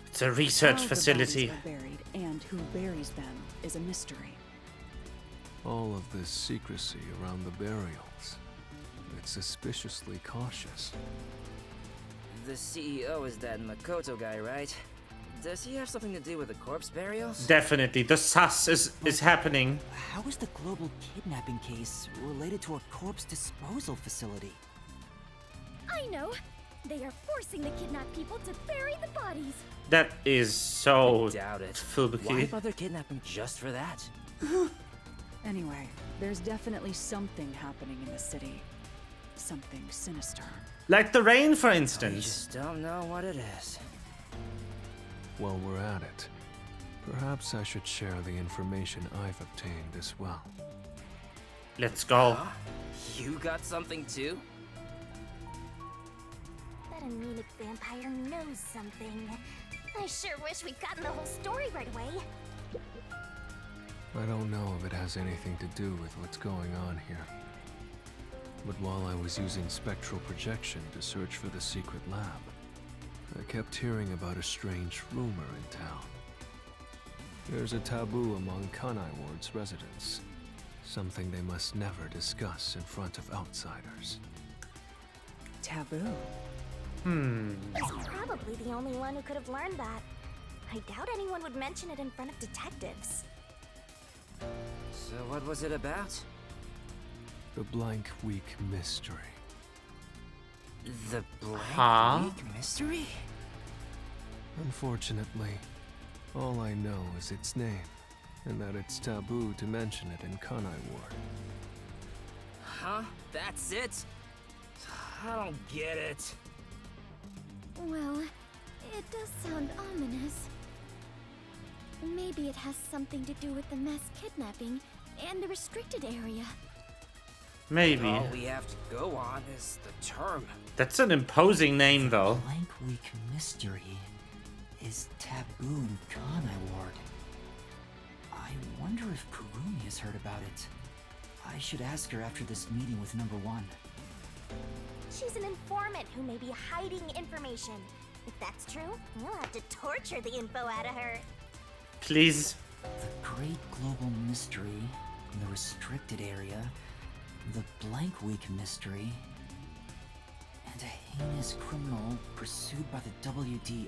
It's a research How facility. the bodies are buried and who buries them is a mystery. All of this secrecy around the burials. It's suspiciously cautious. The CEO is that Makoto guy, right? Does he have something to do with the corpse burials? Definitely. The sus is happening. How is the global kidnapping case related to a corpse disposal facility? I know! They are forcing the kidnapped people to bury the bodies! That is so I doubt it. Fubuki. Why bother kidnapping just for that? Anyway, there's definitely something happening in the city. Something sinister. Like the rain, for We instance. just don't know what it is. While we're at it, perhaps I should share the information I've obtained as well. Let's go. Huh? You got something too? That anemic vampire knows something. I sure wish we'd gotten the whole story right away. I don't know if it has anything to do with what's going on here. But while I was using spectral projection to search for the secret lab, I kept hearing about a strange rumor in town. There's a taboo among Kanai Ward's residents. Something they must never discuss in front of outsiders. Taboo? He's probably the only one who could have learned that. I doubt anyone would mention it in front of detectives. So what was it about? The Blank Week Mystery. The Blank Week Mystery? Unfortunately, all I know is its name, and that it's taboo to mention it in Kanai Ward. Huh? That's it? I don't get it. Well, it does sound ominous. Maybe it has something to do with the mass kidnapping and the restricted area. Maybe. All we have to go on is the term. That's an imposing name, though. Blank Week Mystery is taboo in Kanai Ward. I wonder if Kurumi has heard about it. I should ask her after this meeting with number 1. She's an informant who may be hiding information. If that's true, we'll have to torture the info out of her. Please. The Great Global Mystery in the restricted area, the Blank Week Mystery, and a heinous criminal pursued by the WDO.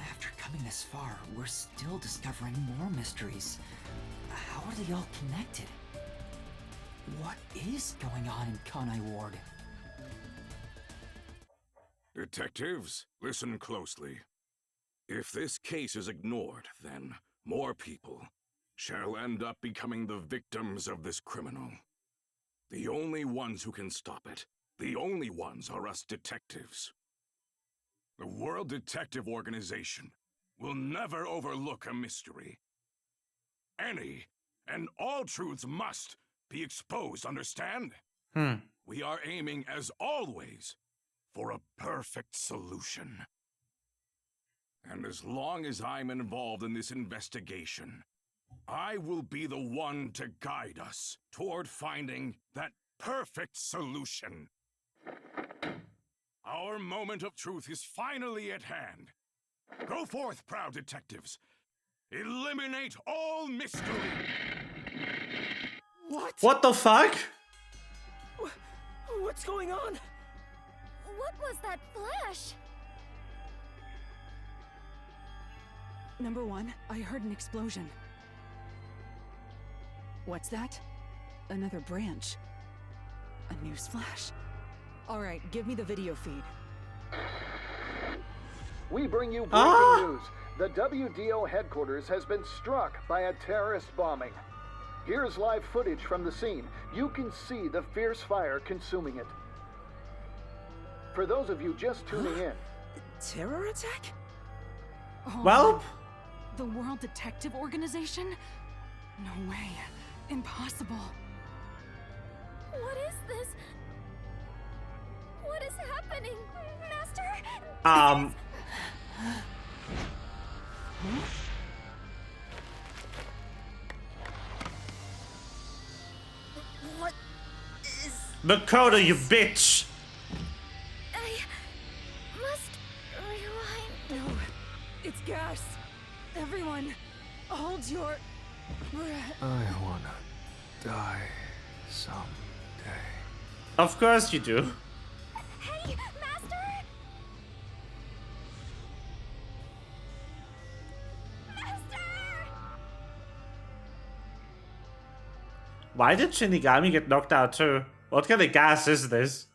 After coming this far, we're still discovering more mysteries. How are they all connected? What is going on in Kanai Ward? Detectives, listen closely. If this case is ignored, then more people shall end up becoming the victims of this criminal. The only ones who can stop it, the only ones are us detectives. The World Detective Organization will never overlook a mystery. Any and all truths must be exposed, understand? We are aiming, as always, for a perfect solution. And as long as I'm involved in this investigation, I will be the one to guide us toward finding that perfect solution. Our moment of truth is finally at hand. Go forth, proud detectives. Eliminate all mystery. What the fuck? What's going on? What was that flash? Number 1, I heard an explosion. What's that? Another branch. A newsflash. Alright, give me the video feed. We bring you breaking news. The WDO headquarters has been struck by a terrorist bombing. Here's live footage from the scene. You can see the fierce fire consuming it. For those of you just tuning in. Terror attack? Oh, Well, the World Detective Organization? No way. Impossible. What is this? What is happening, Master? What is... Makoto, you bitch! I must rewind. No, it's gas. Everyone, hold your breath. I wanna die someday. Of course you do. Hey, Master! Why did Shinigami get knocked out too? What kind of gas is this?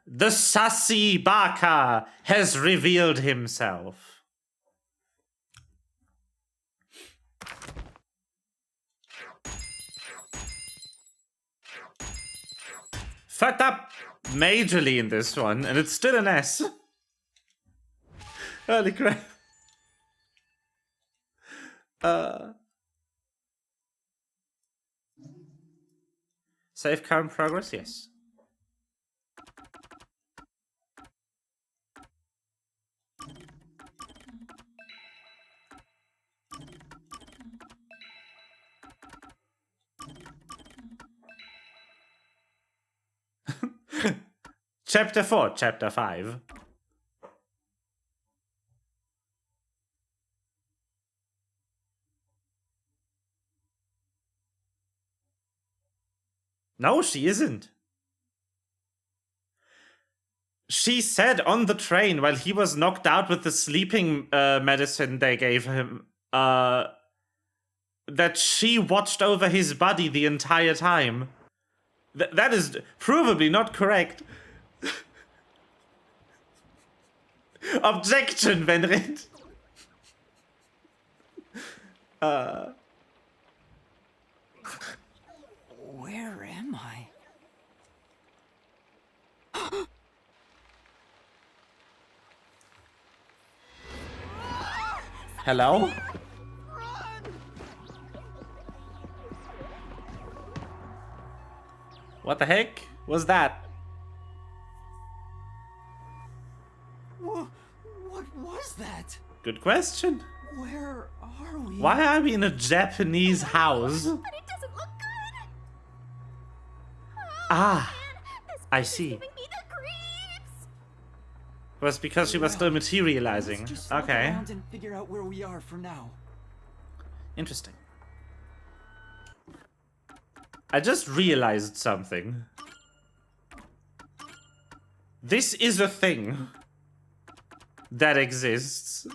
The sassy Baka has revealed himself. Fucked up majorly in this one, and it's still an S. Holy crap. Save current progress, yes. Chapter 4, Chapter 5. No, she isn't. She said on the train while he was knocked out with the sleeping medicine they gave him, that she watched over his body the entire time. That is provably not correct. Objection, Venrit. Where am I? Hello? What the heck was that? What was that? Good question. Where are we? Why are we in a Japanese house? But it doesn't look good. Ah, I see. Giving me the creeps. It was because she was still materializing. Let's just look Okay. around and figure out where we are for now. Interesting. I just realized something. This is a thing that exists.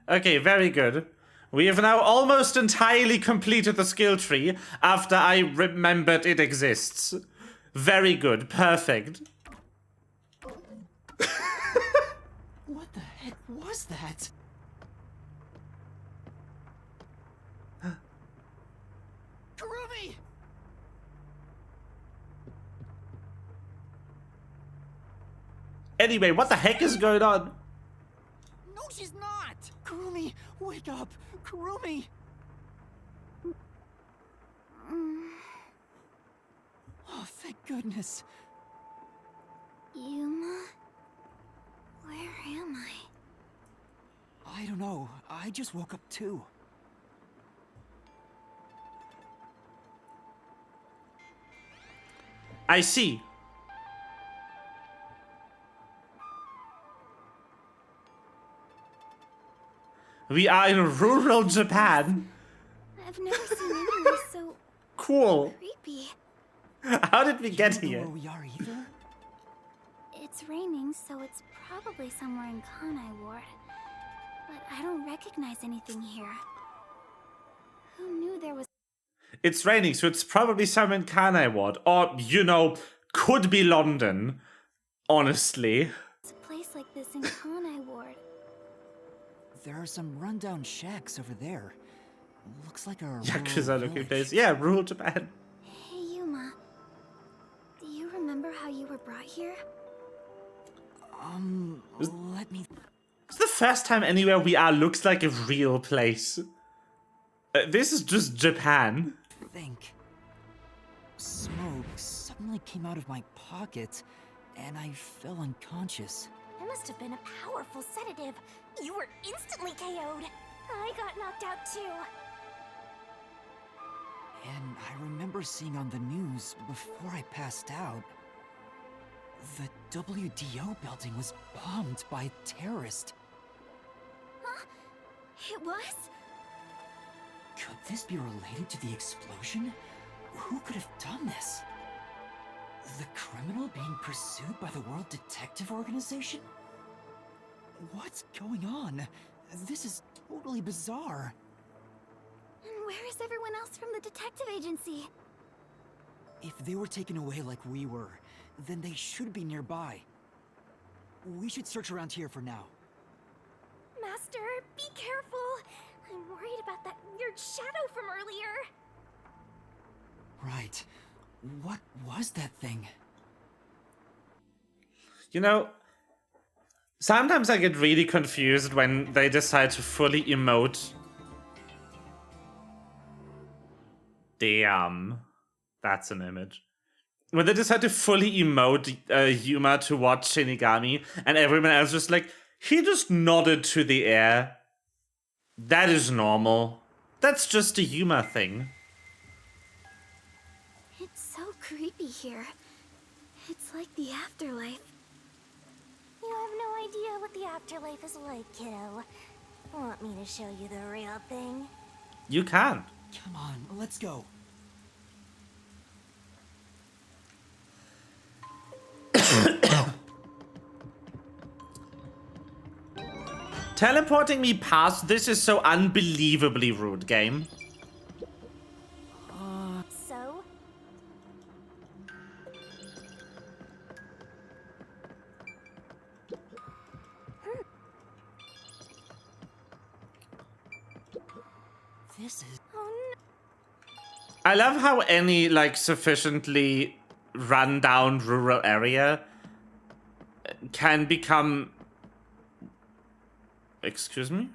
Okay, very good. We have now almost entirely completed the skill tree after I remembered it exists. Very good, perfect. What the heck was that? Kurumi! Anyway, what the heck is going on? No, she's not! Kurumi, wake up! Kurumi! Oh, thank goodness. Yuma? Where am I? I don't know. I just woke up too. I see. We are in rural Japan. I've never seen anyone so Cool. creepy. How did we get You don't know here? where we are either? It's raining, so it's probably somewhere in Kanai Ward. But I don't recognize anything here. Who knew there was It's raining, so it's probably some in Kanai Ward. Or, you know, could be London. Honestly. a place like this in Kanai Ward? There are some rundown shacks over there. Looks like a Yakuza rural looking village. place. Yeah, rural Japan. Hey, Yuma. Do you remember how you were brought here? Let me... It's the first time anywhere we are looks like a real place. This is just Japan. think. Smoke suddenly came out of my pocket, and I fell unconscious. It must have been a powerful sedative. You were instantly KO'd. I got knocked out too. And I remember seeing on the news before I passed out, the WDO building was bombed by a terrorist. Huh? It was? Could this be related to the explosion? Who could have done this? The criminal being pursued by the World Detective Organization? What's going on? This is totally bizarre. And where is everyone else from the detective agency? If they were taken away like we were, then they should be nearby. We should search around here for now. Master, be careful. I'm worried about that weird shadow from earlier. Right. What was that thing? You know, sometimes I get really confused when they decide to fully emote. Damn. That's an image. When they decide to fully emote Yuma to watch Shinigami, and everyone else just like, he just nodded to the air. That is normal. That's just a Yuma thing. It's so creepy here. It's like the afterlife. You have no idea what the afterlife is like, kiddo. Want me to show you the real thing? You can't. Come on, let's go. Teleporting me past this is so unbelievably rude, game. So? This is... Oh I love how any, like, sufficiently run-down rural area can become... Excuse me?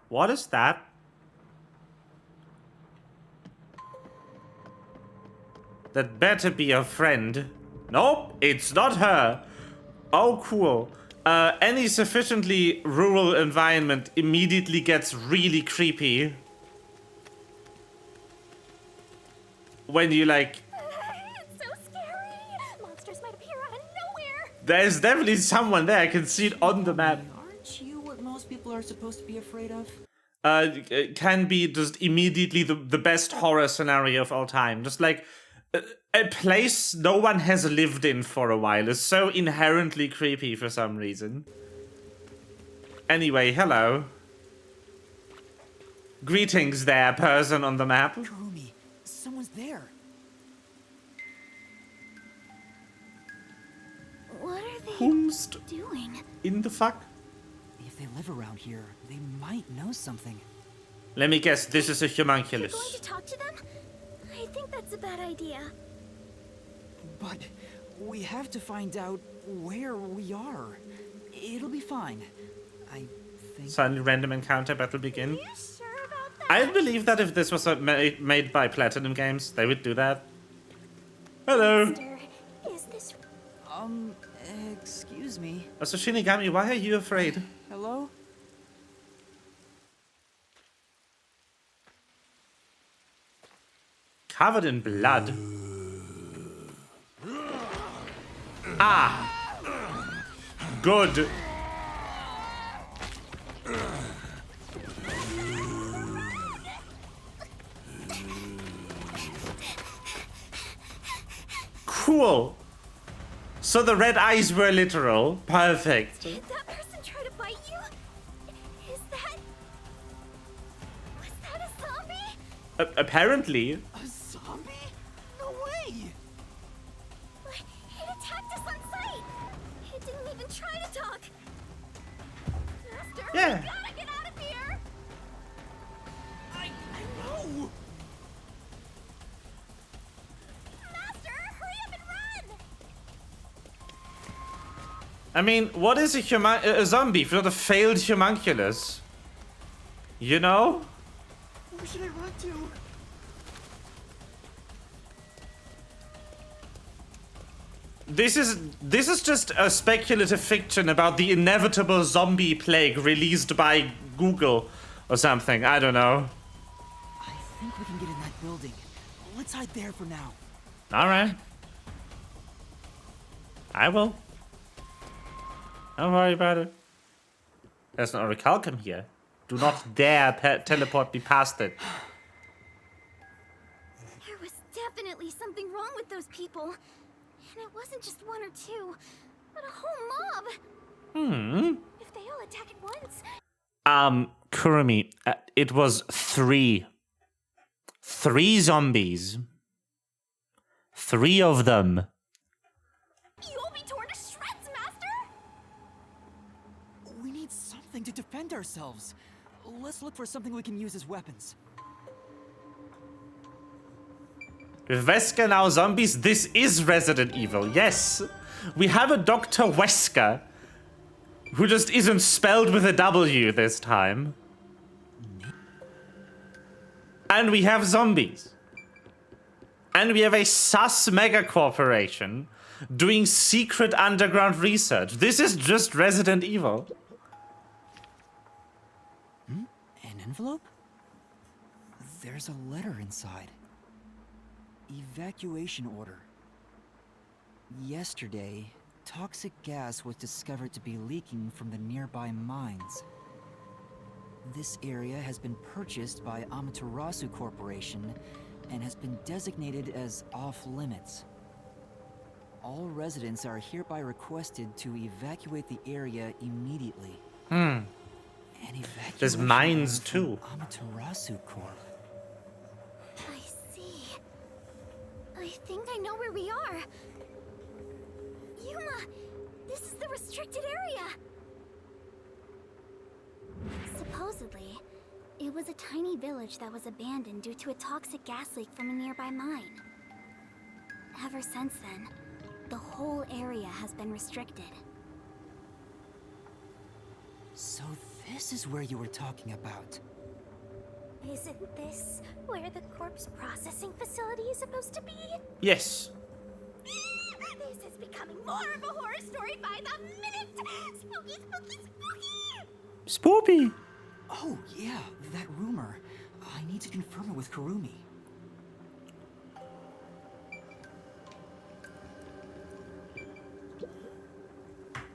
What is that? That better be a friend. Nope, it's not her. Oh, cool. Any sufficiently rural environment immediately gets really creepy. When you, like... It's so scary! Monsters might appear out of nowhere! There's definitely someone there. I can see it on the map. Aren't you what most people are supposed to be afraid of? It can be just immediately the best horror scenario of all time. Just like a place no one has lived in for a while is so inherently creepy for some reason. Anyway, hello. Greetings there, person on the map. Kurumi, someone's there. What are they Whomst doing? in the fuck? If they live around here, they might know something. Let me guess, this is a You're going homunculus. to talk to them? I think that's a bad idea. But We have to find out where we are. It'll be fine. I think... Suddenly random encounter battle begin. Are you sure about that? I believe that if this was made by Platinum Games, they would do that. Hello. Master, is this... Excuse me. So Shinigami, why are you afraid? Hello? Covered in blood. Ah! Good. Cool. So the red eyes were literal. Perfect. Did that person try to bite you? Is that... Was that a zombie? Apparently. A zombie? No way! It attacked us on sight. It didn't even try to talk. Master, Yeah. we gotta get out of here. I know! Master, hurry up and run. I mean, what is a zombie if not a failed homunculus? You know? Where should I run to? This is just a speculative fiction about the inevitable zombie plague released by Google or something. I don't know. I think we can get in that building. Let's hide there for now. All right. I will. Don't worry about it. There's an orichalcum here. Do not dare teleport me past it. There was definitely something wrong with those people. And it wasn't just one or two, but a whole mob. If they all attack at once... Kurumi, it was 3. 3 zombies. 3 of them. You'll be torn to shreds, Master! We need something to defend ourselves. Let's look for something we can use as weapons. With Wesker now zombies, this is Resident Evil, yes. We have a Dr. Wesker, who just isn't spelled with a W this time. And we have zombies. And we have a sus mega corporation doing secret underground research. This is just Resident Evil. An envelope? There's a letter inside. Evacuation order. Yesterday, toxic gas was discovered to be leaking from the nearby mines. This area has been purchased by Amaterasu Corporation and has been designated as off-limits. All residents are hereby requested to evacuate the area immediately. An evacuation There's mines order from too. Amaterasu Corp. I see. I think I know where we are. Yuma, this is the restricted area. Supposedly, it was a tiny village that was abandoned due to a toxic gas leak from a nearby mine. Ever since then, the whole area has been restricted. So this is where you were talking about. Isn't this where the corpse processing facility is supposed to be? Yes. This is becoming more of a horror story by the minute! Spooky, spooky, spooky! Spoopy. Oh, yeah, that rumor. I need to confirm it with Kurumi.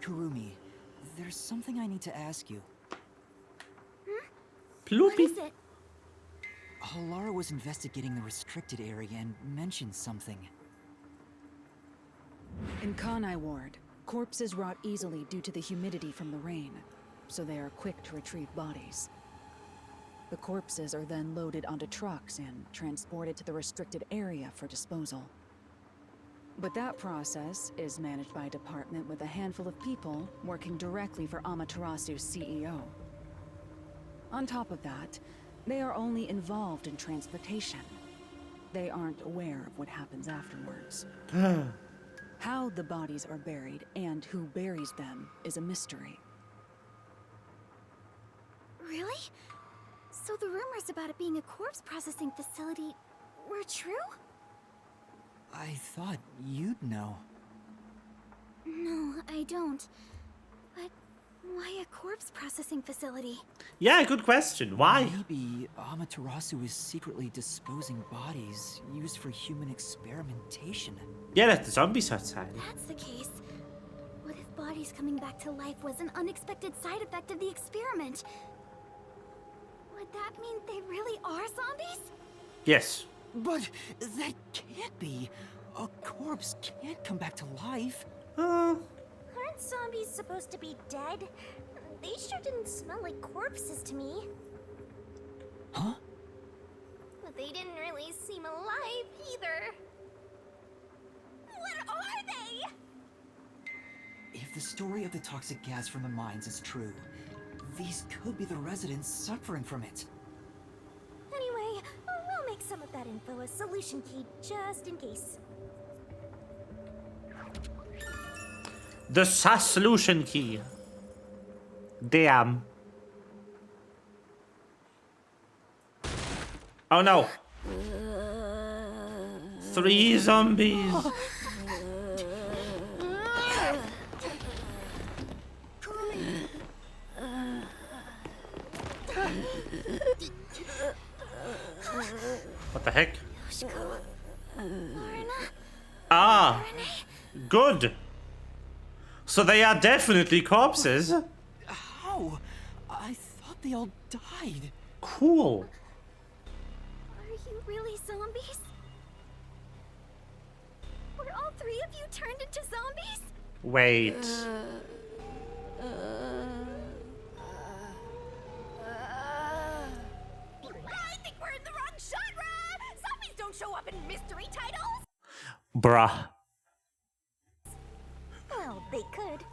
Kurumi, there's something I need to ask you. What is it? Lara was investigating the restricted area and mentioned something. In Kanai Ward, corpses rot easily due to the humidity from the rain, so they are quick to retrieve bodies. The corpses are then loaded onto trucks and transported to the restricted area for disposal. But that process is managed by a department with a handful of people working directly for Amaterasu's CEO. On top of that, they are only involved in transportation. They aren't aware of what happens afterwards. How the bodies are buried and who buries them is a mystery. Really? So the rumors about it being a corpse processing facility were true? I thought you'd know. No, I don't. But why a corpse processing facility? Yeah, good question. Why? Maybe Amaterasu is secretly disposing bodies used for human experimentation. Yeah, let the zombies outside. If that's the case, what if bodies coming back to life was an unexpected side effect of the experiment? Would that mean they really are zombies? Yes. But that can't be. A corpse can't come back to life. Aren't zombies supposed to be dead? They sure didn't smell like corpses to me. Huh? But they didn't really seem alive either. What are they? If the story of the toxic gas from the mines is true, these could be the residents suffering from it. Anyway, we'll make some of that info a solution key just in case. The solution key. Damn. Oh no. 3 zombies. What the heck? Ah, good. So they are definitely corpses. How? I thought they all died. Cool. Are you really zombies? Were all 3 of you turned into zombies? Wait. I think we're in the wrong genre! Zombies don't show up in mystery titles! Bruh. Well, they could.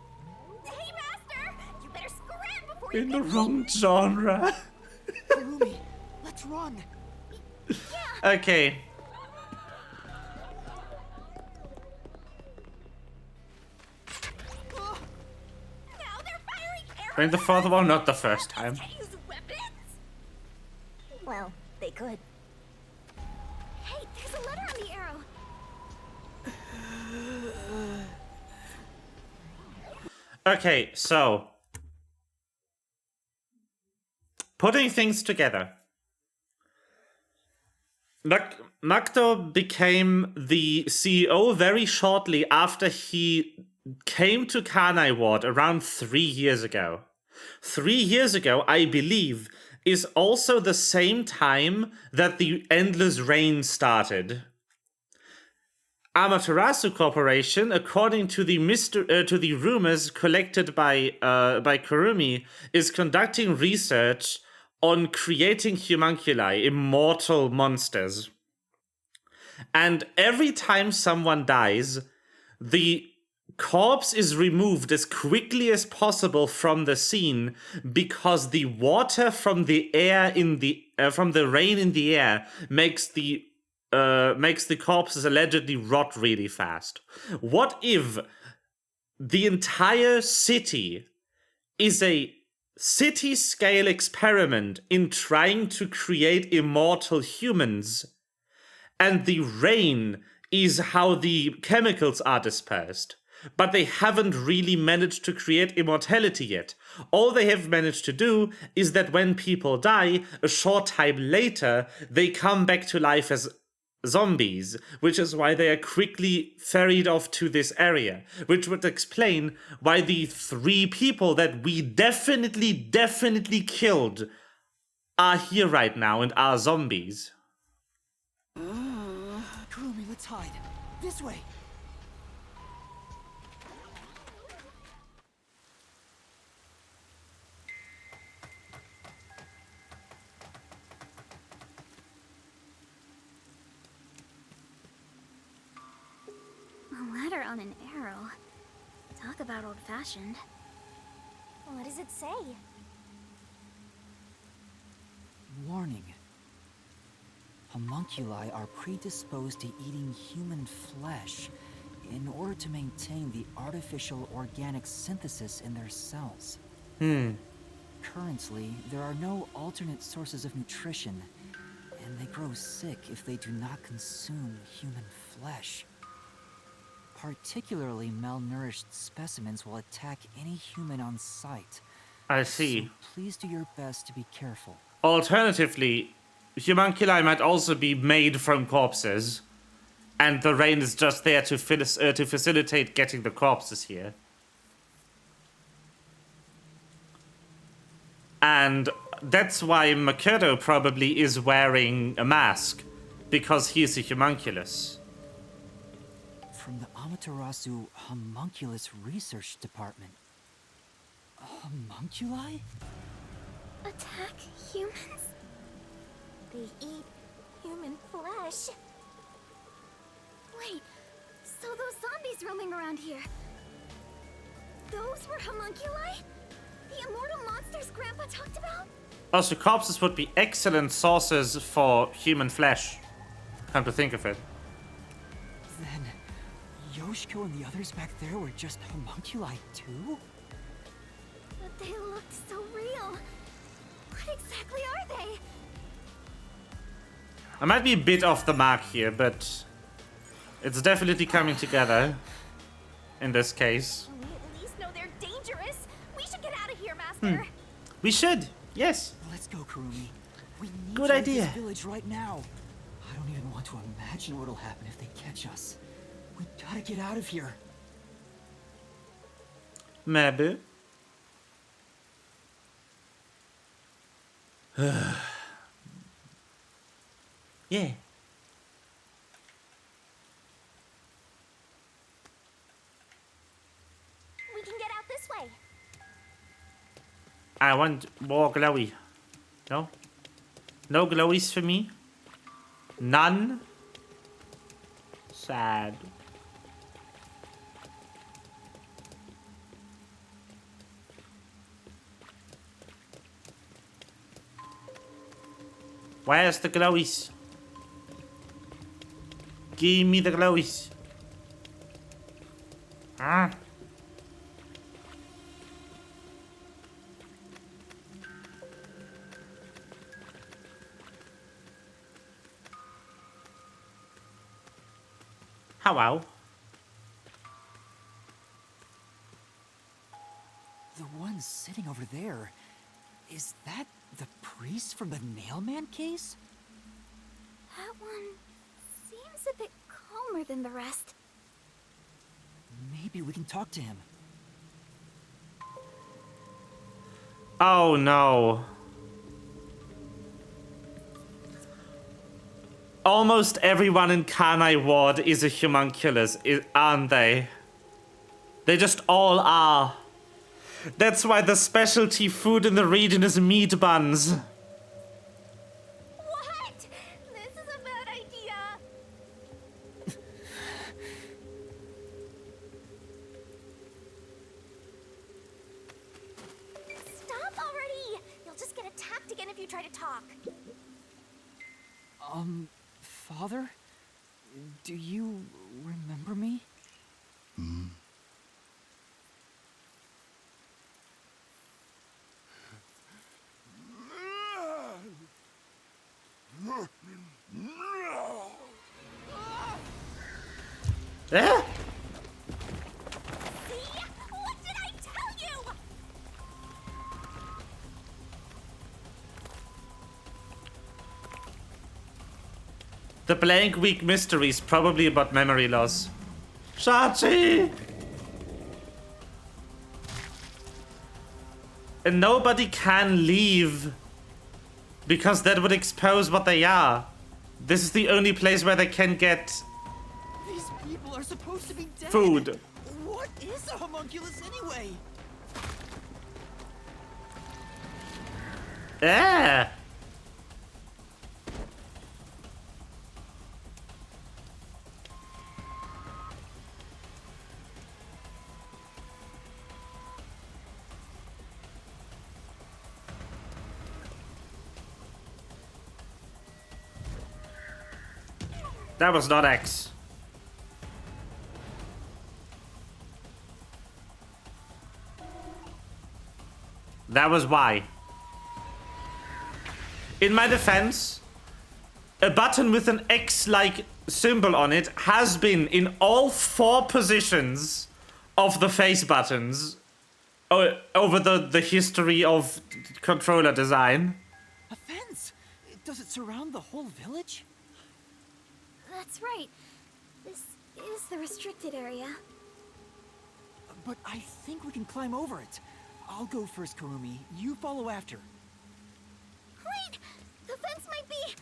Hey, Master! You better scram before you In the get wrong genre. Kurumi, let's run. Okay. Now they're firing arrows. And the fourth one, not the first time. Use weapons? Well, they could. Hey, there's a letter on the arrow. Okay, so putting things together. Makto became the CEO very shortly after he came to Kanai Ward around 3 years ago. 3 years ago, I believe, is also the same time that the Endless Rain started. Amaterasu Corporation, according to the rumors collected by Kurumi, is conducting research on creating homunculi, immortal monsters. And every time someone dies, the corpse is removed as quickly as possible from the scene because the water from the air from the rain in the air makes the corpses allegedly rot really fast. What if the entire city is a city-scale experiment in trying to create immortal humans, and the rain is how the chemicals are dispersed, but they haven't really managed to create immortality yet. All they have managed to do is that when people die, a short time later, they come back to life as zombies, which is why they are quickly ferried off to this area, which would explain why the 3 people that we definitely killed are here right now and are zombies. Kurumi, let's hide. This way. A letter on an arrow. Talk about old-fashioned. What does it say? Warning. Homunculi are predisposed to eating human flesh. in order to maintain the artificial organic synthesis in their cells. Currently, there are no alternate sources of nutrition, and they grow sick if they do not consume human flesh. Particularly malnourished specimens will attack any human on sight. I see. So please do your best to be careful. Alternatively, homunculi might also be made from corpses, and the rain is just there to facilitate getting the corpses here. And that's why Makoto probably is wearing a mask, because he's a homunculus. From the Amaterasu Homunculus Research Department. Homunculi? Attack humans? They eat human flesh. Wait, so those zombies roaming around here, those were homunculi? The immortal monsters Grandpa talked about? Also, corpses would be excellent sources for human flesh. Come to think of it. Then, Yoshiko and the others back there were just homunculi too? But they looked so real. What exactly are they? I might be a bit off the mark here, but it's definitely coming together in this case. We at least know they're dangerous. We should get out of here, Master. We should, yes. Let's go, Kurumi. We need Good to leave idea. this village right now. I don't even want to imagine what'll happen if they catch us. We gotta get out of here. Maybe. Yeah. We can get out this way. I want more glowy. No? No glowies for me? None? Sad. Where's the glowies? Give me the glowies. Ah. Hello. The one sitting over there, is that the priest from the Nailman case? That one seems a bit calmer than the rest. Maybe we can talk to him. Oh no. Almost everyone in Kanai Ward is a homunculus, aren't they? They just all are. That's why the specialty food in the region is meat buns. What? This is a bad idea. Stop already! You'll just get attacked again if you try to talk. Father? Do you remember me? Eh? See? What did I tell you? The blank week mystery is probably about memory loss. Shachi! And nobody can leave, because that would expose what they are. This is the only place where they can get These people are supposed to be dead. food. What is a homunculus anyway? Ah! That was not X. That was why. In my defense, a button with an X-like symbol on it has been in all 4 positions of the face buttons over the history of controller design. A fence? Does it surround the whole village? That's right. This is the restricted area. But I think we can climb over it. I'll go first, Kurumi. You follow after. Wait! The fence might be...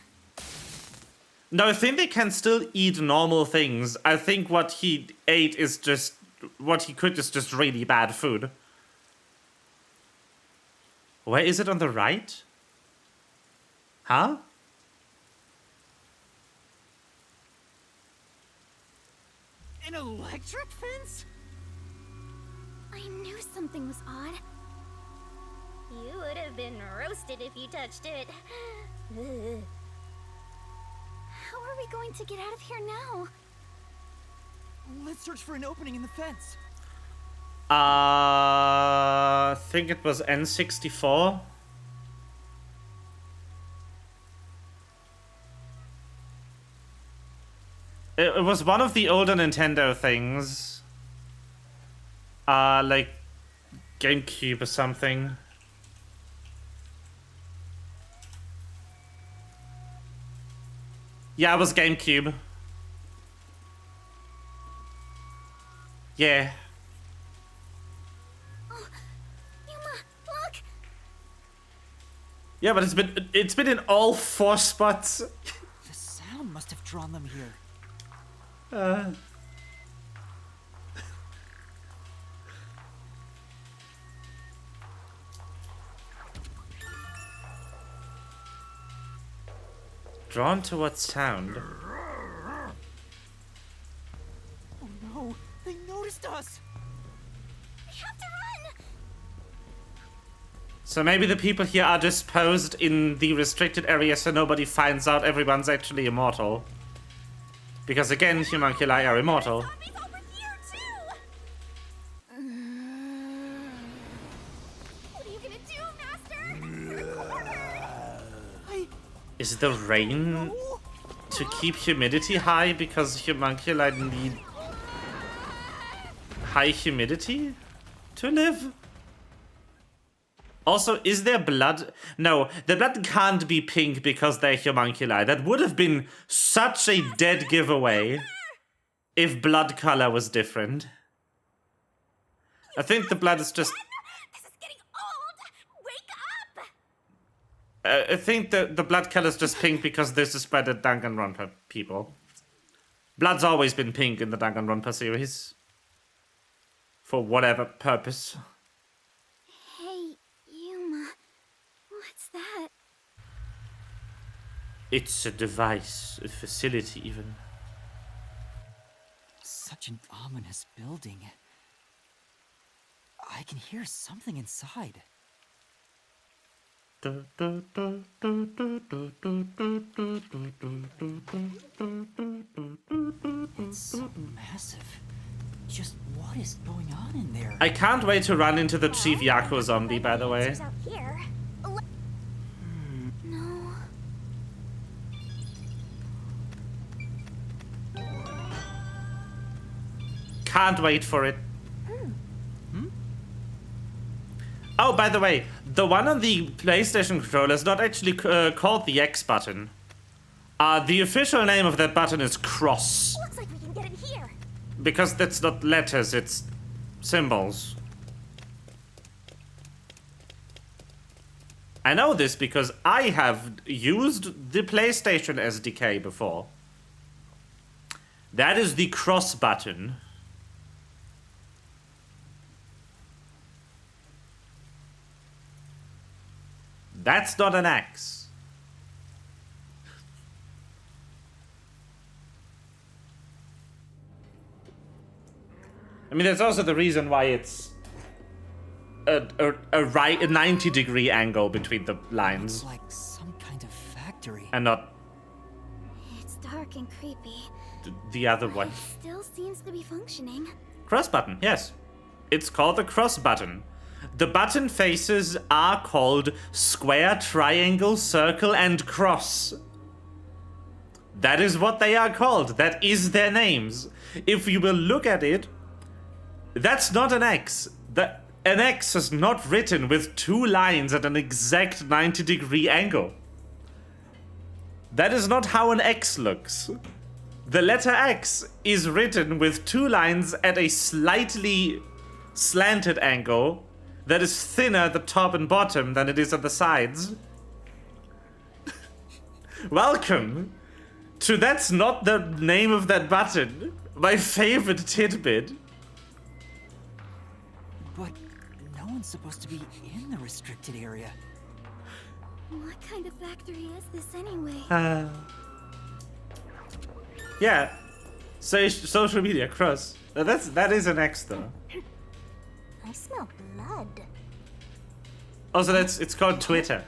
No, I think they can still eat normal things. I think what he ate is just... What he could is just really bad food. Where is it on the right? Huh? An electric fence? I knew something was odd. You would have been roasted if you touched it. Ugh. How are we going to get out of here now? Let's search for an opening in the fence. I think it was N64. It was one of the older Nintendo things. Like GameCube or something. Yeah, it was GameCube. Yeah. Oh, Yuma, look! Yeah, but it's been in all 4 spots. The sound must have drawn them here. Drawn to what sound? Oh no, they noticed us! We have to run! So maybe the people here are disposed in the restricted area so nobody finds out everyone's actually immortal. Because again, homunculi are immortal. What are you gonna do, Master? Is the rain to keep humidity high because homunculi need high humidity to live? Also, is there blood? No, the blood can't be pink because they're homunculi. That would have been such a dead giveaway if blood color was different. I think the blood is just... This is getting old! Wake up! I think the blood color is just pink because this is by the Danganronpa people. Blood's always been pink in the Danganronpa series. For whatever purpose. Hey, Yuma. What's that? It's a device, a facility even. Such an ominous building. I can hear something inside. It's so massive. Just what is going on in there? I can't wait to run into the Chief Yako zombie, by the way. Out here. No. Can't wait for it. Oh, by the way, the one on the PlayStation controller is not actually called the X button. The official name of that button is cross. Looks like we can get in here. Because that's not letters, it's symbols. I know this because I have used the PlayStation SDK before. That is the cross button. That's not an X. I mean, that's also the reason why it's a 90-degree angle between the lines. It's like some kind of factory. And not It's dark and creepy. the other one. Still seems to be functioning. Cross button, yes. It's called the cross button. The button faces are called square, triangle, circle, and cross. That is what they are called. That is their names. If you will look at it, that's not an X. An X is not written with two lines at an exact 90-degree angle. That is not how an X looks. The letter X is written with two lines at a slightly slanted angle that is thinner at the top and bottom than it is at the sides. Welcome to That's Not the Name of That Button, my favorite tidbit. But no one's supposed to be in the restricted area. What kind of factory is this anyway? Yeah. Social media, cross. That is an X though. I smell blood. Also, it's called Twitter.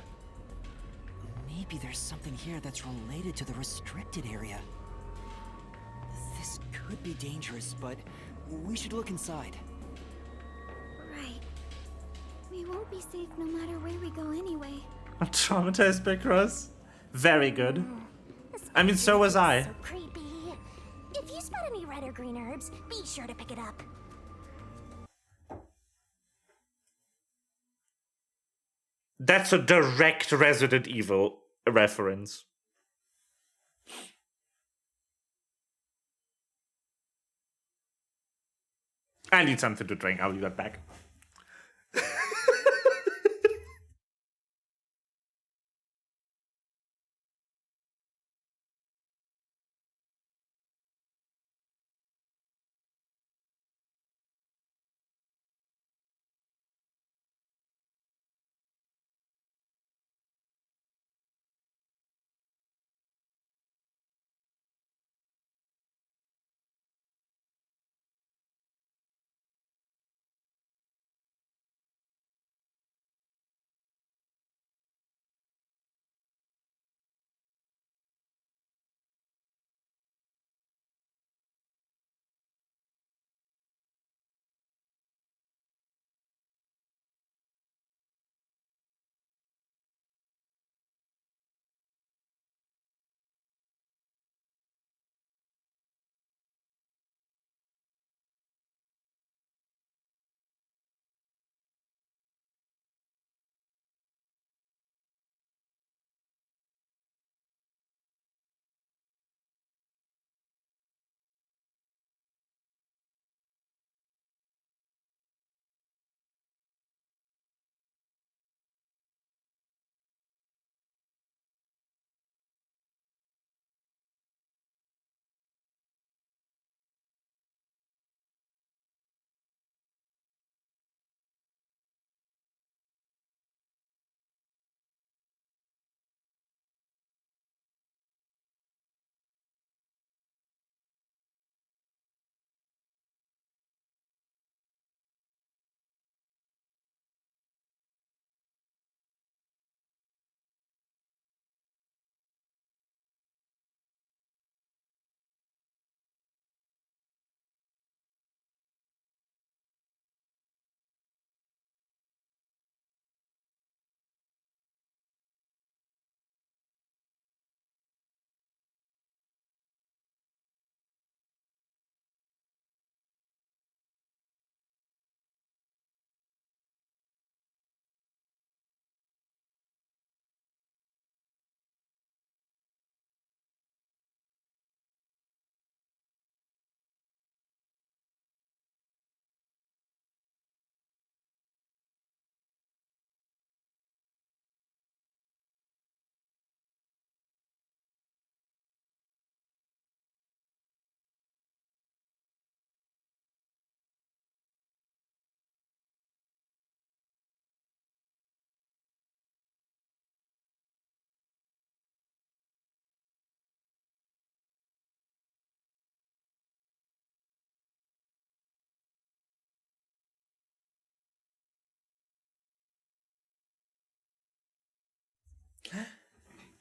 Maybe there's something here that's related to the restricted area. This could be dangerous, but we should look inside. Right. We won't be safe no matter where we go anyway. I'm traumatized by cross. Very good. I mean, so was I. So creepy. If you spot any red or green herbs, be sure to pick it up. That's a direct Resident Evil reference. I need something to drink. I'll be right back.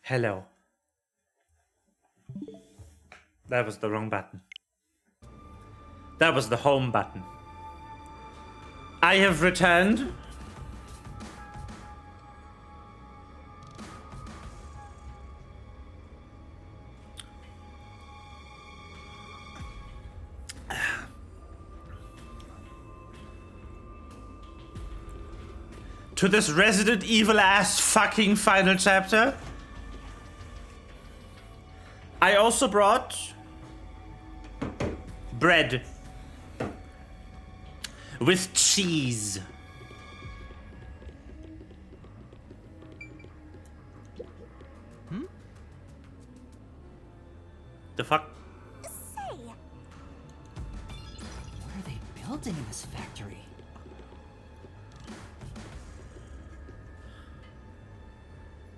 Hello. That was the wrong button. That was the home button. I have returned to this Resident Evil ass fucking final chapter. I also brought bread with cheese. The fuck? Say, What are they building in this factory?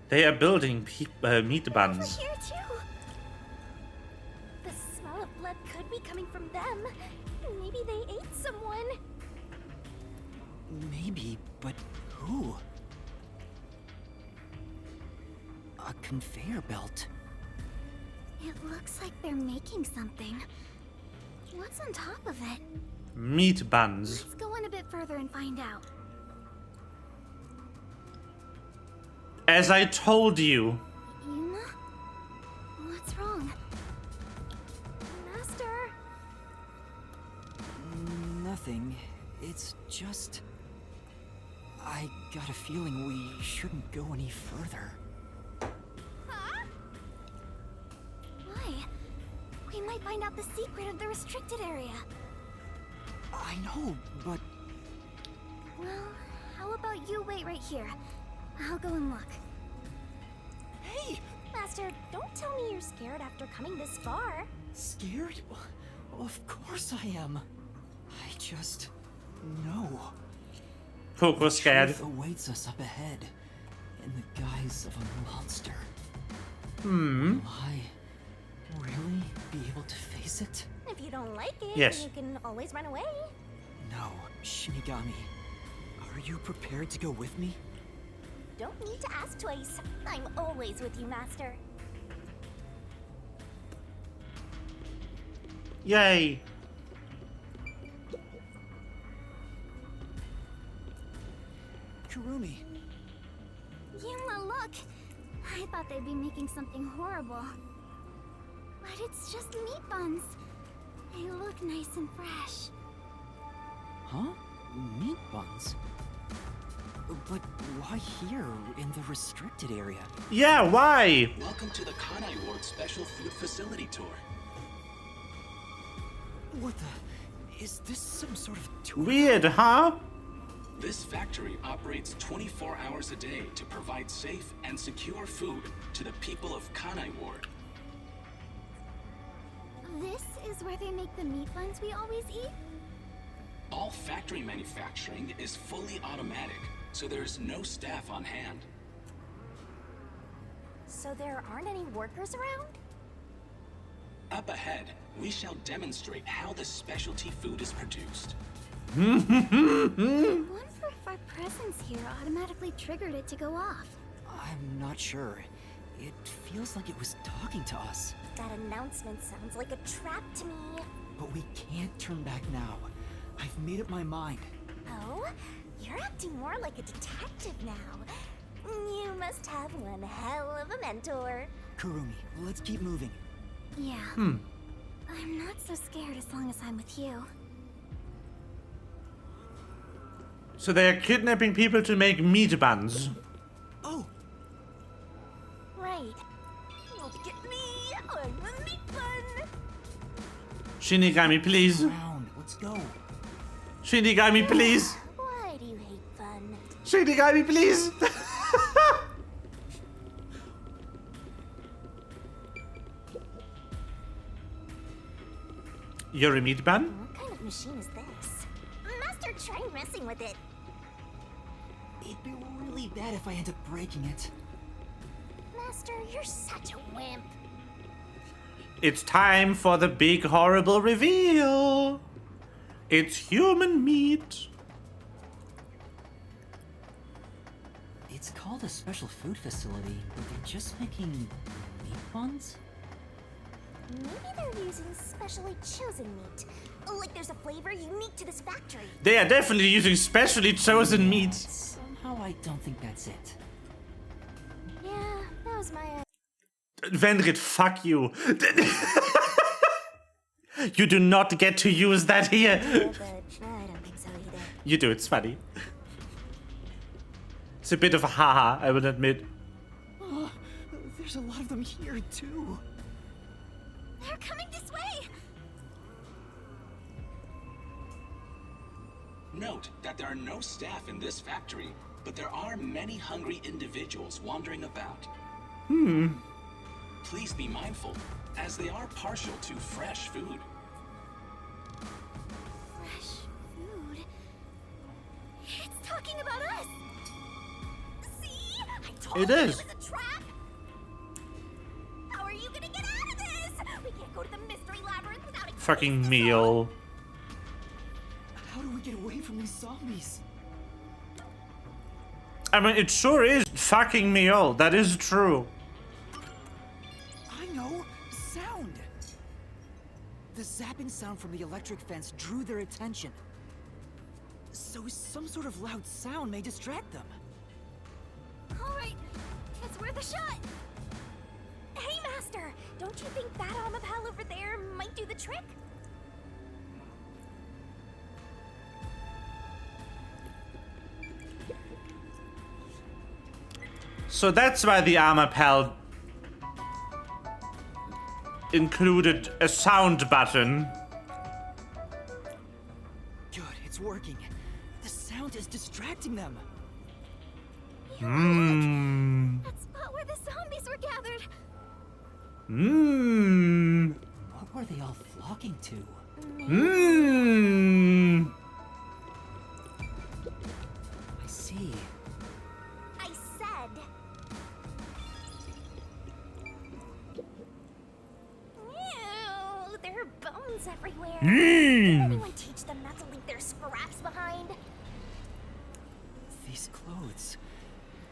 They are building meat buns. here too. The smell of blood could be coming from them. Maybe they ate someone. Maybe, but who? A conveyor belt. It looks like they're making something. What's on top of it? Meat buns. Let's go in a bit further and find out. As I told you. Yuna? What's wrong? Master? Nothing. It's just... I got a feeling we shouldn't go any further. Huh? Why? We might find out the secret of the restricted area. I know, but... Well, how about you wait right here? I'll go and look. Hey! Master, don't tell me you're scared after coming this far. Scared? Of course I am. I just... know. Coco's scared. Truth awaits us up ahead, in the guise of a monster. Hmm. Will I really be able to face it? If you don't like it, Yes. you can always run away. No, Shinigami. Are you prepared to go with me? Don't need to ask twice. I'm always with you, Master. Yay. Kurumi. Yuma, look! I thought they'd be making something horrible. But it's just meat buns. They look nice and fresh. Huh? Meat buns? But why here, in the restricted area? Yeah, why? Welcome to the Kanai Ward Special Food Facility Tour. What the... Is this some sort of tour? Weird, huh? This factory operates 24 hours a day to provide safe and secure food to the people of Kanai Ward. This is where they make the meat buns we always eat? All factory manufacturing is fully automatic, so there is no staff on hand. So there aren't any workers around? Up ahead, we shall demonstrate how the specialty food is produced. I wonder if our presence here automatically triggered it to go off. I'm not sure. It feels like it was talking to us. That announcement sounds like a trap to me. But we can't turn back now. I've made up my mind. Oh? You're acting more like a detective now. You must have one hell of a mentor. Kurumi, let's keep moving. Yeah. I'm not so scared as long as I'm with you. So they are kidnapping people to make meat buns. Oh! Right. Look at me! I'm a meat bun! Shinigami, please. Let's go. Shinigami, please. Why do you hate fun? Shinigami, please. You're a meat bun? What kind of machine is this? Master, try messing with it. It'd be really bad if I end up breaking it. Master, you're such a wimp. It's time for the big horrible reveal. It's human meat. It's called a special food facility, but they're just making meat buns? Maybe they're using specially chosen meat. Like there's a flavor unique to this factory. They are definitely using specially chosen meat. Somehow I don't think that's it. Yeah, that was my... Vendrit, fuck you. You do not get to use that here. but I don't think so either. You do, it's funny. It's a bit of a haha, I would admit. Oh, there's a lot of them here, too. They're coming this way! Note that there are no staff in this factory, but there are many hungry individuals wandering about. Please be mindful, as they are partial to fresh food. Fresh food? It's talking about us! See? I told It you is. it was a trap! How are you gonna get out of this? We can't go to the mystery labyrinth without a Fucking meal. How do we get away from these zombies? I mean, it sure is fucking meal. That is true. I know! Sound! The zapping sound from the electric fence drew their attention. So some sort of loud sound may distract them. Alright, it's worth a shot. Hey, Master! Don't you think that Amapal over there might do the trick? So that's why the Amapal included a sound button. Good, it's working. The sound is distracting them. That spot where the zombies were gathered. What were they all flocking to? I see. I said. Ew, there are bones everywhere. Did anyone teach them not to leave their scraps behind? These clothes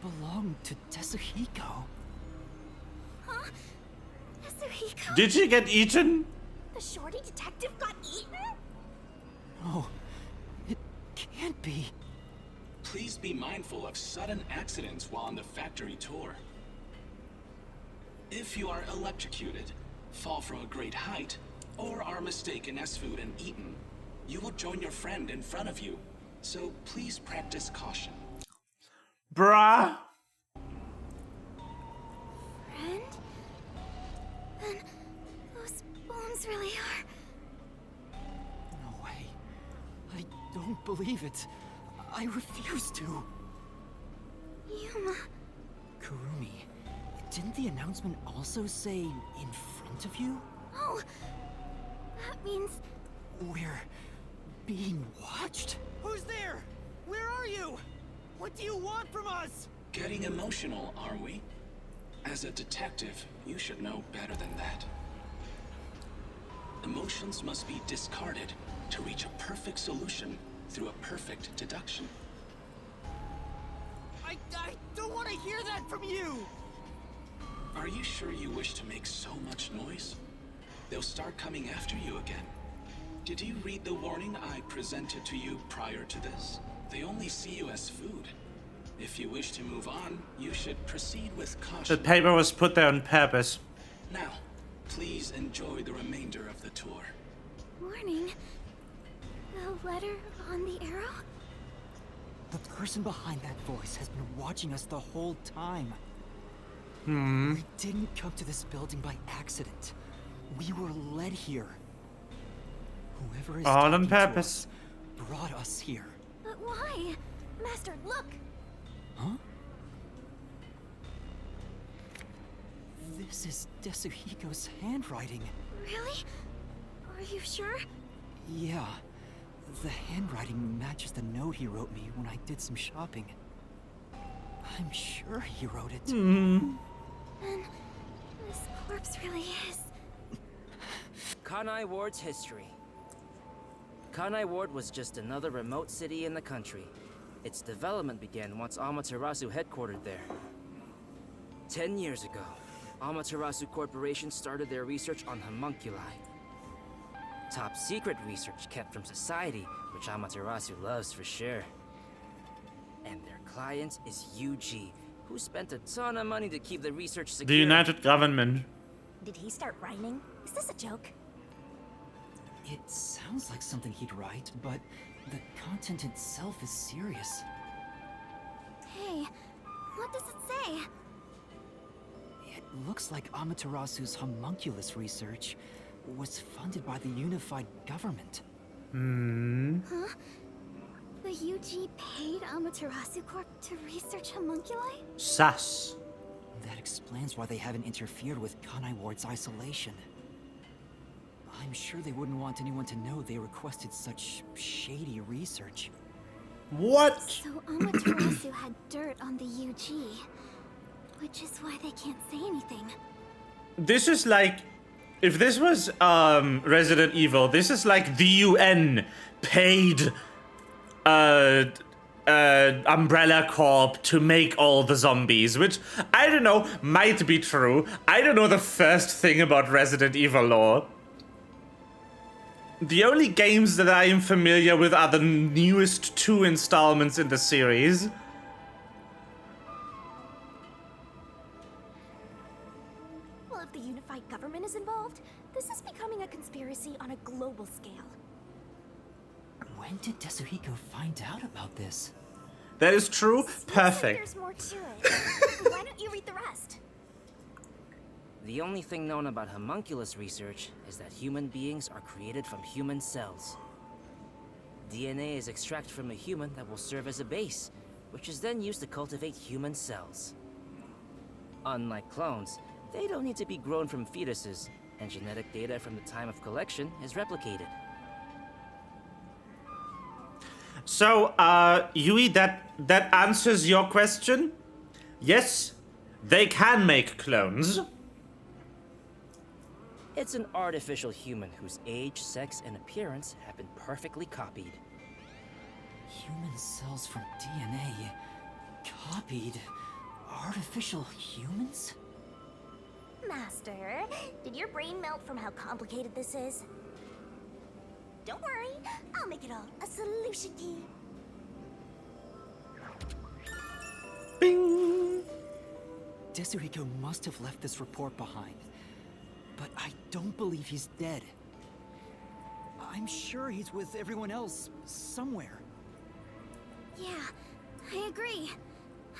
belong to Tetsuhiko. Huh? Yasuhiko? Did she get eaten? The shorty detective got eaten? No, it can't be. Please be mindful of sudden accidents while on the factory tour. If you are electrocuted, fall from a great height, or are mistaken as food and eaten, you will join your friend in front of you. So please practice caution. Bruh. Friend? Then those bones really are. No way. I don't believe it. I refuse to. Yuma. Kurumi, didn't the announcement also say in front of you? Oh, that means We're being watched? Who's there? Where are you? What do you want from us? Getting emotional, are we? As a detective, you should know better than that. Emotions must be discarded to reach a perfect solution through a perfect deduction. I don't want to hear that from you! Are you sure you wish to make so much noise? They'll start coming after you again. Did you read the warning I presented to you prior to this? They only see you as food. If you wish to move on, you should proceed with caution. The paper was put there on purpose. Now, please enjoy the remainder of the tour. warning. The letter on the arrow? The person behind that voice has been watching us the whole time. Hmm. We didn't come to this building by accident. We were led here. Whoever is All on talking to purpose. us brought us here. But why? Master, look! Huh? This is Tetsuhiko's handwriting. Really? Are you sure? Yeah. The handwriting matches the note he wrote me when I did some shopping. I'm sure he wrote it. Then this corpse really is. Kanai Ward's history. Kanai Ward was just another remote city in the country. Its development began once Amaterasu headquartered there. 10 years ago, Amaterasu Corporation started their research on homunculi. Top secret research kept from society, which Amaterasu loves for sure. And their client is UG, who spent a ton of money to keep the research secure. The United Government. Did he start rhyming? Is this a joke? It sounds like something he'd write, but the content itself is serious. Hey, What does it say? It looks like Amaterasu's homunculus research was funded by the unified government. Huh? The UG paid Amaterasu Corp to research homunculi? Sus. That explains why they haven't interfered with Kanai Ward's isolation. I'm sure they wouldn't want anyone to know they requested such shady research. What? So Amaterasu had dirt on the UG, which is why they can't say anything. This is like, if this was Resident Evil, this is like the UN paid Umbrella Corp to make all the zombies, which I don't know, might be true. I don't know the first thing about Resident Evil lore. The only games that I am familiar with are the newest 2 installments in the series. Well, if the unified government is involved, this is becoming a conspiracy on a global scale. When did Tetsuhiko find out about this? That is true. Perfect. There's more to it. Why don't you read the rest? The only thing known about homunculus research is that human beings are created from human cells. DNA is extracted from a human that will serve as a base, which is then used to cultivate human cells. Unlike clones, they don't need to be grown from fetuses, and genetic data from the time of collection is replicated. So, Yui, that answers your question? Yes, they can make clones. It's an artificial human whose age, sex, and appearance have been perfectly copied. Human cells from DNA? Copied? Artificial humans? Master, did your brain melt from how complicated this is? Don't worry, I'll make it all a solution key. Bing! Tetsuhiko must have left this report behind. But I don't believe he's dead. I'm sure he's with everyone else, somewhere. Yeah, I agree.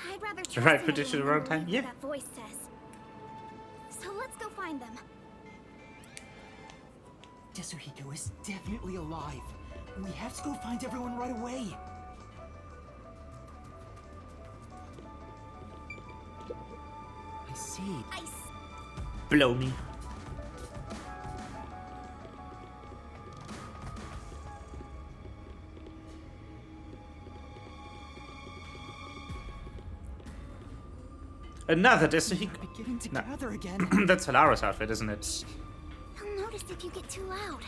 I'd rather trust Right him prediction, than wrong time? believe Yeah. what that voice says. So let's go find them. Tetsuhiko is definitely alive. We have to go find everyone right away. I see. Blow me. Another Tetsuhiko. Getting together again. That's Hilara's outfit, isn't it? He'll notice if you get too loud.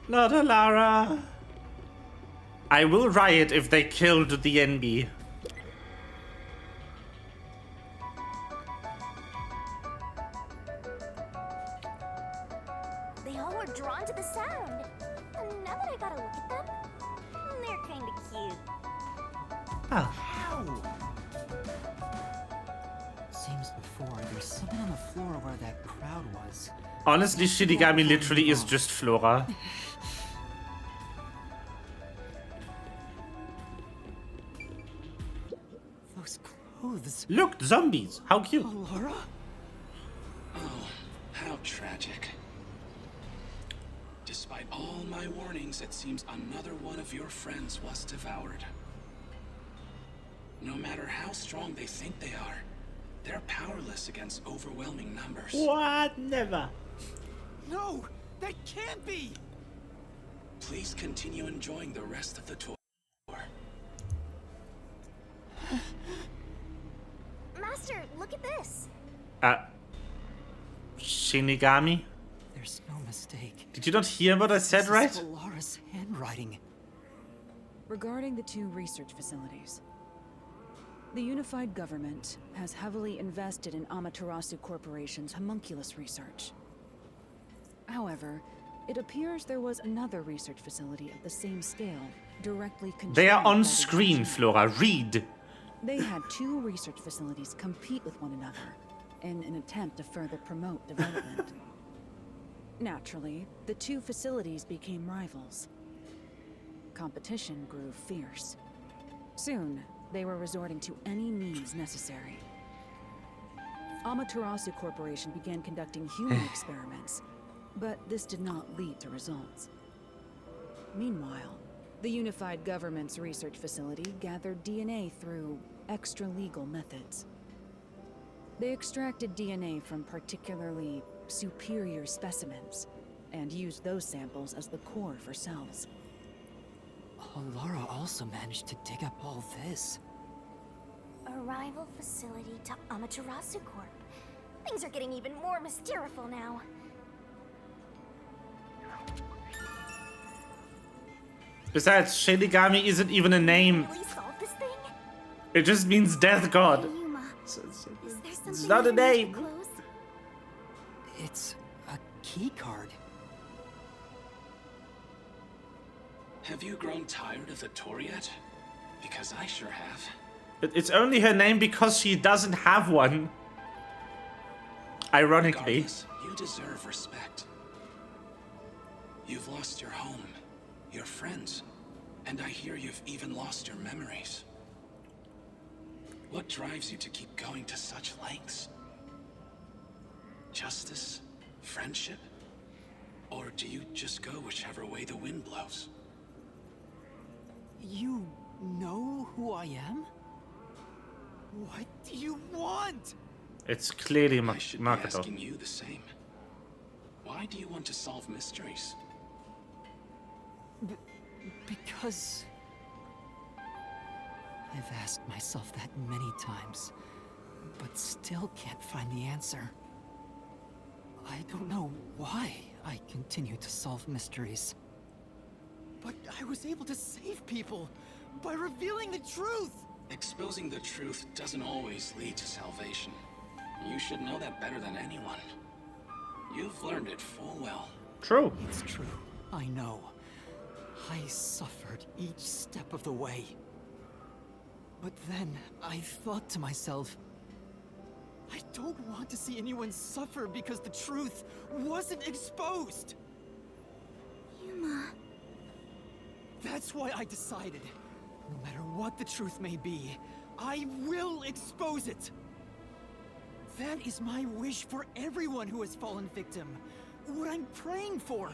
Not Hilara. I will riot if they killed the NB. They all were drawn to the sound. And now that I gotta look at them, they're kinda cute. Oh. Seems before, there's something on the floor where that crowd was. Honestly, Shinigami literally is just Flora. Those clothes. Look, zombies. How cute. Laura? Oh, how tragic. Despite all my warnings, it seems another one of your friends was devoured. No matter how strong they think they are, they're powerless against overwhelming numbers. What? Never. No, that can't be. Please continue enjoying the rest of the tour. Master, look at this. Shinigami? There's no mistake. Did you not hear what I said, right? This is Laura's handwriting. Regarding the 2 research facilities, the unified government has heavily invested in Amaterasu Corporation's homunculus research. However, it appears there was another research facility of the same scale, directly controlled They are by on the screen, UG. Flora. Read. They had 2 research facilities compete with one another in an attempt to further promote development. Naturally, the 2 facilities became rivals. Competition grew fierce. Soon, they were resorting to any means necessary. Amaterasu Corporation began conducting human experiments, but this did not lead to results. Meanwhile, the Unified Government's research facility gathered DNA through extra-legal methods. They extracted DNA from particularly superior specimens, and used those samples as the core for cells. Alara also managed to dig up all this. A rival facility to Amaterasu Corp. Things are getting even more mysterious now. Besides, Shinigami isn't even a name. Really solve this thing? It just means death god. Hey, Yuma. It's Is there something it's not a we can use to name. close? It's a key card. Have you grown tired of the tour yet? Because I sure have. It's only her name because she doesn't have one. Ironically. Regardless, you deserve respect. You've lost your home, your friends, and I hear you've even lost your memories. What drives you to keep going to such lengths? Justice? Friendship? Or do you just go whichever way the wind blows? You know who I am? What do you want? It's clearly I should be Makoto. asking you the same. Why do you want to solve mysteries? Because I've asked myself that many times, but still can't find the answer. I don't know why I continue to solve mysteries. But I was able to save people by revealing the truth! Exposing the truth doesn't always lead to salvation. You should know that better than anyone. You've learned it full well. True. It's true. I know. I suffered each step of the way. But then I thought to myself, I don't want to see anyone suffer because the truth wasn't exposed. Yuma. That's why I decided, no matter what the truth may be, I will expose it. That is my wish for everyone who has fallen victim. What I'm praying for.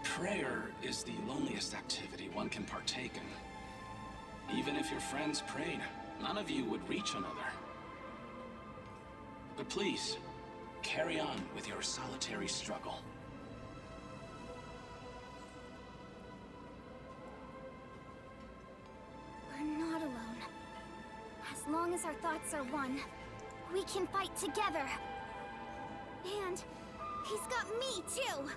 Prayer is the loneliest activity one can partake in. Even if your friends prayed, none of you would reach another. But please, carry on with your solitary struggle. We're not alone. As long as our thoughts are one, we can fight together. And he's got me too.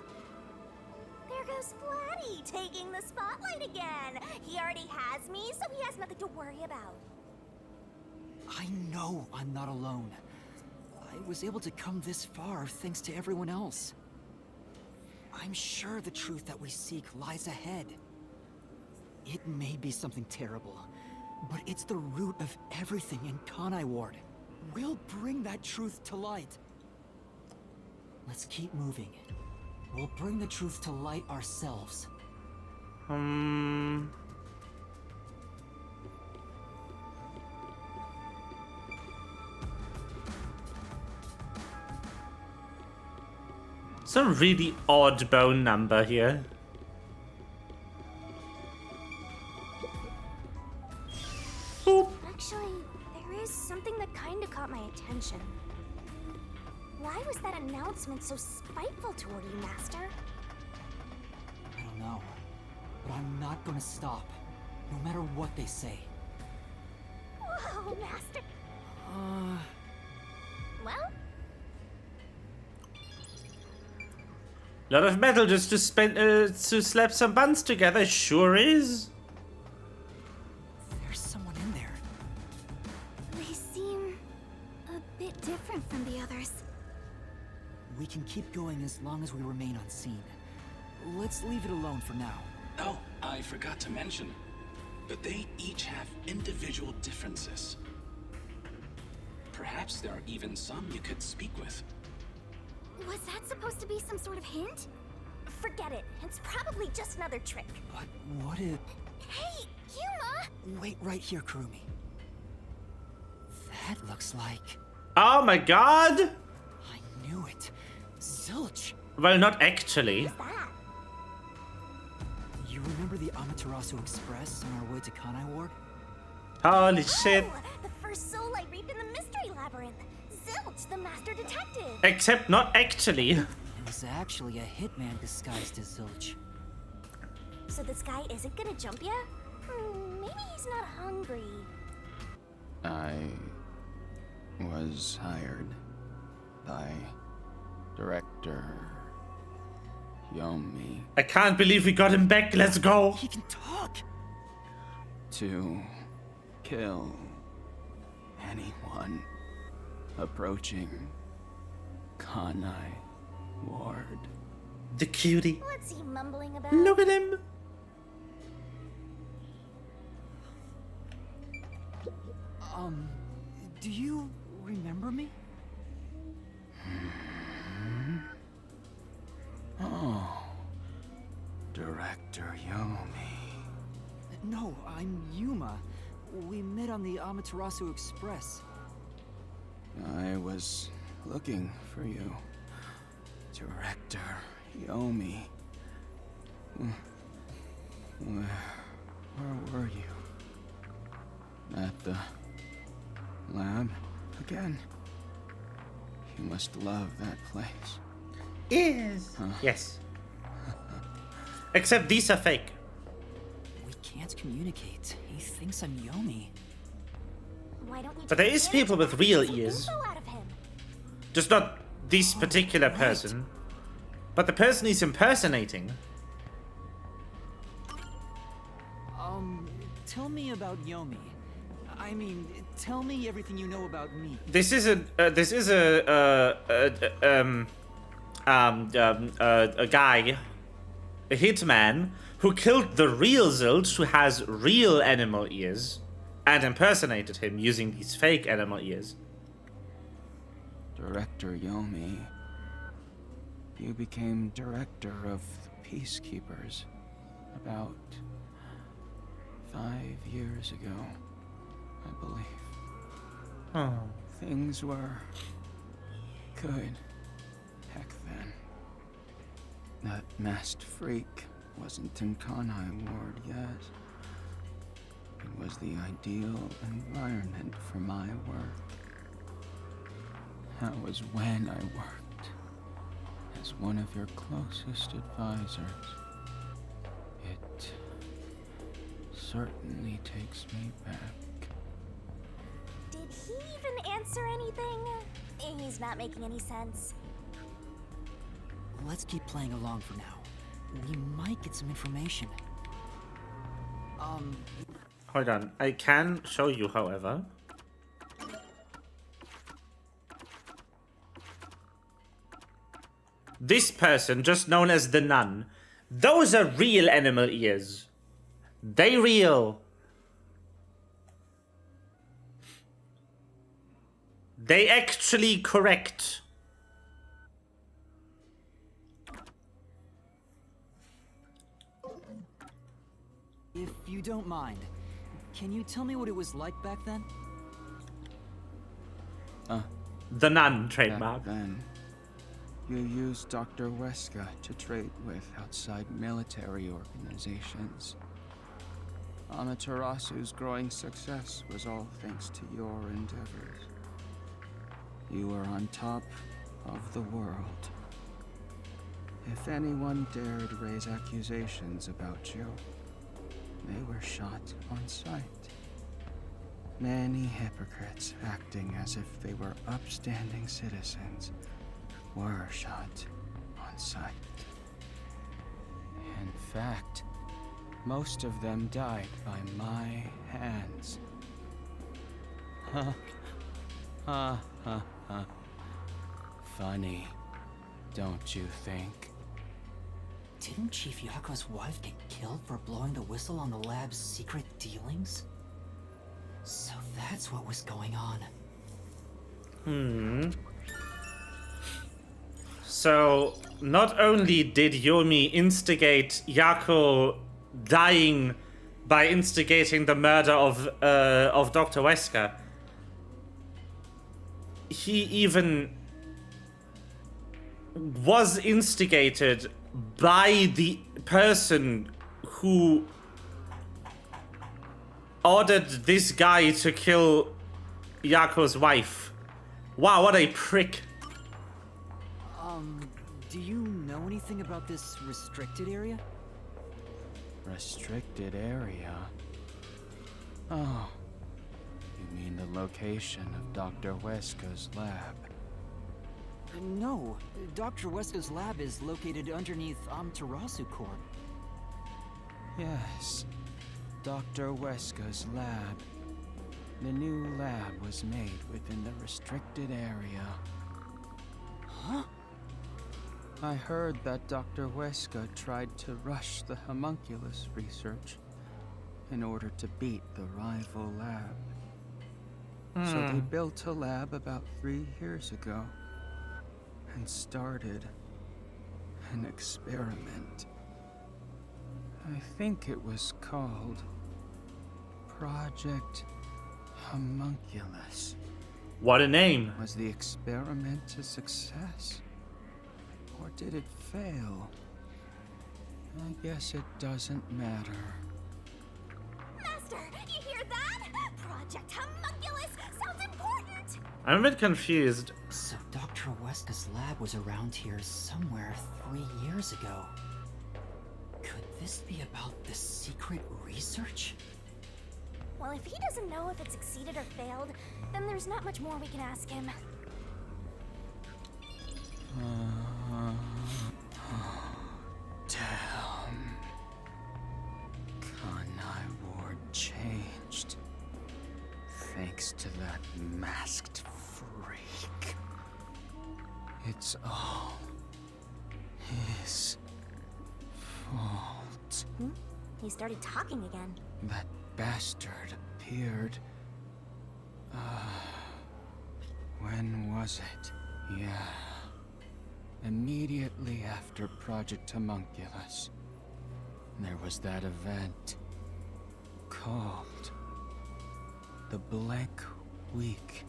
There goes Flatty, taking the spotlight again. He already has me, so he has nothing to worry about. I know I'm not alone. I was able to come this far thanks to everyone else. I'm sure the truth that we seek lies ahead. It may be something terrible, but it's the root of everything in Kanai Ward. We'll bring that truth to light. Let's keep moving. We'll bring the truth to light ourselves. It's a really odd bone number here. Boop. Actually, there is something that kinda caught my attention. Why was that announcement so spiteful toward you, Master? I don't know, but I'm not gonna stop, no matter what they say. Whoa, Master. Well? Lot of metal just to slap some buns together, sure is. There's someone in there. They seem a bit different from the others. We can keep going as long as we remain unseen. Let's leave it alone for now. Oh, I forgot to mention, but they each have individual differences. Perhaps there are even some you could speak with. Was that supposed to be some sort of hint? Forget it. It's probably just another trick. But what if... Hey, Yuma! Wait right here, Kurumi. that looks like? Oh my god! I knew it. Zilch! Well, not actually. You remember the Amaterasu Express on our way to Kanai Ward? Holy shit. Oh, the first soul I reaped in the mystery labyrinth. Zilch, the master detective. Except not actually. It was actually a hitman disguised as Zilch. So this guy isn't gonna jump ya? Maybe he's not hungry. I was hired by Director Yomi I can't believe we got him back. Let's go. He can talk. to kill anyone approaching Kanai Ward. The cutie. What's he mumbling about? Look at him. Do you remember me? Oh, Director Yomi. No, I'm Yuma. We met on the Amaterasu Express. I was looking for you, Director Yomi. Where were you? At the lab again? You must love that place. Yes. Huh? Yes. Except these are fake. We can't communicate. He thinks I'm Yomi. Why don't you But there is people with real ears. info out of him? Just not this particular person. But the person he's impersonating. Tell me about Yomi. I mean, tell me everything you know about me. This is a guy, a hitman, who killed the real Zilch, who has real animal ears, and impersonated him using these fake animal ears. Director Yomi, you became director of the Peacekeepers about 5 years ago, I believe. Oh. Things were good back then. That masked freak wasn't in Kanai Ward yet. It was the ideal environment for my work. That was when I worked as one of your closest advisors. It certainly takes me back. Did he even answer anything? He's not making any sense. Let's keep playing along for now. We might get some information. Hold on. I can show you, however. This person, just known as the nun, those are real animal ears. They real. They actually correct. If you don't mind, can you tell me what it was like back then? The nun trademark. Back then, you used Dr. Weska to trade with outside military organizations. Amaterasu's growing success was all thanks to your endeavors. You were on top of the world. If anyone dared raise accusations about you, they were shot on sight. Many hypocrites acting as if they were upstanding citizens were shot on sight. In fact, most of them died by my hands. Ha ha ha ha. Funny, don't you think? Didn't Chief Yako's wife get killed for blowing the whistle on the lab's secret dealings? So that's what was going on. So, not only did Yomi instigate Yako dying by instigating the murder of Dr. Wesker, he even was instigated by the person who ordered this guy to kill Yako's wife. Wow, what a prick. Do you know anything about this restricted area? Restricted area? Oh, you mean the location of Dr. Weska's lab? No, Dr. Weska's lab is located underneath Amaterasu Corp. Yes, Dr. Weska's lab. The new lab was made within the restricted area. Huh? I heard that Dr. Weska tried to rush the homunculus research in order to beat the rival lab. So they built a lab about 3 years ago and started an experiment. I think it was called Project Homunculus. What a name. Was the experiment a success? Or did it fail? I guess it doesn't matter. Master, you hear that? Project Homunculus sounds important! I'm a bit confused. So Dr. Weska's lab was around here somewhere 3 years ago. Could this be about the secret research? Well, if he doesn't know if it succeeded or failed, then there's not much more we can ask him. Damn. Kanai Ward changed. Thanks to that masked freak. It's all his fault. He started talking again. That bastard appeared. When was it? Yeah. Immediately after Project Homunculus, there was that event called the Blank Week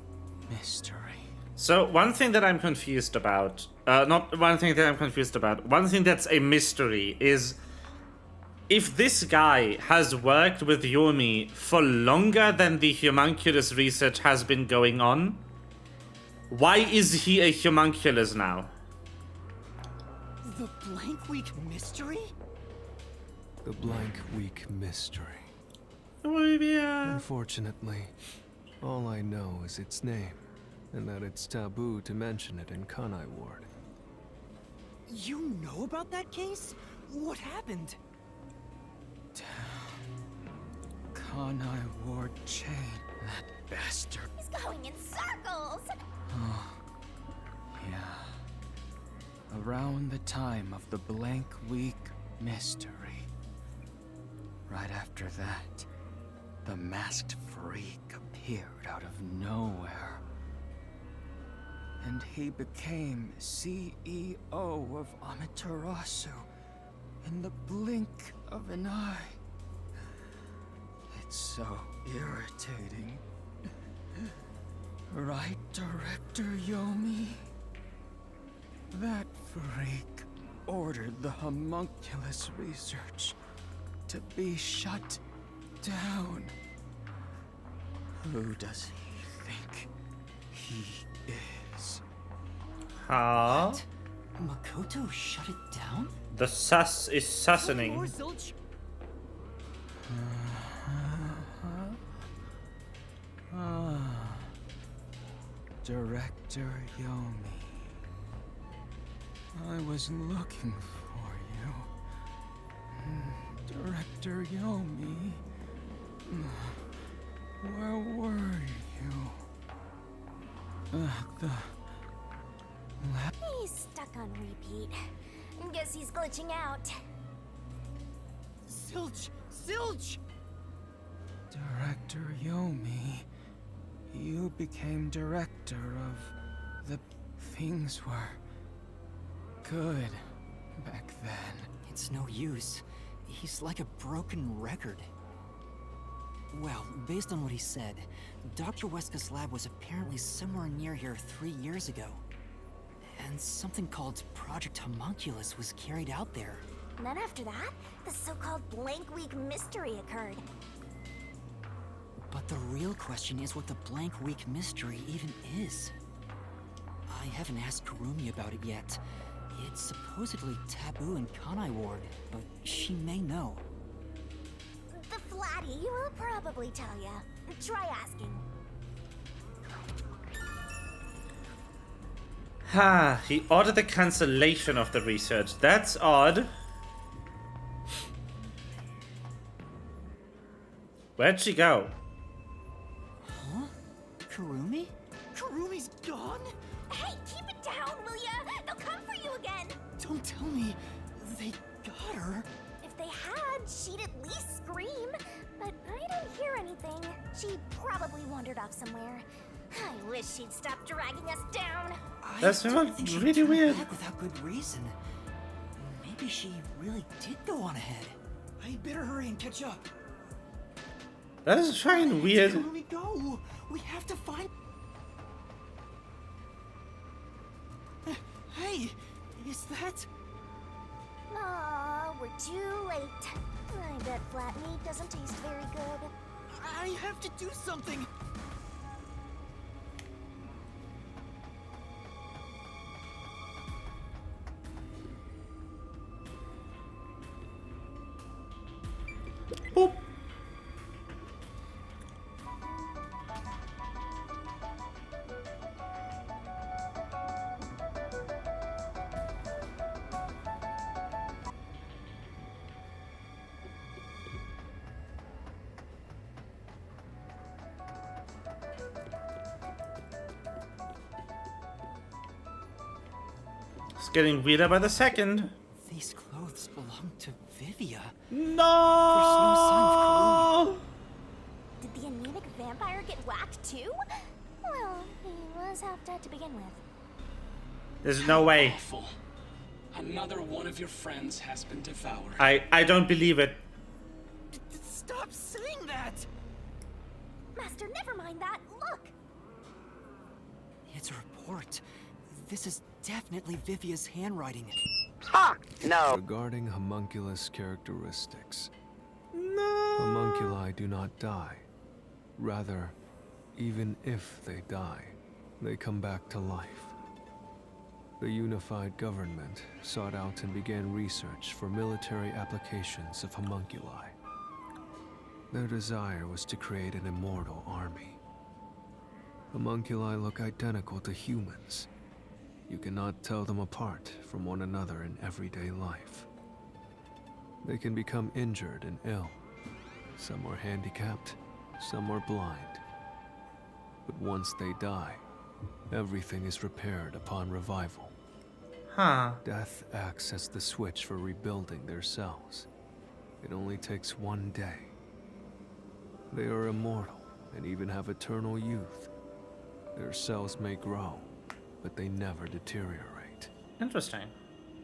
Mystery. So one thing that I'm confused about, one thing that's a mystery is if this guy has worked with Yomi for longer than the homunculus research has been going on, why is he a homunculus now? The Blank Week Mystery? The Blank Week Mystery. Yeah. Unfortunately, all I know is its name, and that it's taboo to mention it in Kanai Ward. You know about that case? What happened? Kanai Ward chain, that bastard. He's going in circles! Oh, yeah. Around the time of the Blank Week Mystery. Right after that, the masked freak appeared out of nowhere. And he became CEO of Amaterasu in the blink of an eye. It's so irritating. Right, Director Yomi? That freak ordered the homunculus research to be shut down. Who does he think he is? Huh? Makoto shut it down? The sus is sussening. Director Yomi. I was looking for you. Director Yomi. Where were you? The lab. He's stuck on repeat. Guess he's glitching out. Zilch! Zilch! Director Yomi. You became director of the things were good back then. It's no use. He's like a broken record. Well, based on what he said, Dr. Weska's lab was apparently somewhere near here 3 years ago. And something called Project Homunculus was carried out there. And then after that, the so-called Blank Week mystery occurred. But the real question is what the Blank Week mystery even is. I haven't asked Kurumi about it yet. It's supposedly taboo in Kanai Ward, but she may know. The Flatty will probably tell ya. Try asking. Ha, he ordered the cancellation of the research. That's odd. Where'd she go? Huh? Kurumi? Kurumi's gone? Hey, keep it down, will ya? They'll come for you again. Don't tell me they got her. If they had, she'd at least scream. But I didn't hear anything. She probably wandered off somewhere. I wish she'd stop dragging us down. That's really weird. Back without good reason. Maybe she really did go on ahead. I better hurry and catch up. That is fucking weird. Where do we go? We have to find. Hey, is that? Aw, we're too late. I bet flat meat doesn't taste very good. I have to do something. Boop. It's getting weirder by the second. These clothes belong to Vivia. No! There's no sign of Kurumi. Did the anemic vampire get whacked too? Well, he was half dead to begin with. There's no way. Awful. Another one of your friends has been devoured. I don't believe it. Stop saying that! Master, never mind that. Look! It's a report. This is definitely Vivia's handwriting. Ha! No. Regarding homunculus characteristics. No. Homunculi do not die. Rather, even if they die, they come back to life. The unified government sought out and began research for military applications of homunculi. Their desire was to create an immortal army. Homunculi look identical to humans. You cannot tell them apart from one another in everyday life. They can become injured and ill. Some are handicapped, some are blind. But once they die, everything is repaired upon revival. Huh. Death acts as the switch for rebuilding their cells. It only takes one day. They are immortal and even have eternal youth. Their cells may grow, but they never deteriorate. Interesting.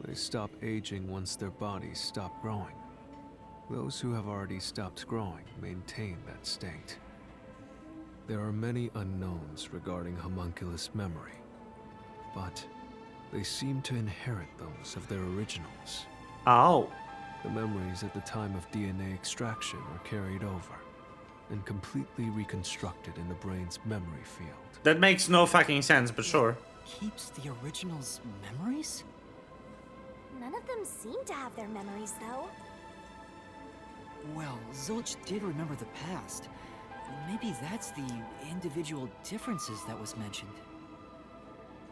They stop aging once their bodies stop growing. Those who have already stopped growing maintain that state. There are many unknowns regarding homunculus memory, but they seem to inherit those of their originals. Oh. The memories at the time of DNA extraction are carried over and completely reconstructed in the brain's memory field. That makes no fucking sense, but sure. Keeps the original's memories? None of them seem to have their memories, though. Well, Zilch did remember the past. Maybe that's the individual differences that was mentioned.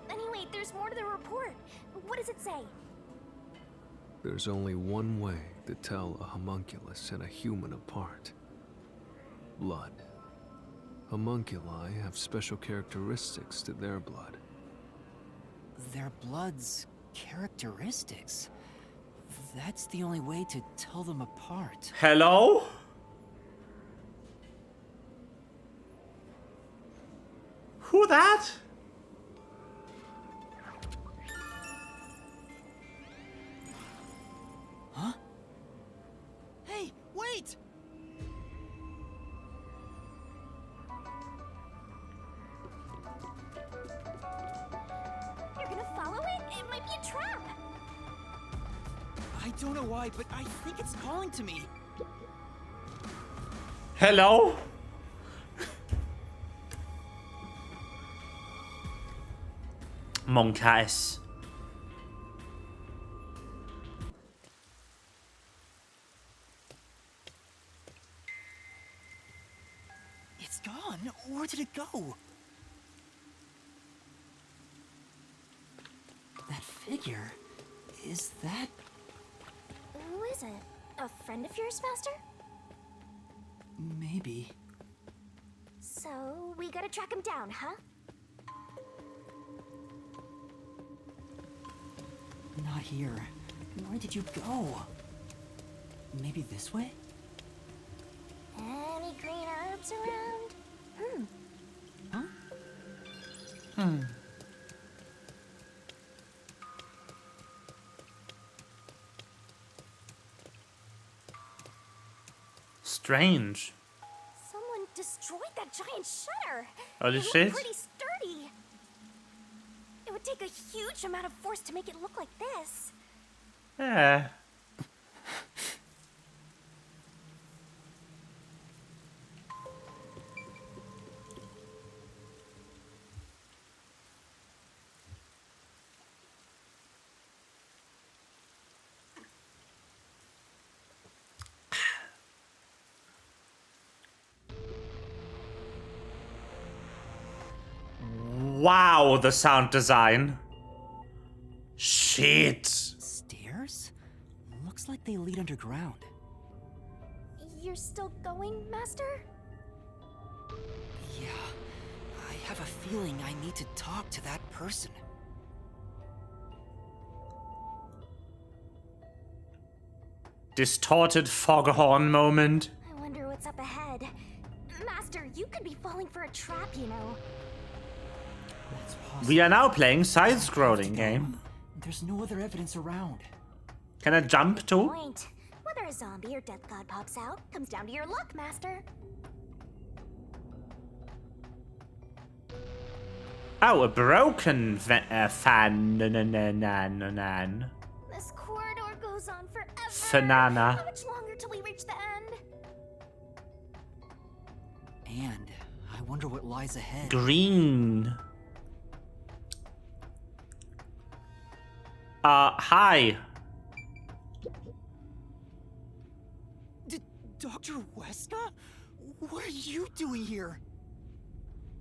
Anyway, there's more to the report. What does it say? There's only one way to tell a homunculus and a human apart. Blood. Homunculi have special characteristics to their blood. Their blood's characteristics? That's the only way to tell them apart. Hello? Who that? Huh? Hey, wait! don't know why, but I think it's calling to me. Hello? Monkeys. It's gone. Where did it go? That figure, is that... Who is it? A friend of yours, Master? Maybe. So, we gotta track him down, huh? Not here. Where did you go? Maybe this way? Any green herbs around? Huh? Strange. Someone destroyed that giant shutter. Holy It looked shit. pretty sturdy. It would take a huge amount of force to make it look like this. Yeah. Wow, the sound design. Shit. Stairs? Looks like they lead underground. You're still going, Master? Yeah, I have a feeling I need to talk to that person. Distorted foghorn moment. I wonder what's up ahead. Master, you could be falling for a trap, you know. That's possible. We are now playing side-scrolling game. There's no other evidence around. Can I jump too? Point. Whether a zombie or death god pops out comes down to your luck, Master. Oh, a broken fan. This corridor goes on forever. Fanana. How much longer till we reach the end? And I wonder what lies ahead. Green. Hi. Dr. Weska? What are you doing here?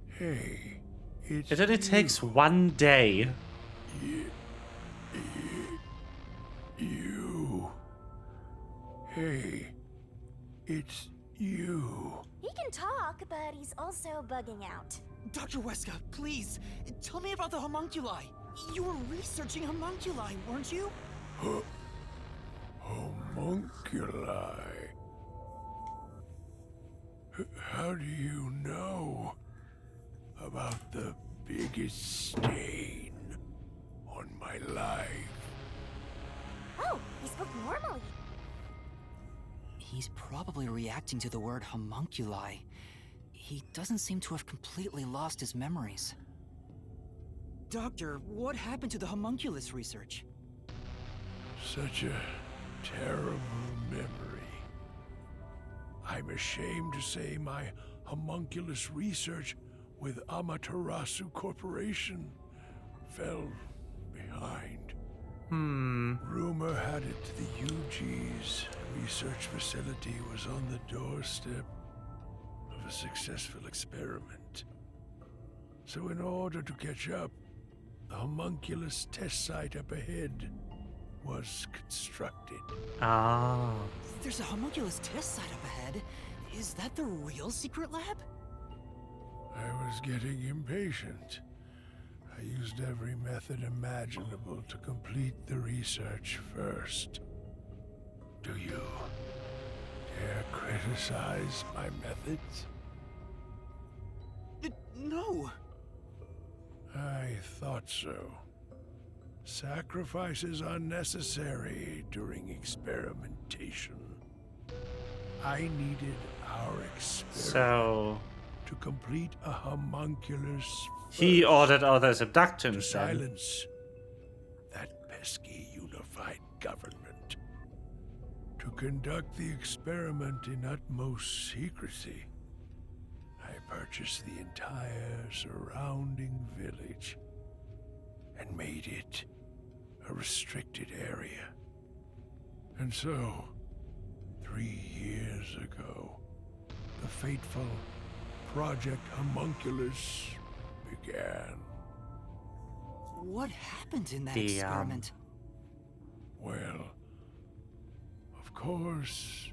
Hey, It only takes one day. You. Hey, it's you. He can talk, but he's also bugging out. Dr. Weska, please, tell me about the homunculi. You were researching homunculi, weren't you? Homunculi. How do you know about the biggest stain on my life? Oh, he spoke normally. He's probably reacting to the word homunculi. He doesn't seem to have completely lost his memories. Doctor, what happened to the homunculus research? Such a terrible memory. I'm ashamed to say my homunculus research with Amaterasu Corporation fell behind. Rumor had it the UG's research facility was on the doorstep of a successful experiment. So in order to catch up, the homunculus test site up ahead was constructed. Ah. There's a homunculus test site up ahead. Is that the real secret lab? I was getting impatient. I used every method imaginable to complete the research first. Do you dare criticize my methods? No. I thought so. Sacrifices are necessary during experimentation. I needed our experiment to complete a homunculus. He ordered all those abductions. Silence that pesky unified government. conduct the experiment in utmost secrecy, I purchased the entire surrounding village and made it a restricted area. And so, 3 years ago, the fateful Project Homunculus began. What happened in that Damn. experiment? Well, of course.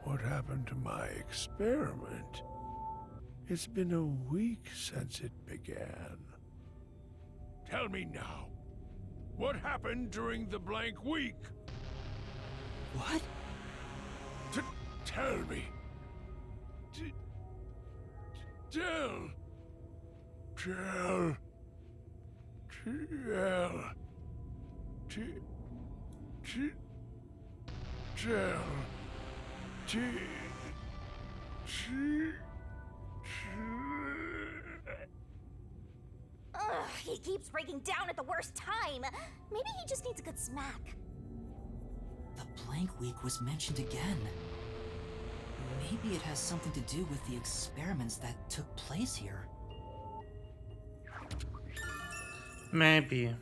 What happened to my experiment? It's been a week since it began. Tell me now, what happened during the blank week? What? Tell me. Tell. Ugh, he keeps breaking down at the worst time. Maybe he just needs a good smack. The blank week was mentioned again. Maybe it has something to do with the experiments that took place here. Maybe.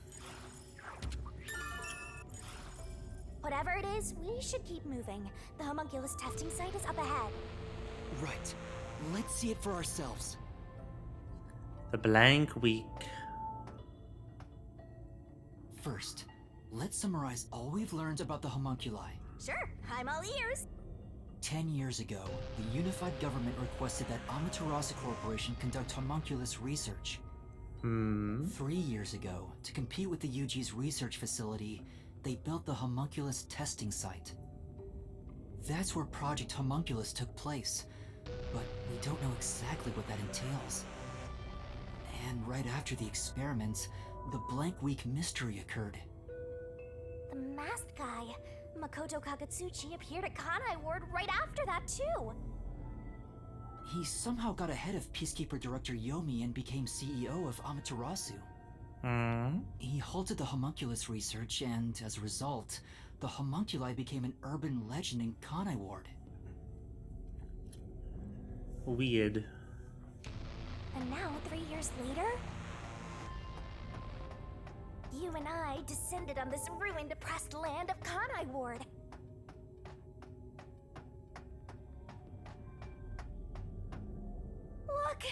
Whatever it is, we should keep moving. The homunculus testing site is up ahead. Right. Let's see it for ourselves. The blank week. First, let's summarize all we've learned about the homunculi. Sure, I'm all ears. 10 years ago, the unified government requested that Amaterasu Corporation conduct homunculus research. 3 years ago, to compete with the UG's research facility, they built the homunculus testing site. That's where Project Homunculus took place, but we don't know exactly what that entails. And right after the experiments, the blank week mystery occurred. The masked guy, Makoto Kagetsuchi, appeared at Kanai Ward right after that too. He somehow got ahead of Peacekeeper Director Yomi and became CEO of Amaterasu. He halted the homunculus research, and as a result, the homunculi became an urban legend in Kanai Ward. Weird. And now, 3 years later, you and I descended on this ruined, oppressed land of Kanai Ward. Look!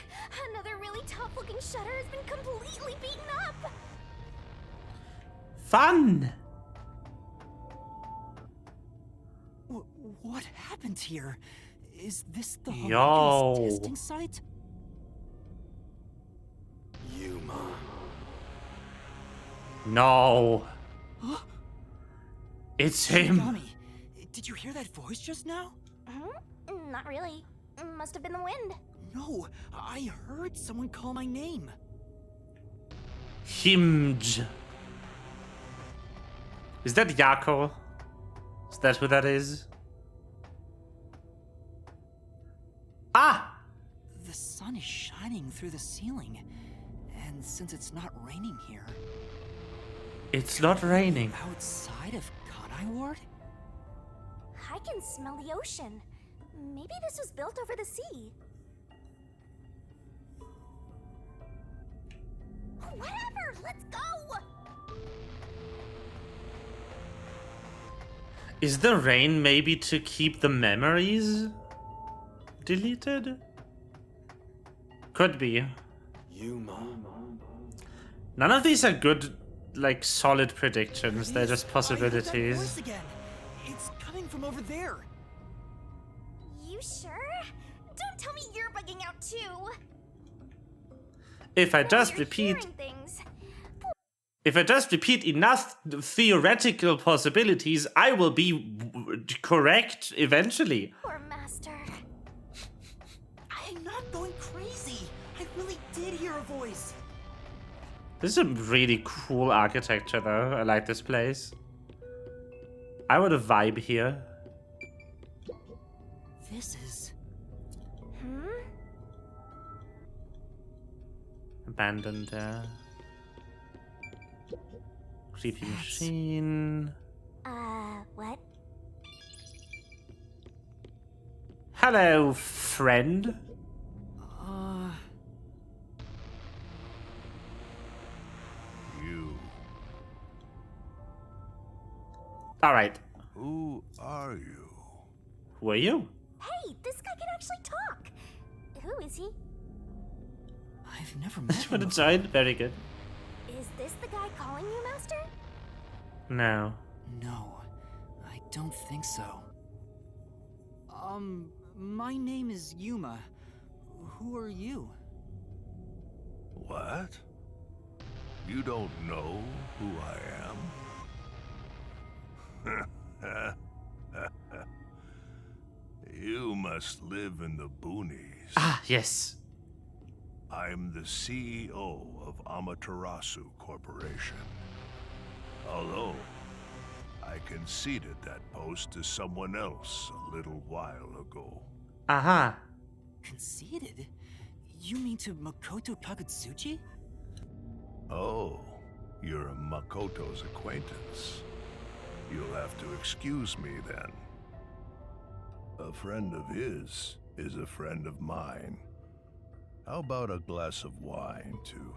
Another really tough-looking shutter has been completely beaten up! Fun! What happened here? Is this the Yo. homunculus testing site? Yuma. No. It's him. Donnie, did you hear that voice just now? Not really. Must have been the wind. No, I heard someone call my name. Himj. Is that Yako? Is that who that is? Ah! The sun is shining through the ceiling, and since it's not raining here... It's not raining. Outside of Kanai Ward? I can smell the ocean. Maybe this was built over the sea. Whatever, let's go! Is the rain maybe to keep the memories deleted? Could be. Yuma. None of these are good, like, solid predictions. They're just Voice possibilities. again. It's coming from over there. You sure? Don't tell me you're bugging out too. If I Maybe just you're repeat... hearing things. If I just repeat enough theoretical possibilities, I will be correct eventually. Poor master. I'm not going crazy. I really did hear a voice. This is a really cool architecture, though. I like this place. I would vibe here. This is... Abandoned, Creepy machine. What? Hello, friend. You. Alright. Who are you? Who are you? Hey, this guy can actually talk. Who is he? I've never met For him. the giant, very good. Is this the guy calling you Master? No. No, I don't think so. My name is Yuma. Who are you? What? You don't know who I am? You must live in the boonies. Ah, yes. I'm the CEO of Amaterasu Corporation. Although, I conceded that post to someone else a little while ago. Aha. Conceded? You mean to Makoto Kagutsuchi? Oh, you're Makoto's acquaintance. You'll have to excuse me then. A friend of his is a friend of mine. How about a glass of wine, too?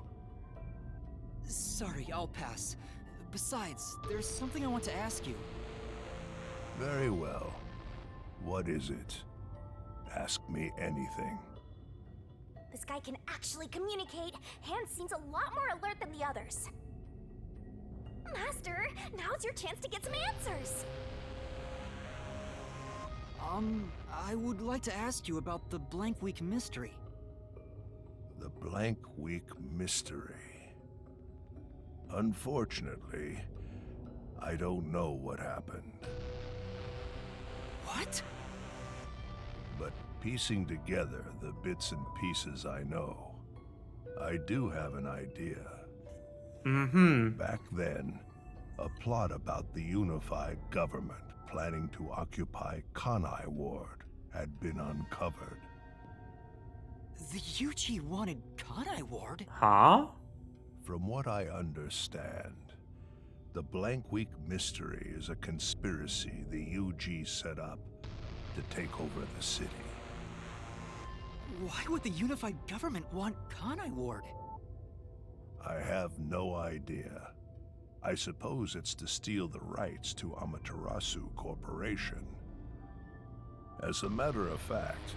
Sorry, I'll pass. Besides, there's something I want to ask you. Very well. What is it? Ask me anything. This guy can actually communicate. Hans seems a lot more alert than the others. Master, now's your chance to get some answers. I would like to ask you about the Blank Week mystery. The Blank Week mystery. Unfortunately, I don't know what happened. What? But piecing together the bits and pieces I know, I do have an idea. Back then, a plot about the unified government planning to occupy Kanai Ward had been uncovered. The UG wanted Kanai Ward? Huh? From what I understand, the Blank Week mystery is a conspiracy the UG set up to take over the city. Why would the unified government want Kanai Ward? I have no idea. I suppose it's to steal the rights to Amaterasu Corporation. As a matter of fact,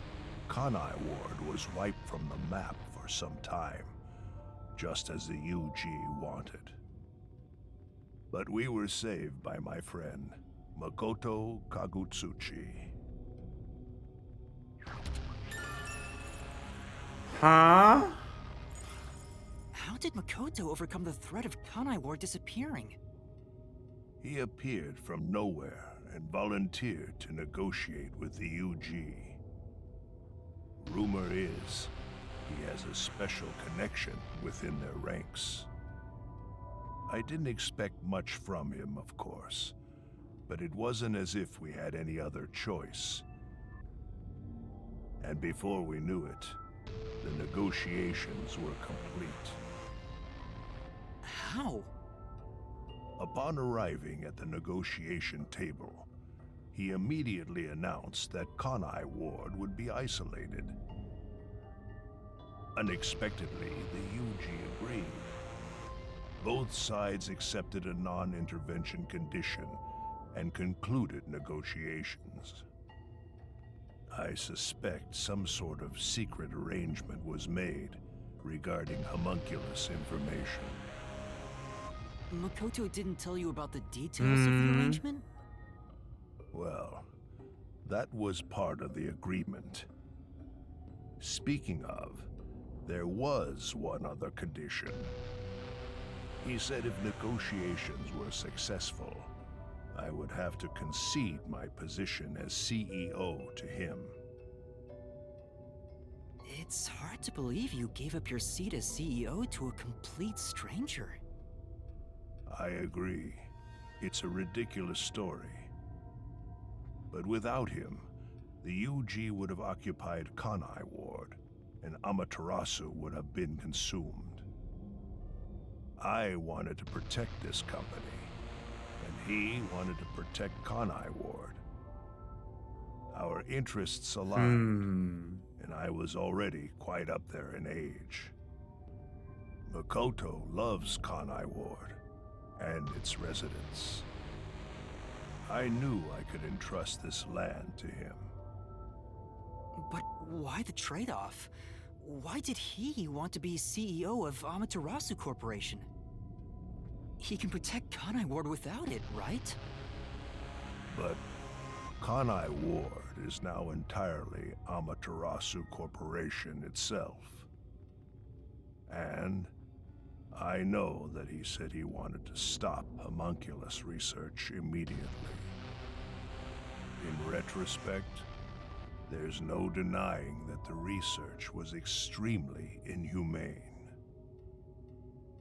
Kanai Ward was wiped from the map for some time, just as the UG wanted. But we were saved by my friend, Makoto Kagutsuchi. Huh? How did Makoto overcome the threat of Kanai Ward disappearing? He appeared from nowhere and volunteered to negotiate with the UG. Rumor is, he has a special connection within their ranks. I didn't expect much from him, of course, but it wasn't as if we had any other choice. And before we knew it, the negotiations were complete. How? Upon arriving at the negotiation table, he immediately announced that Kanai Ward would be isolated. Unexpectedly, the UG agreed. Both sides accepted a non-intervention condition and concluded negotiations. I suspect some sort of secret arrangement was made regarding homunculus information. Makoto didn't tell you about the details of the arrangement? Well, that was part of the agreement. Speaking of, there was one other condition. He said if negotiations were successful, I would have to concede my position as CEO to him. It's hard to believe you gave up your seat as CEO to a complete stranger. I agree. It's a ridiculous story. But without him, the UG would have occupied Kanai Ward, and Amaterasu would have been consumed. I wanted to protect this company, and he wanted to protect Kanai Ward. Our interests aligned, and I was already quite up there in age. Makoto loves Kanai Ward and its residents. I knew I could entrust this land to him. But why the trade-off? Why did he want to be CEO of Amaterasu Corporation? He can protect Kanai Ward without it, right? But Kanai Ward is now entirely Amaterasu Corporation itself. And I know that he said he wanted to stop homunculus research immediately. In retrospect, there's no denying that the research was extremely inhumane.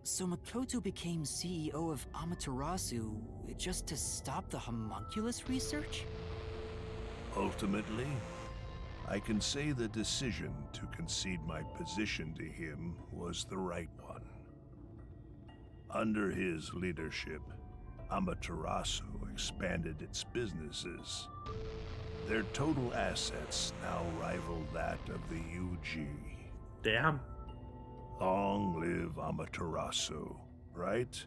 So Makoto became CEO of Amaterasu just to stop the homunculus research? Ultimately, I can say the decision to concede my position to him was the right one. Under his leadership, Amaterasu expanded its businesses. Their total assets now rival that of the UG. Damn. Long live Amaterasu, right?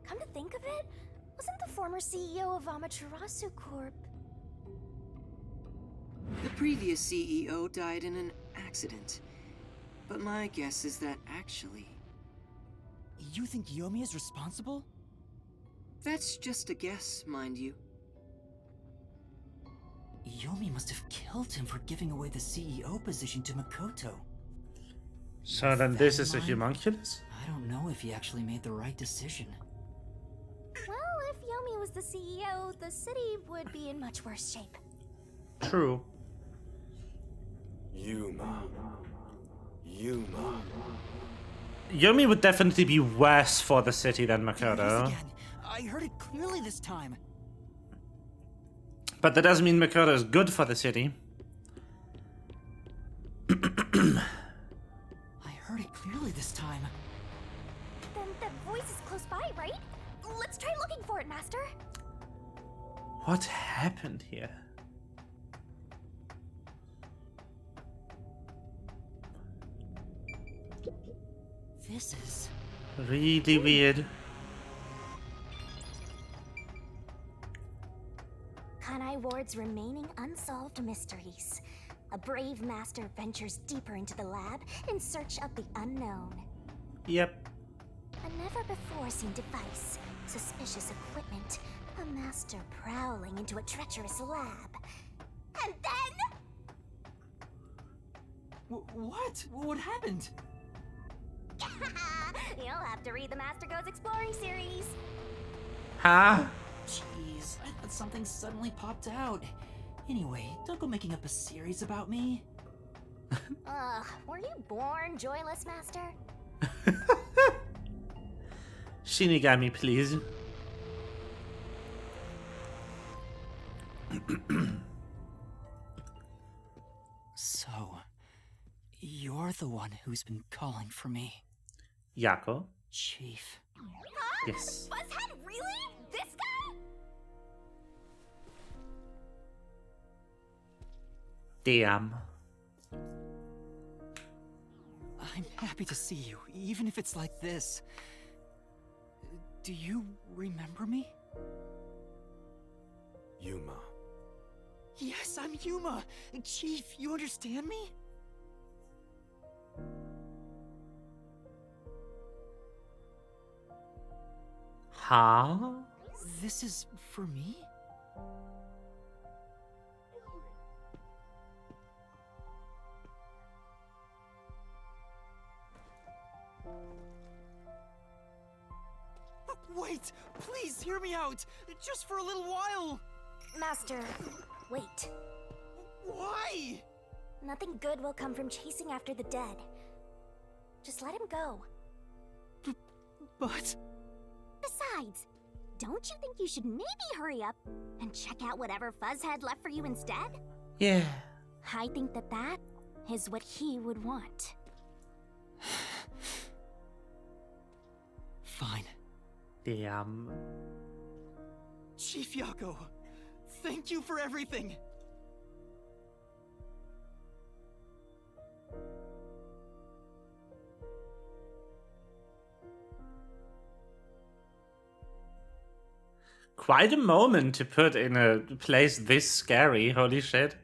Come to think of it, wasn't the former CEO of Amaterasu Corp? The previous CEO died in an accident. But my guess is that actually... You think Yomi is responsible? That's just a guess, mind you. Yomi must have killed him for giving away the CEO position to Makoto. So then this is a homunculus? I don't know if he actually made the right decision. Well, if Yomi was the CEO, the city would be in much worse shape. True. Yuma. Yomi would definitely be worse for the city than Makoto. I heard it clearly this time. But that doesn't mean Makoto is good for the city. I heard it clearly this time. Then that voice is close by, right? Let's try looking for it, Master. What happened here? This is... really weird. Kanai Ward's remaining unsolved mysteries. A brave master ventures deeper into the lab in search of the unknown. Yep. A never-before-seen device, suspicious equipment, a master prowling into a treacherous lab. And then... What? What happened? You'll have to read the Master Goes Exploring series. Huh? Jeez, I thought something suddenly popped out. Anyway, don't go making up a series about me. Ugh, were you born joyless, Master? Shinigami, please. So, you're the one who's been calling for me. Yako? Chief. Huh? Yes. Buzzhead, really? This guy? Damn. I'm happy to see you, even if it's like this. Do you remember me? Yuma. Yes, I'm Yuma! Chief, you understand me? Huh? This is for me? Wait! Please hear me out! Just for a little while! Master, wait. Why? Nothing good will come from chasing after the dead. Just let him go. But... Besides, don't you think you should maybe hurry up and check out whatever Fuzz had left for you instead? Yeah. I think that is what he would want. Fine. Damn. Chief Yako, thank you for everything! Quite a moment to put in a place this scary, holy shit.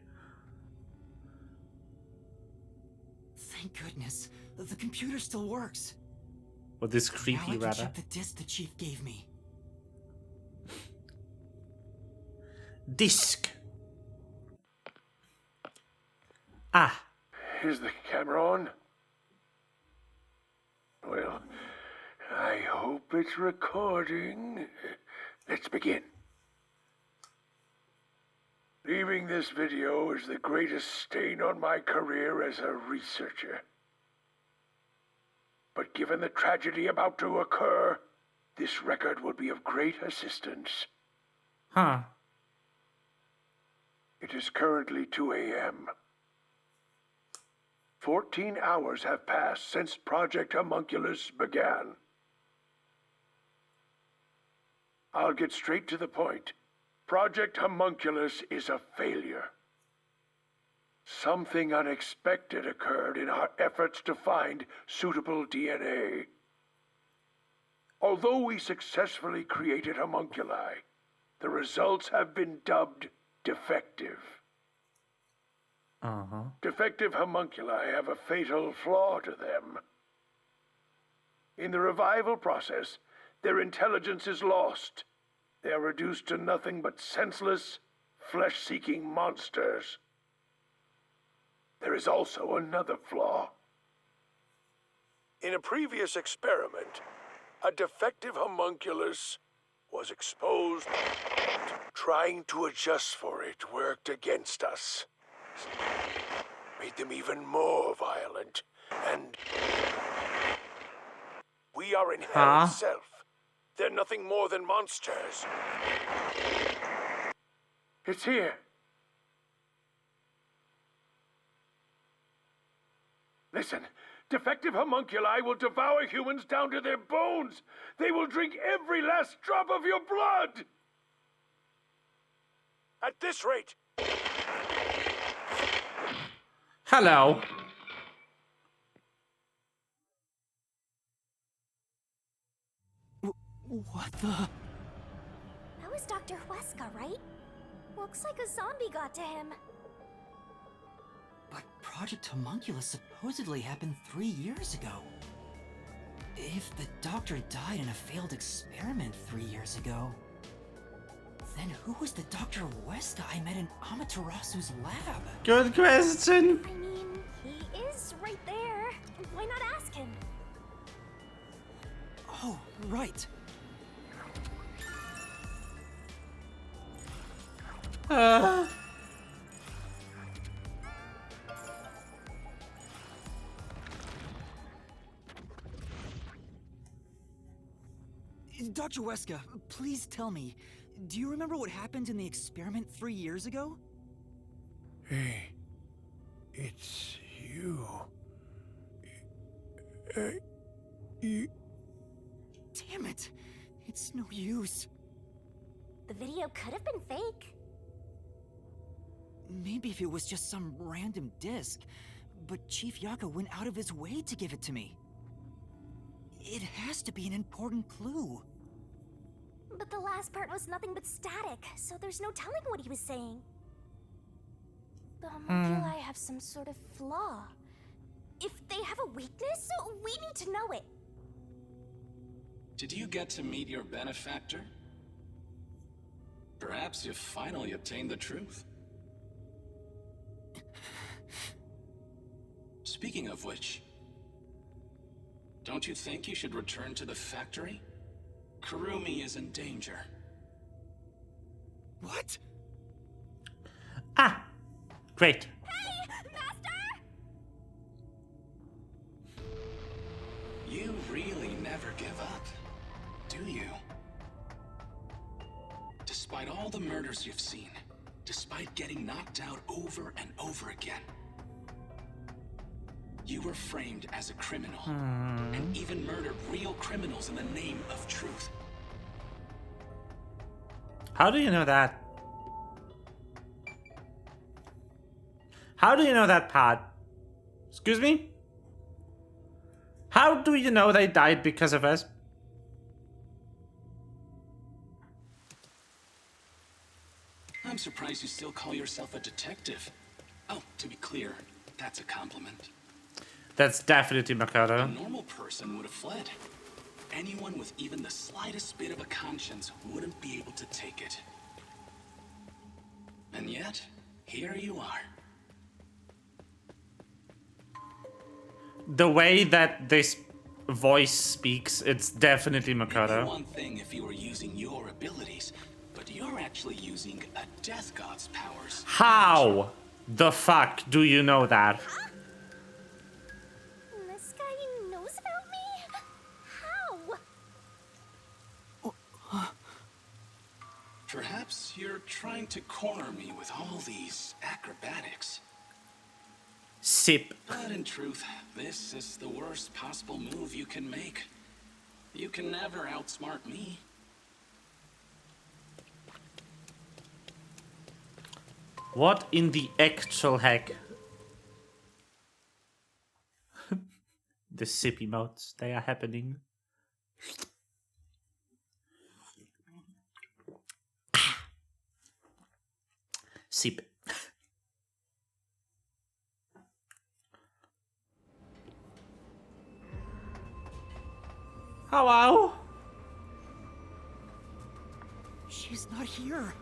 Thank goodness, the computer still works. Or this Now I creepy, can rather. check the disc the Chief gave me. Disc. Ah. Is the camera on? Well, I hope it's recording. Let's begin. Leaving this video is the greatest stain on my career as a researcher. But given the tragedy about to occur, this record will be of great assistance. Huh. It is currently 2 a.m. 14 hours have passed since Project Homunculus began. I'll get straight to the point. Project Homunculus is a failure. Something unexpected occurred in our efforts to find suitable DNA. Although we successfully created homunculi, the results have been dubbed defective. Defective homunculi have a fatal flaw to them. In the revival process, their intelligence is lost. They are reduced to nothing but senseless, flesh-seeking monsters. There is also another flaw. In a previous experiment, a defective homunculus was exposed. Trying to adjust for it worked against us. Made them even more violent, and we are in hell itself. They're nothing more than monsters. It's here. Listen, defective homunculi will devour humans down to their bones. They will drink every last drop of your blood. At this rate. Hello. What the? That was Dr. Weska, right? Looks like a zombie got to him. But Project Homunculus supposedly happened 3 years ago. If the doctor died in a failed experiment 3 years ago, then who was the Dr. Weska I met in Amaterasu's lab? Good question. I mean, he is right there. Why not ask him? Oh, right. Dr. Weska, please tell me, do you remember what happened in the experiment 3 years ago? Hey, it's you. You... Damn it! It's no use. The video could have been fake. Maybe if it was just some random disc, but Chief Yako went out of his way to give it to me. It has to be an important clue. But the last part was nothing but static, so there's no telling what he was saying. The homunculi have some sort of flaw. If they have a weakness, we need to know it. Did you get to meet your benefactor? Perhaps you've finally obtained the truth. Speaking of which, don't you think you should return to the factory? Kurumi is in danger. What? Ah, great. Hey, Master! You really never give up, do you? Despite all the murders you've seen, despite getting knocked out over and over again, you were framed as a criminal, and even murdered real criminals in the name of truth. How do you know that? How do you know that part? Excuse me? How do you know they died because of us? I'm surprised you still call yourself a detective. Oh, to be clear, that's a compliment. That's definitely A Makoto. normal person would have fled. Anyone with even the slightest bit of a conscience wouldn't be able to take it. And yet, here you are. The way that this voice speaks, it's definitely It'd be Makoto. one thing if you were using your abilities, but you're actually using a death god's powers. How the fuck do you know that? This guy knows about me? How? Perhaps you're trying to corner me with all these acrobatics. Sip. But in truth, this is the worst possible move you can make. You can never outsmart me. What in the actual heck? The sip emotes, they are happening. Sip. Hello? She's not here.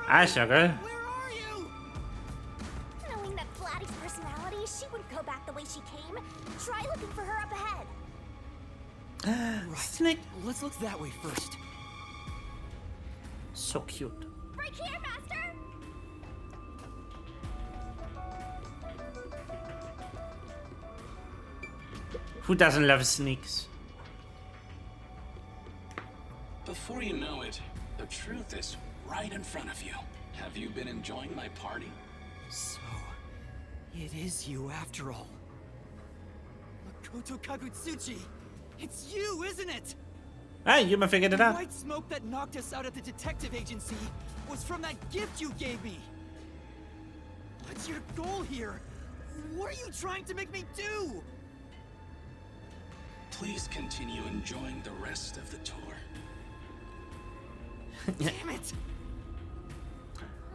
Hi, Sugar. Knowing that Flatty's personality, she wouldn't go back the way she came. Try looking for her up ahead. Right. Let's look that way first. So cute. Right here, Master! Who doesn't love sneaks? Before you know it, the truth is right in front of you. Have you been enjoying my party? So, it is you after all. Makoto Kagutsuchi! It's you, isn't it? Hey, you figured it The out. white smoke that knocked us out at the detective agency was from that gift you gave me. What's your goal here? What are you trying to make me do? Please continue enjoying the rest of the tour. Damn it!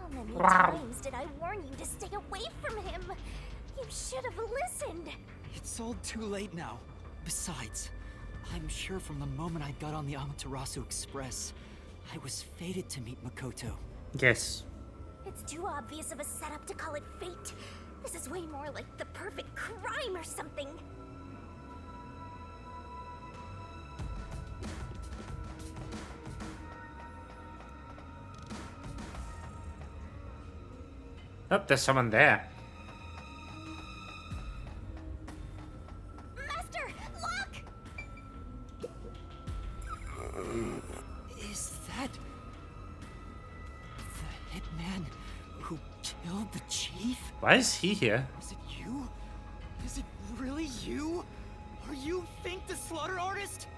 How many times did I warn you to stay away from him? You should have listened. It's all too late now. Besides, I'm sure from the moment I got on the Amaterasu Express, I was fated to meet Makoto. Yes. It's too obvious of a setup to call it fate. This is way more like the perfect crime or something. Oh, there's someone there. Master, look! Is that the hitman who killed the chief? Why is he here? Is it you? Is it really you? Are you Fink the slaughter artist?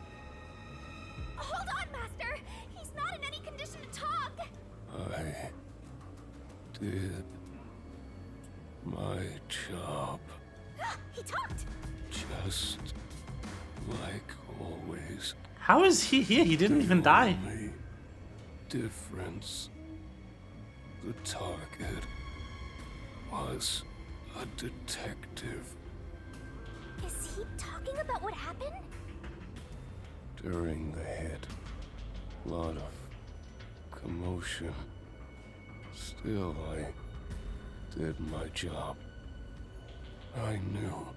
Hold on, Master! He's not in any condition to talk! I did my job. He talked! Just like always. How is he here? He didn't even die. Only difference. The target was a detective. Is he talking about what happened? During the hit, lot of commotion. Still, I did my job. I knew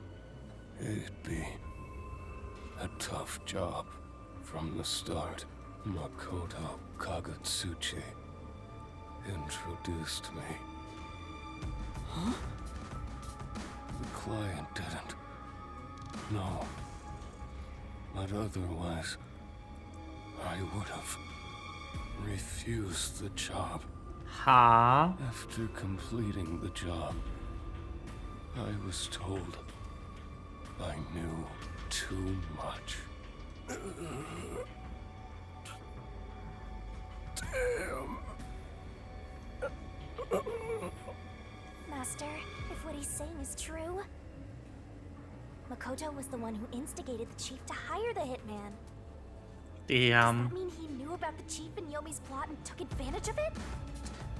it'd be a tough job from the start. Makoto Kagutsuchi introduced me. Huh? The client didn't. No. But otherwise, I would have refused the job. Huh? After completing the job, I was told I knew too much. Damn. Master, if what he's saying is true, Makoto was the one who instigated the chief to hire the hitman. Does that mean he knew about the chief and Yomi's plot and took advantage of it?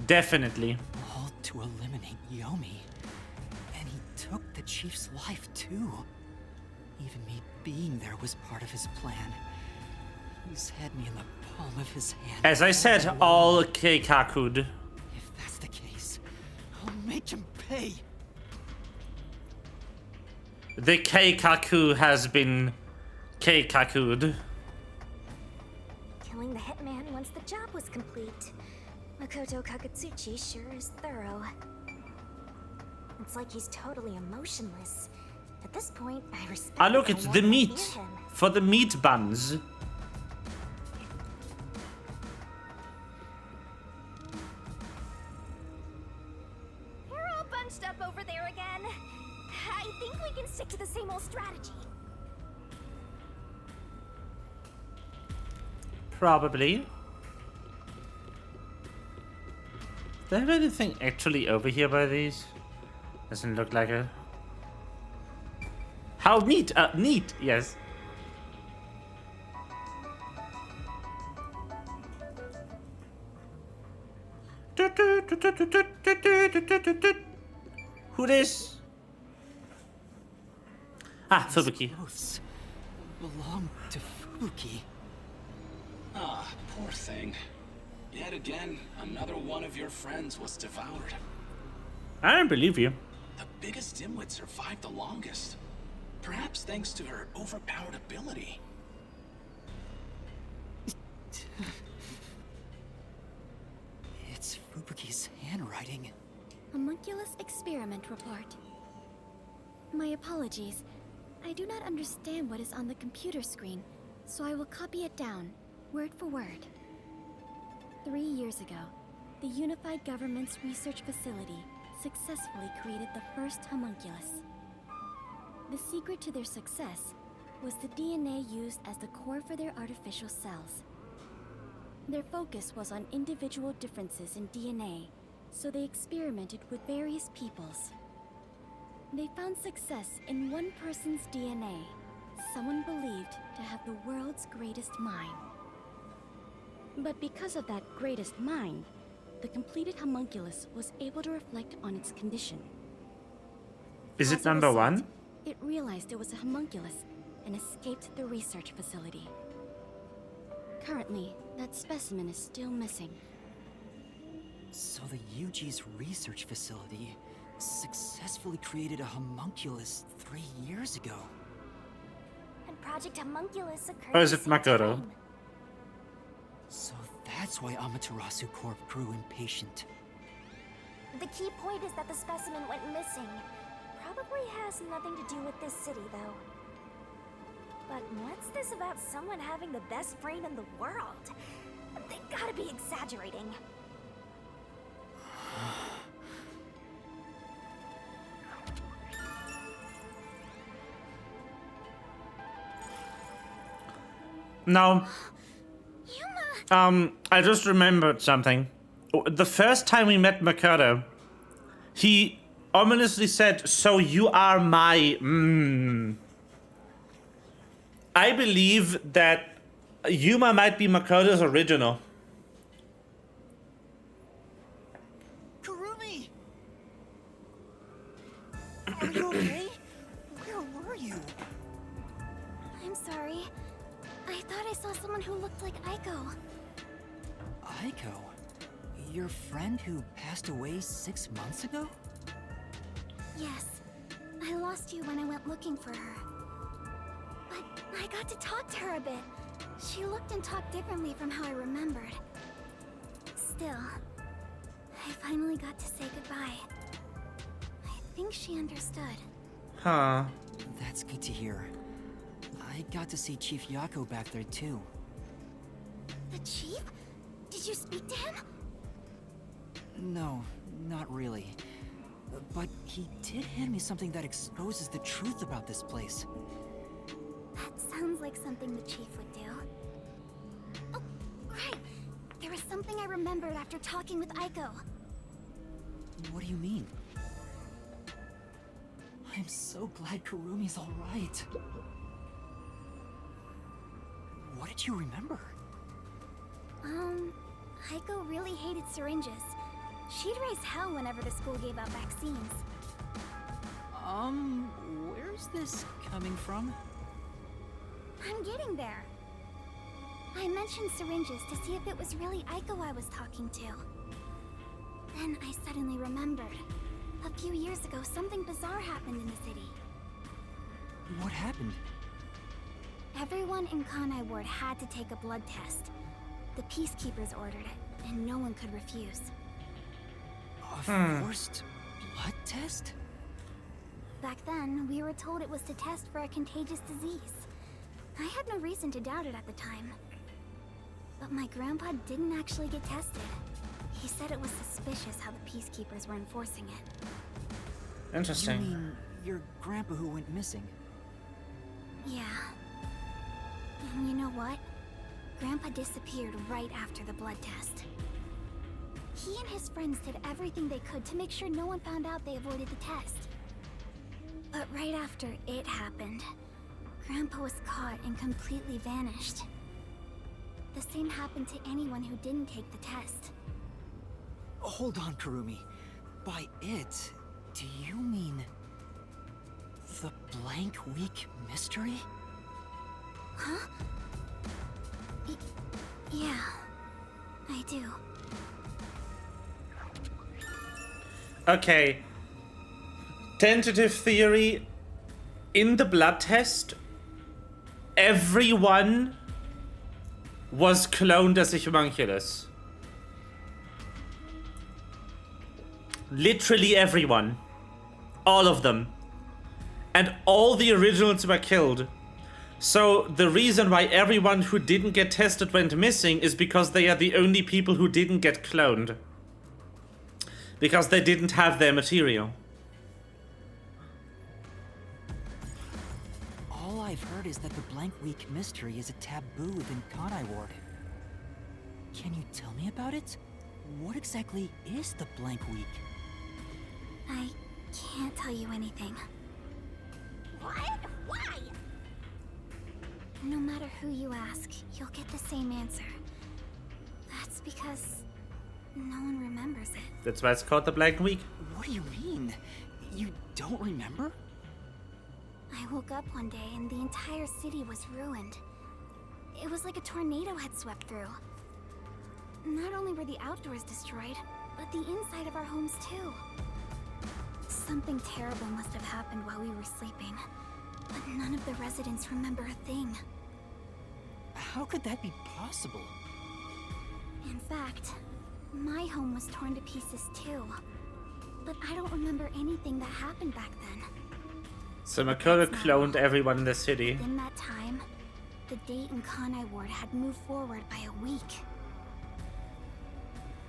Definitely. All to eliminate Yomi. And he took the chief's life too. Even me being there was part of his plan. He's had me in the palm of his hand. As I said, all Keikaku'd. If that's the case, I'll make him pay. The Keikaku has been Keikaku'd. Killing the hitman once the job was complete. Makoto Kakatsuchi sure is thorough. It's like he's totally emotionless. At this point, I respect. Ah, look, no it's one the near meat. him. For the meat buns. You're all bunched up over there again. I think we can stick to the same old strategy. Probably. Is there anything actually over here by these? Doesn't look like it. How neat! Neat, yes. Who this? Ah, Fubuki. Clothes belong to Fubuki. Ah, poor thing. Yet again, another one of your friends was devoured. I don't believe you. The biggest dimwit survived the longest. Perhaps thanks to her overpowered ability. It's Fubuki's handwriting. Homunculus experiment report. My apologies. I do not understand what is on the computer screen, so I will copy it down, word for word. 3 years ago, the Unified Government's research facility successfully created the first homunculus. The secret to their success was the DNA used as the core for their artificial cells. Their focus was on individual differences in DNA, so they experimented with various peoples. They found success in one person's DNA, someone believed to have the world's greatest mind. But because of that greatest mind, the completed homunculus was able to reflect on its condition. Is it As a number result, one? It realized it was a homunculus and escaped the research facility. Currently, that specimen is still missing. So the UG's research facility successfully created a homunculus 3 years ago. And Project Homunculus occurred. Or is at it the same Makoto? time. So that's why Amaterasu Corp grew impatient. The key point is that the specimen went missing. Probably has nothing to do with this city, though. But what's this about someone having the best brain in the world? They gotta be exaggerating. No. I just remembered something. The first time we met Makoto, he ominously said, "So you are my I believe that Yuma might be Makoto's original. Kurumi! Are you okay? Where were you? I'm sorry. I thought I saw someone who looked like Aiko. Aiko? Your friend who passed away 6 months ago? Yes. I lost you when I went looking for her. But I got to talk to her a bit. She looked and talked differently from how I remembered. Still, I finally got to say goodbye. I think she understood. Huh. That's good to hear. I got to see Chief Yako back there too. The chief? Did Did you speak to him? No, not really. But he did hand me something that exposes the truth about this place. That sounds like something the chief would do. Oh, right. There was something I remembered after talking with Aiko. What do you mean? I'm so glad Kurumi's all right. What did you remember? Aiko really hated syringes. She'd raise hell whenever the school gave out vaccines. Where's this coming from? I'm getting there. I mentioned syringes to see if it was really Aiko I was talking to. Then I suddenly remembered. A few years ago, something bizarre happened in the city. What happened? Everyone in Kanai Ward had to take a blood test. The Peacekeepers ordered it, and no one could refuse. A forced blood test? Back then, we were told it was to test for a contagious disease. I had no reason to doubt it at the time. But my grandpa didn't actually get tested. He said it was suspicious how the Peacekeepers were enforcing it. Interesting. You mean your grandpa who went missing? Yeah. And you know what? Grandpa disappeared right after the blood test. He and his friends did everything they could to make sure no one found out they avoided the test. But right after it happened, Grandpa was caught and completely vanished. The same happened to anyone who didn't take the test. Hold on, Kurumi. By it, do you mean the blank week mystery? Huh? Yeah, I do. Okay. Tentative theory. In the blood test, everyone was cloned as a homunculus. Literally everyone. All of them. And all the originals were killed. So the reason why everyone who didn't get tested went missing is because they are the only people who didn't get cloned. Because they didn't have their material. All I've heard is that the blank week mystery is a taboo within Kanai Ward. Can you tell me about it? What exactly is the blank week? I can't tell you anything. What? Why? No matter who you ask, you'll get the same answer. That's because no one remembers it. That's why it's called the Blank Week. What do you mean? You don't remember? I woke up one day and the entire city was ruined. It was like a tornado had swept through. Not only were the outdoors destroyed, but the inside of our homes too. Something terrible must have happened while we were sleeping, but none of the residents remember a thing. How could that be possible? In fact, my home was torn to pieces too. But I don't remember anything that happened back then. So Makoto cloned everyone in the city. In that time, the date in Kanai Ward had moved forward by a week.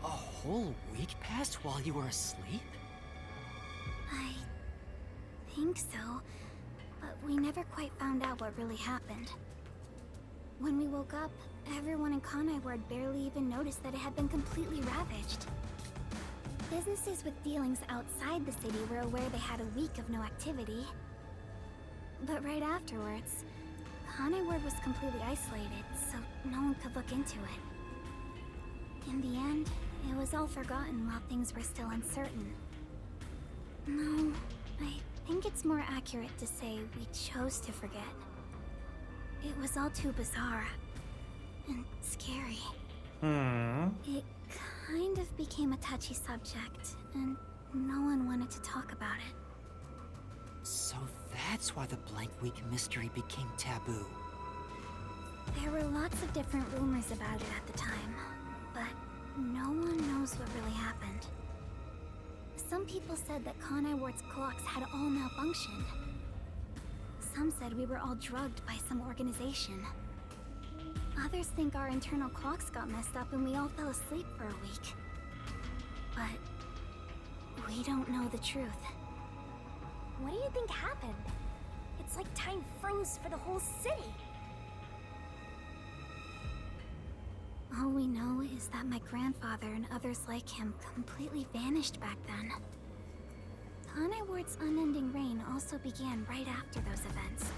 A whole week passed while you were asleep? I think so, but we never quite found out what really happened. When we woke up, everyone in Kanai Ward barely even noticed that it had been completely ravaged. Businesses with dealings outside the city were aware they had a week of no activity. But right afterwards, Kanai Ward was completely isolated, so no one could look into it. In the end, it was all forgotten while things were still uncertain. No, I think it's more accurate to say we chose to forget. It was all too bizarre and scary. It kind of became a touchy subject, and no one wanted to talk about it. So that's why the blank week mystery became taboo. There were lots of different rumors about it at the time, but no one knows what really happened. Some people said that Kanai Ward's clocks had all malfunctioned. Some said we were all drugged by some organization. Others think our internal clocks got messed up and we all fell asleep for a week. But we don't know the truth. What do you think happened? It's like time froze for the whole city. All we know is that my grandfather and others like him completely vanished back then. Kanai Ward's unending reign also began right after those events.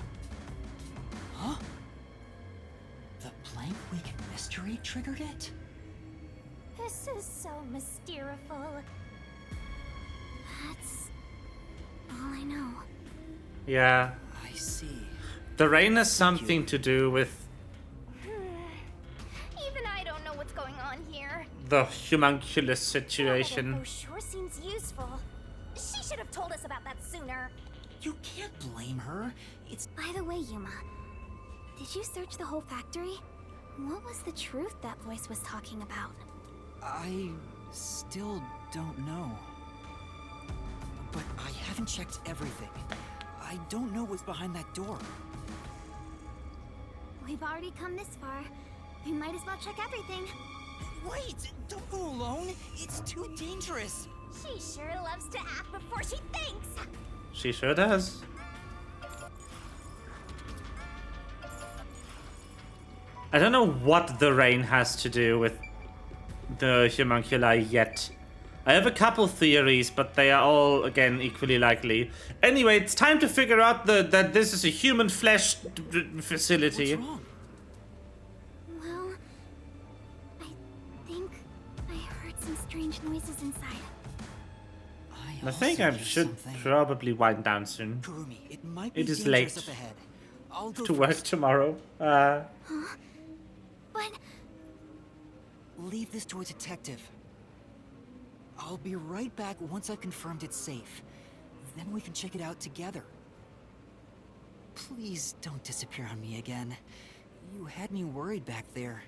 Huh? The Blank Week mystery triggered it? This is so mysteriful. That's all I know. Yeah. I see. The rain has something to do with Even I don't know what's going on here. the homunculus situation. That sure seems useful. She should have told us about that sooner. You can't blame her. It's... By the way, Yuma, did you search the whole factory? What was the truth that voice was talking about? I still don't know. But I haven't checked everything. I don't know what's behind that door. We've already come this far. We might as well check everything. Wait! Don't go alone! It's too dangerous! She sure loves to act before she thinks. She sure does. I don't know what the rain has to do with the homunculi yet. I have a couple theories, but they are all, again, equally likely. Anyway, it's time to figure out that this is a human flesh facility. What's wrong? Well, I think I heard some strange noises inside. I think I should probably wind down soon. Kurumi, it might be It is dangerous late up ahead. I'll go to work first. tomorrow. Huh? But Leave this to a detective. I'll be right back once I've confirmed it's safe. Then we can check it out together. Please don't disappear on me again. You had me worried back there.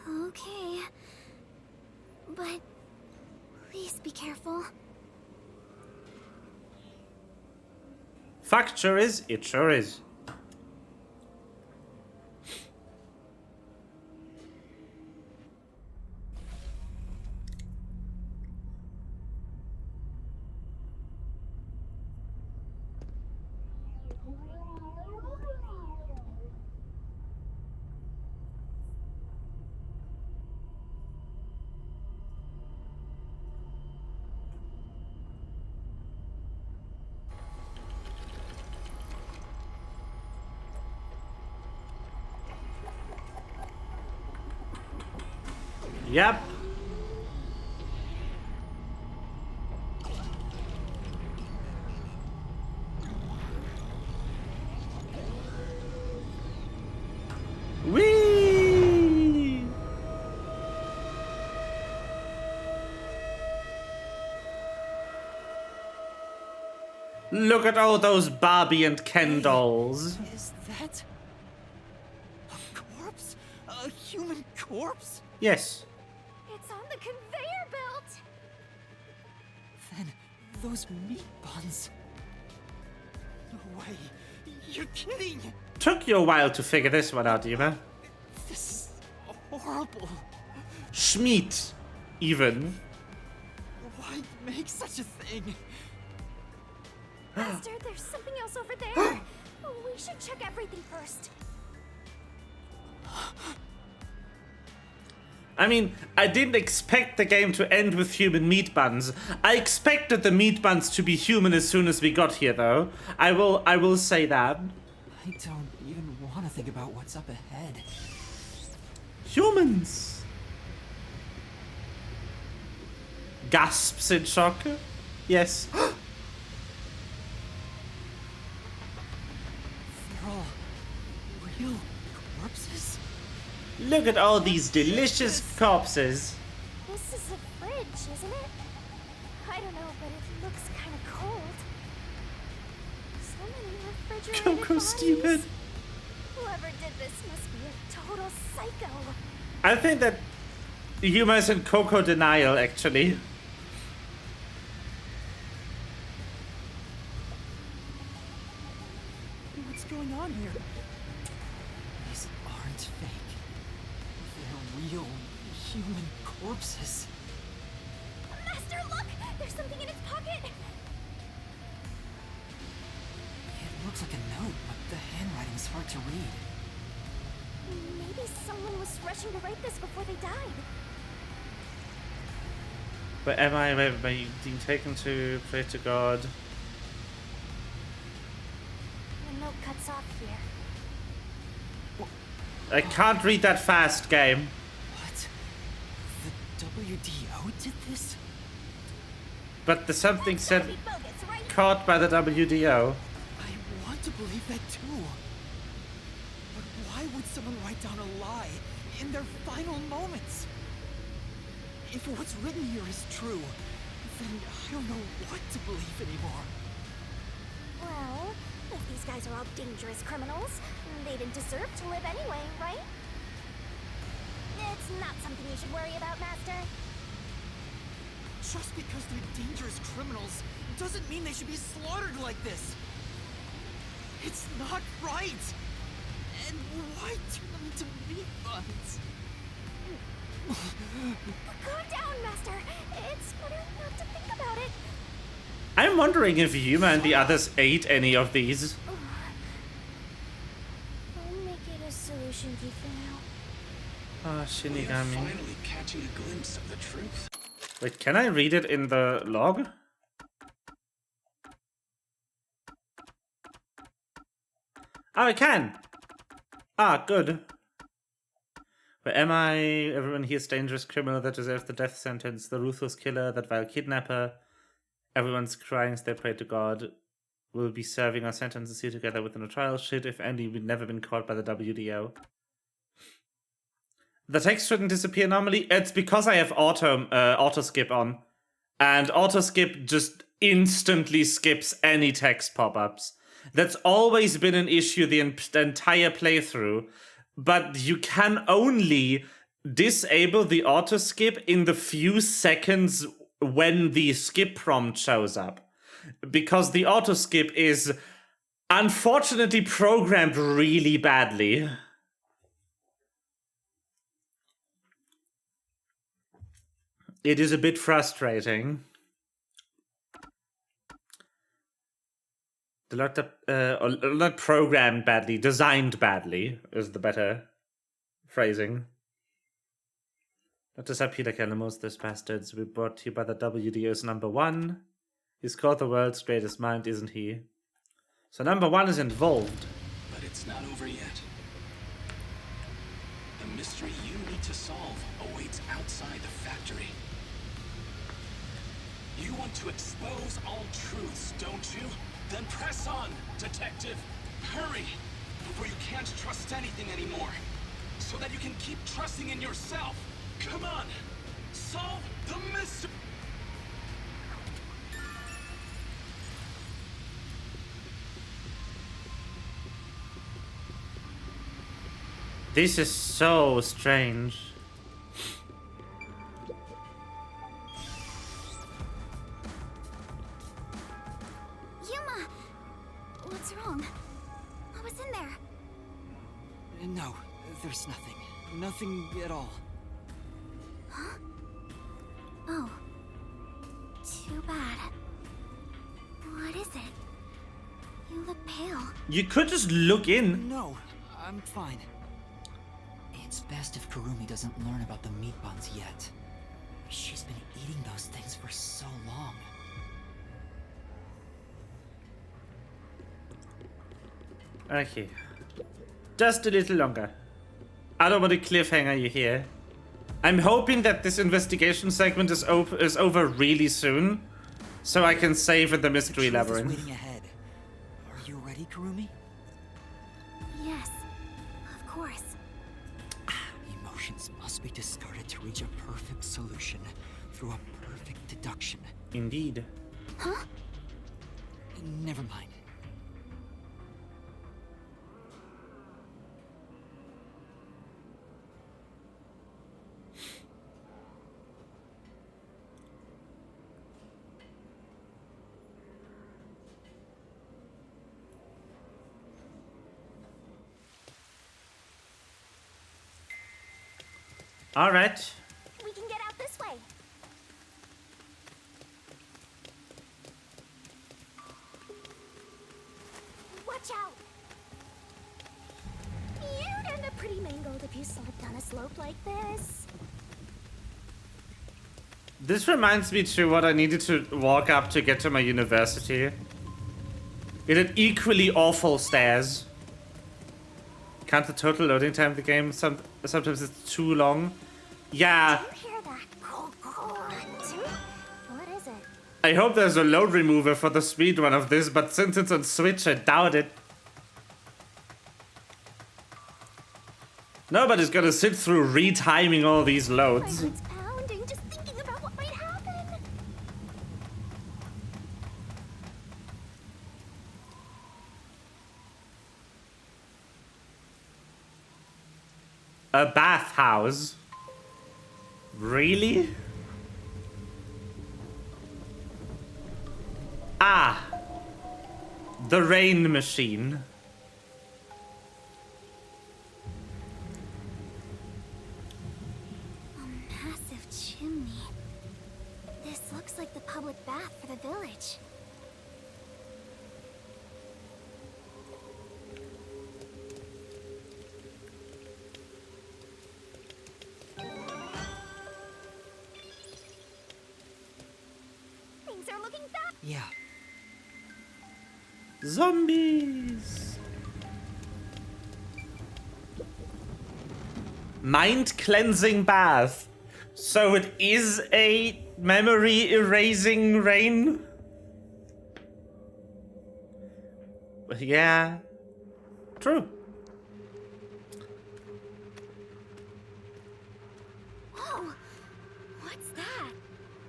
okay. But please be careful. Fact sure is, it sure is. Yep. Whee! Look at all those Barbie and Ken dolls. Is that a corpse? A human corpse? Yes. It's on the conveyor belt. Then those meat buns. No way. You're kidding. Took you a while to figure this one out, Yuma. This is horrible. Schmeat, even. Why make such a thing? Master, there's something else over there. We should check everything first. I mean, I didn't expect the game to end with human meat buns. I expected the meat buns to be human as soon as we got here, though. I will say that. I don't even want to think about what's up ahead. Humans. Gasps in shock. Yes. They're all real corpses? Look at all these delicious corpses. This is a fridge, isn't it? I don't know, but it looks kind of cold. So many refrigerated Coco bodies. stupid. Whoever did this must be a total psycho. I think that Yuma is in Coco denial, actually. What's going on here? Is Human corpses. Master, look! There's something in its pocket! It looks like a note, but the handwriting's hard to read. Maybe someone was rushing to write this before they died. But am I being taken to pray to God? The note cuts off here. I can't read that fast, game. What? The WDO did this? But the something said caught by the WDO. I want to believe that too. But why would someone write down a lie in their final moments? If what's written here is true, then I don't know what to believe anymore. Well, if these guys are all dangerous criminals, they didn't deserve to live anyway, right? It's not something you should worry about, Master. Just because they're dangerous criminals doesn't mean they should be slaughtered like this. It's not right. And why turn them into meat buns? Calm down, Master. It's better not to think about it. I'm wondering if Yuma and the others ate any of these. I'll make it a solution key for now. Ah, We are Shinigami. finally catching a glimpse of the truth. Wait, can I read it in the log? Oh, I can! Ah, good. But am I? Everyone here's dangerous criminal that deserves the death sentence, the ruthless killer, that vile kidnapper. Everyone's crying as they pray to God. We'll be serving our sentences here together within a trial. Shit, if only we'd never been caught by the WDO. The text shouldn't disappear normally. It's because I have auto skip on. And auto skip just instantly skips any text pop-ups. That's always been an issue the entire playthrough. But you can only disable the auto skip in the few seconds when the skip prompt shows up. Because the auto skip is unfortunately programmed really badly. It is a bit frustrating. Not programmed badly, designed badly is the better phrasing. Not disappear like animals, those bastards. We brought to you by the WDO's number one. He's called the world's greatest mind, isn't he? So number one is involved. But it's not over yet. The mystery you need to solve awaits outside the factory. You want to expose all truths, don't you? Then press on, detective. Hurry, before you can't trust anything anymore. So that you can keep trusting in yourself. Come on, solve the mystery. This is so strange. Yuma! What's wrong? What was in there? No, there's nothing. Nothing at all. Huh? Oh. Too bad. What is it? You look pale. You could just look in. No, I'm fine. It's best if Kurumi doesn't learn about the meat buns yet. She's been eating those things for so long. Okay. Just a little longer. I don't want to cliffhanger you here. I'm hoping that this investigation segment is over really soon, so I can savor the mystery The truth is labyrinth. waiting ahead. Are you ready, Kurumi? Yes, of course. Emotions must be discarded to reach a perfect solution through a perfect deduction. Indeed. Huh? Never mind. Alright. Watch out! You'd end up pretty mangled if you slipped on a slope like this. This reminds me to what I needed to walk up to get to my university. It had equally awful stairs. Count the total loading time of the game. Sometimes it's too long. Yeah. Do you hear that? What is it? I hope there's a load remover for the speedrun of this, but since it's on Switch, I doubt it. Nobody's gonna sit through retiming all these loads. My heart's pounding just thinking about what might happen. A bathhouse? Really? Ah! The rain machine. A massive chimney. This looks like the public bath for the village. Things are looking bad. Yeah. Zombies! Mind cleansing bath. So it is a memory erasing rain? Yeah. True. Whoa! What's that?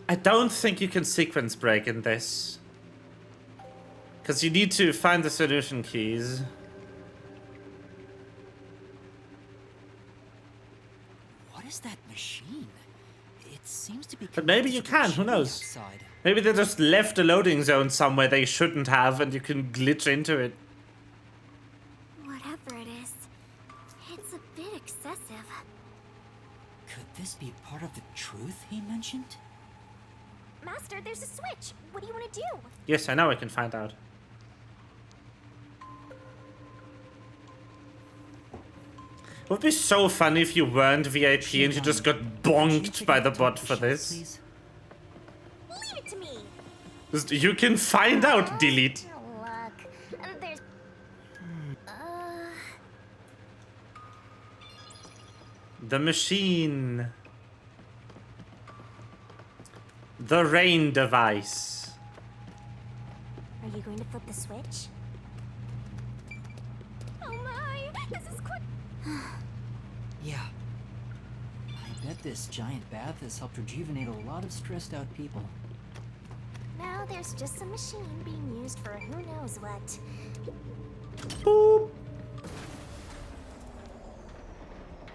I don't think you can sequence break in this. Because you need to find the solution keys. What is that machine? It seems to be. But maybe you can, who knows? Outside. Maybe they just left a loading zone somewhere they shouldn't have and you can glitch into it. Whatever it is, it's a bit excessive. Could this be part of the truth he mentioned? Master, there's a switch. What do you want to do? Yes, I know I can find out. It would be so funny if you weren't VIP and you just got bonked by the bot for this. Leave it to me. Just, you can find out, delete. Look, there's. The machine. The rain device. Are you going to flip the switch? Oh my! This is quick. Yeah. I bet this giant bath has helped rejuvenate a lot of stressed out people. Now there's just a machine being used for who knows what. Boop.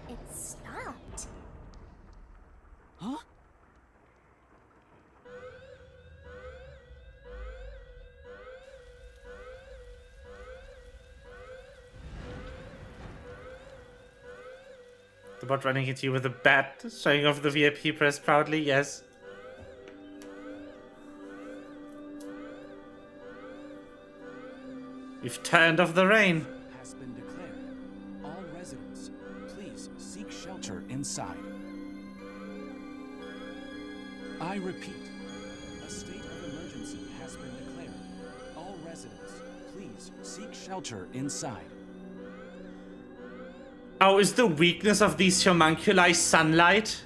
It stopped. Huh? The bot running at you with a bat, showing off the VIP press proudly, yes. You've turned off the rain. Has been declared. All residents, please seek shelter inside. I repeat, a state of emergency has been declared. All residents, please seek shelter inside. Oh, is the weakness of these homunculi sunlight?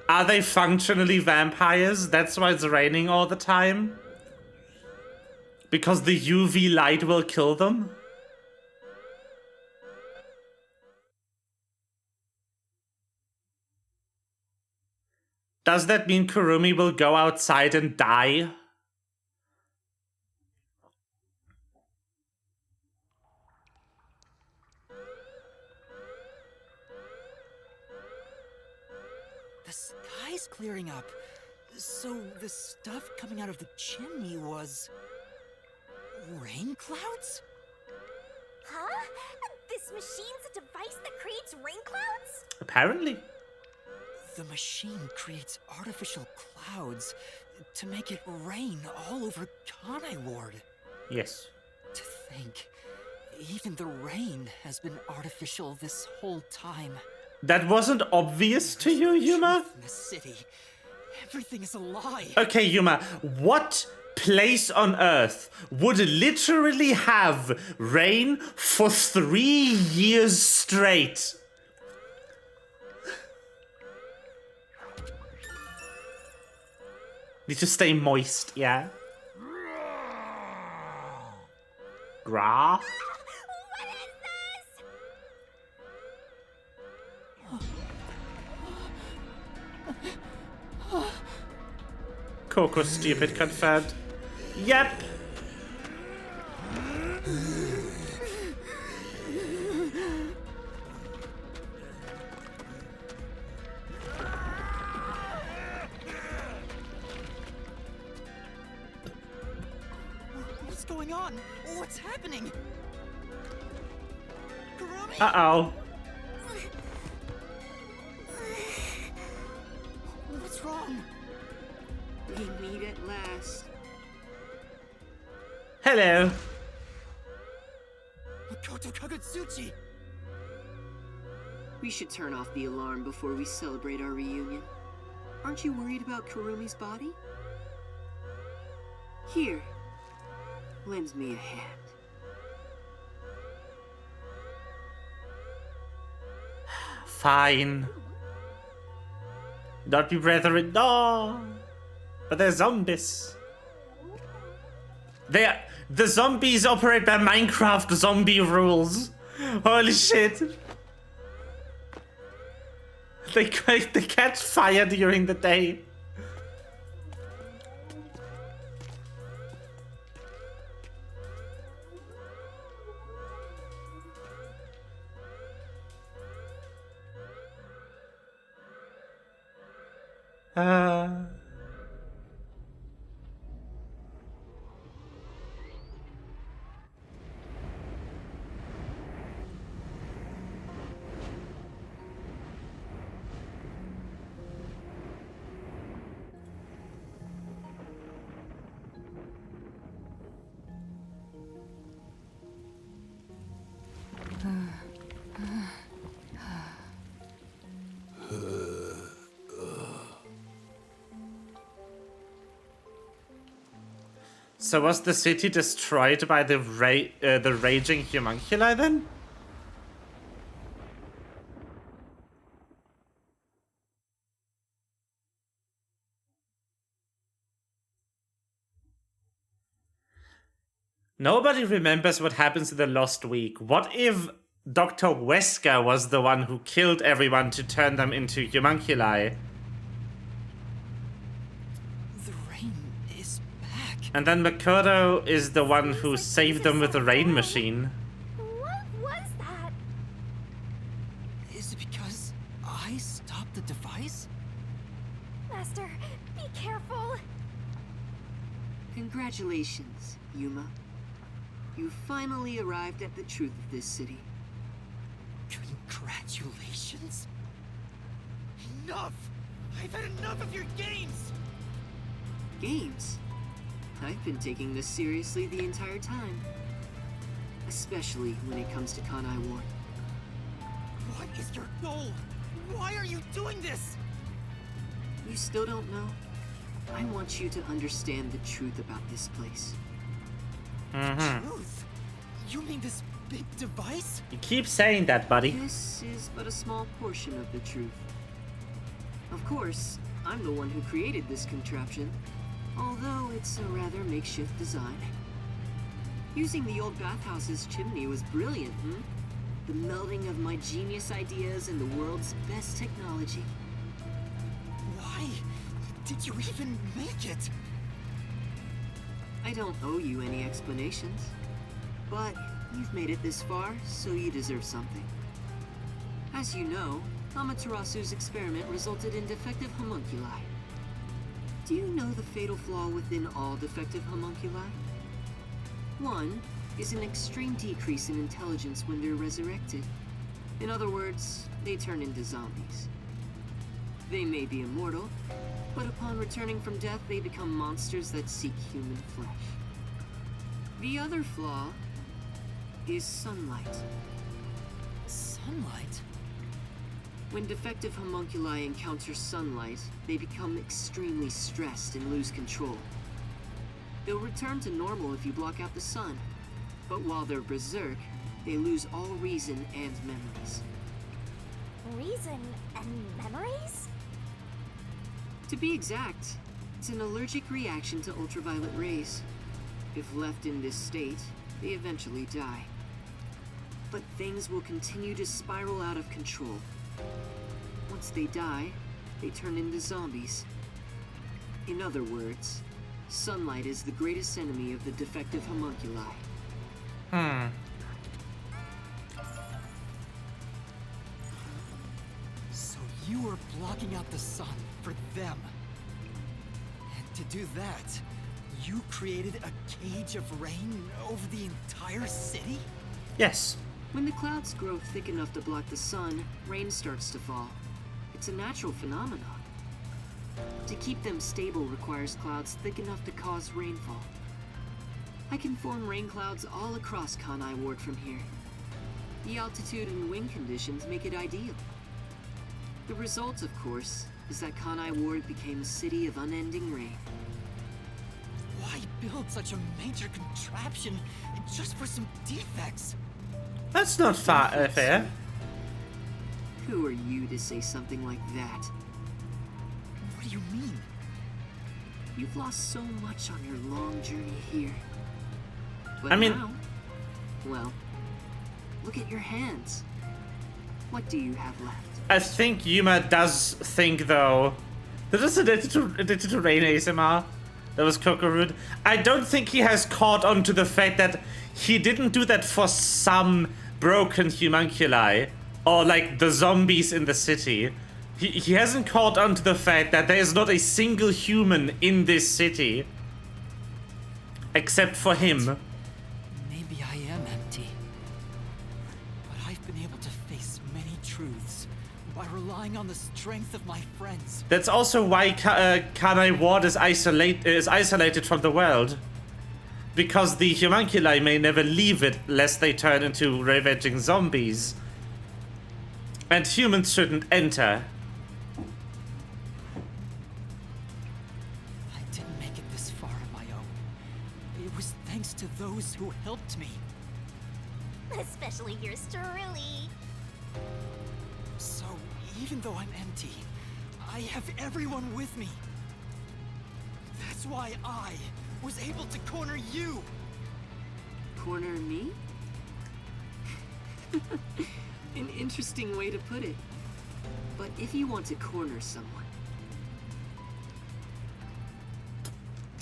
Are they functionally vampires? That's why it's raining all the time? Because the UV light will kill them? Does that mean Kurumi will go outside and die? The sky's clearing up. So the stuff coming out of the chimney was... rain clouds? Huh? This machine's a device that creates rain clouds? Apparently. The machine creates artificial clouds to make it rain all over Kanai Ward. Yes. think. Even the rain has been artificial this whole time. That wasn't obvious to you, Yuma? In the city, everything is a lie. Okay, Yuma, what place on Earth would literally have rain for 3 years straight? Need to stay moist, yeah? Gra? Coco stupid confirmed. Yep. What's going on? What's happening? Kurumi? Uh-oh. What's wrong? We meet at last. Hello. Makoto Kagutsuchi! We should turn off the alarm before we celebrate our reunion. Aren't you worried about Kurumi's body? Here, lend me a hand. Fine. Not be brethren, no. But they're zombies. The zombies operate by Minecraft zombie rules. Holy shit. They catch fire during the day. So was the city destroyed by the raging homunculi then? Nobody remembers what happens in the Lost Week. What if Dr. Wesker was the one who killed everyone to turn them into homunculi? And then Makoto is the one who saved them with the rain machine. What was that? Is it because I stopped the device? Master, be careful. Congratulations, Yuma. You finally arrived at the truth of this city. Congratulations? Enough! I've had enough of your games! Games? I've been taking this seriously the entire time. Especially when it comes to Kanai Ward. What is your goal? Why are you doing this? You still don't know? I want you to understand the truth about this place. Truth? You mean this big device? You keep saying that, buddy. This is but a small portion of the truth. Of course, I'm the one who created this contraption, although it's a rather makeshift design. Using the old bathhouse's chimney was brilliant, The melding of my genius ideas and the world's best technology. Why did you even make it? I don't owe you any explanations, but you've made it this far, so you deserve something. As you know, Amaterasu's experiment resulted in defective homunculi. Do you know the fatal flaw within all defective homunculi? One is an extreme decrease in intelligence when they're resurrected. In other words, they turn into zombies. They may be immortal, but upon returning from death, they become monsters that seek human flesh. The other flaw is sunlight. Sunlight? When defective homunculi encounter sunlight, they become extremely stressed and lose control. They'll return to normal if you block out the sun, but while they're berserk, they lose all reason and memories. Reason and memories? To be exact, it's an allergic reaction to ultraviolet rays. If left in this state, they eventually die. But things will continue to spiral out of control. Once they die, they turn into zombies. In other words, sunlight is the greatest enemy of the defective homunculi. So you were blocking out the sun for them. And to do that, you created a cage of rain over the entire city? Yes. When the clouds grow thick enough to block the sun, rain starts to fall. It's a natural phenomenon. To keep them stable requires clouds thick enough to cause rainfall. I can form rain clouds all across Kanai Ward from here. The altitude and wind conditions make it ideal. The result, of course, is that Kanai Ward became a city of unending rain. Why build such a major contraption just for some defects? That's not fair. Who are you to say something like that? What do you mean? You've lost so much on your long journey here. But I mean... now, well, look at your hands. What do you have left? I think Yuma does think, though... That is addicted to rain ASMR. That was Kokorud. I don't think he has caught on to the fact that he didn't do that for some broken homunculi. Or like the zombies in the city. He hasn't caught on to the fact that there is not a single human in this city. Except for him. Maybe I am empty. But I've been able to face many truths by relying on the strength of my friends. That's also why Kanai Ward is isolated from the world. Because the homunculi may never leave it lest they turn into ravaging zombies. And humans shouldn't enter. I didn't make it this far on my own. It was thanks to those who helped me. Especially yours truly. So, even though I'm empty, I have everyone with me. That's why I was able to corner you. Corner me? An interesting way to put it. But if you want to corner someone,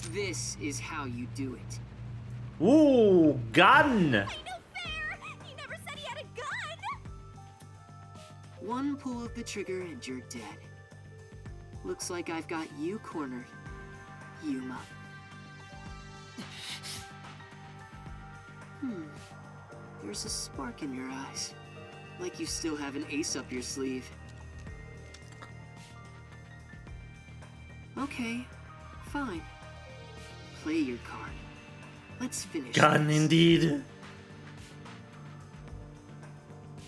this is how you do it. Ooh, gun! Ain't no fair! He never said he had a gun! One pull of the trigger and you're dead. Looks like I've got you cornered, Yuma. There's a spark in your eyes. Like you still have an ace up your sleeve. Okay, fine. Play your card. Let's finish Gun this. indeed.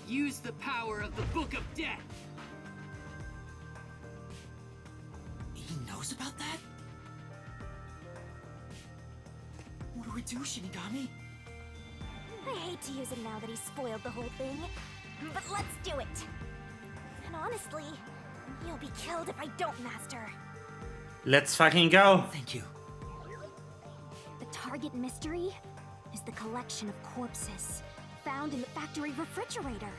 Use the power of the Book of Death. He knows about that? What do we do, Shinigami? I hate to use him now that he's spoiled the whole thing, but let's do it. And honestly, you'll be killed if I don't, Master. Let's fucking go. Thank you. The target mystery is the collection of corpses found in the factory refrigerator.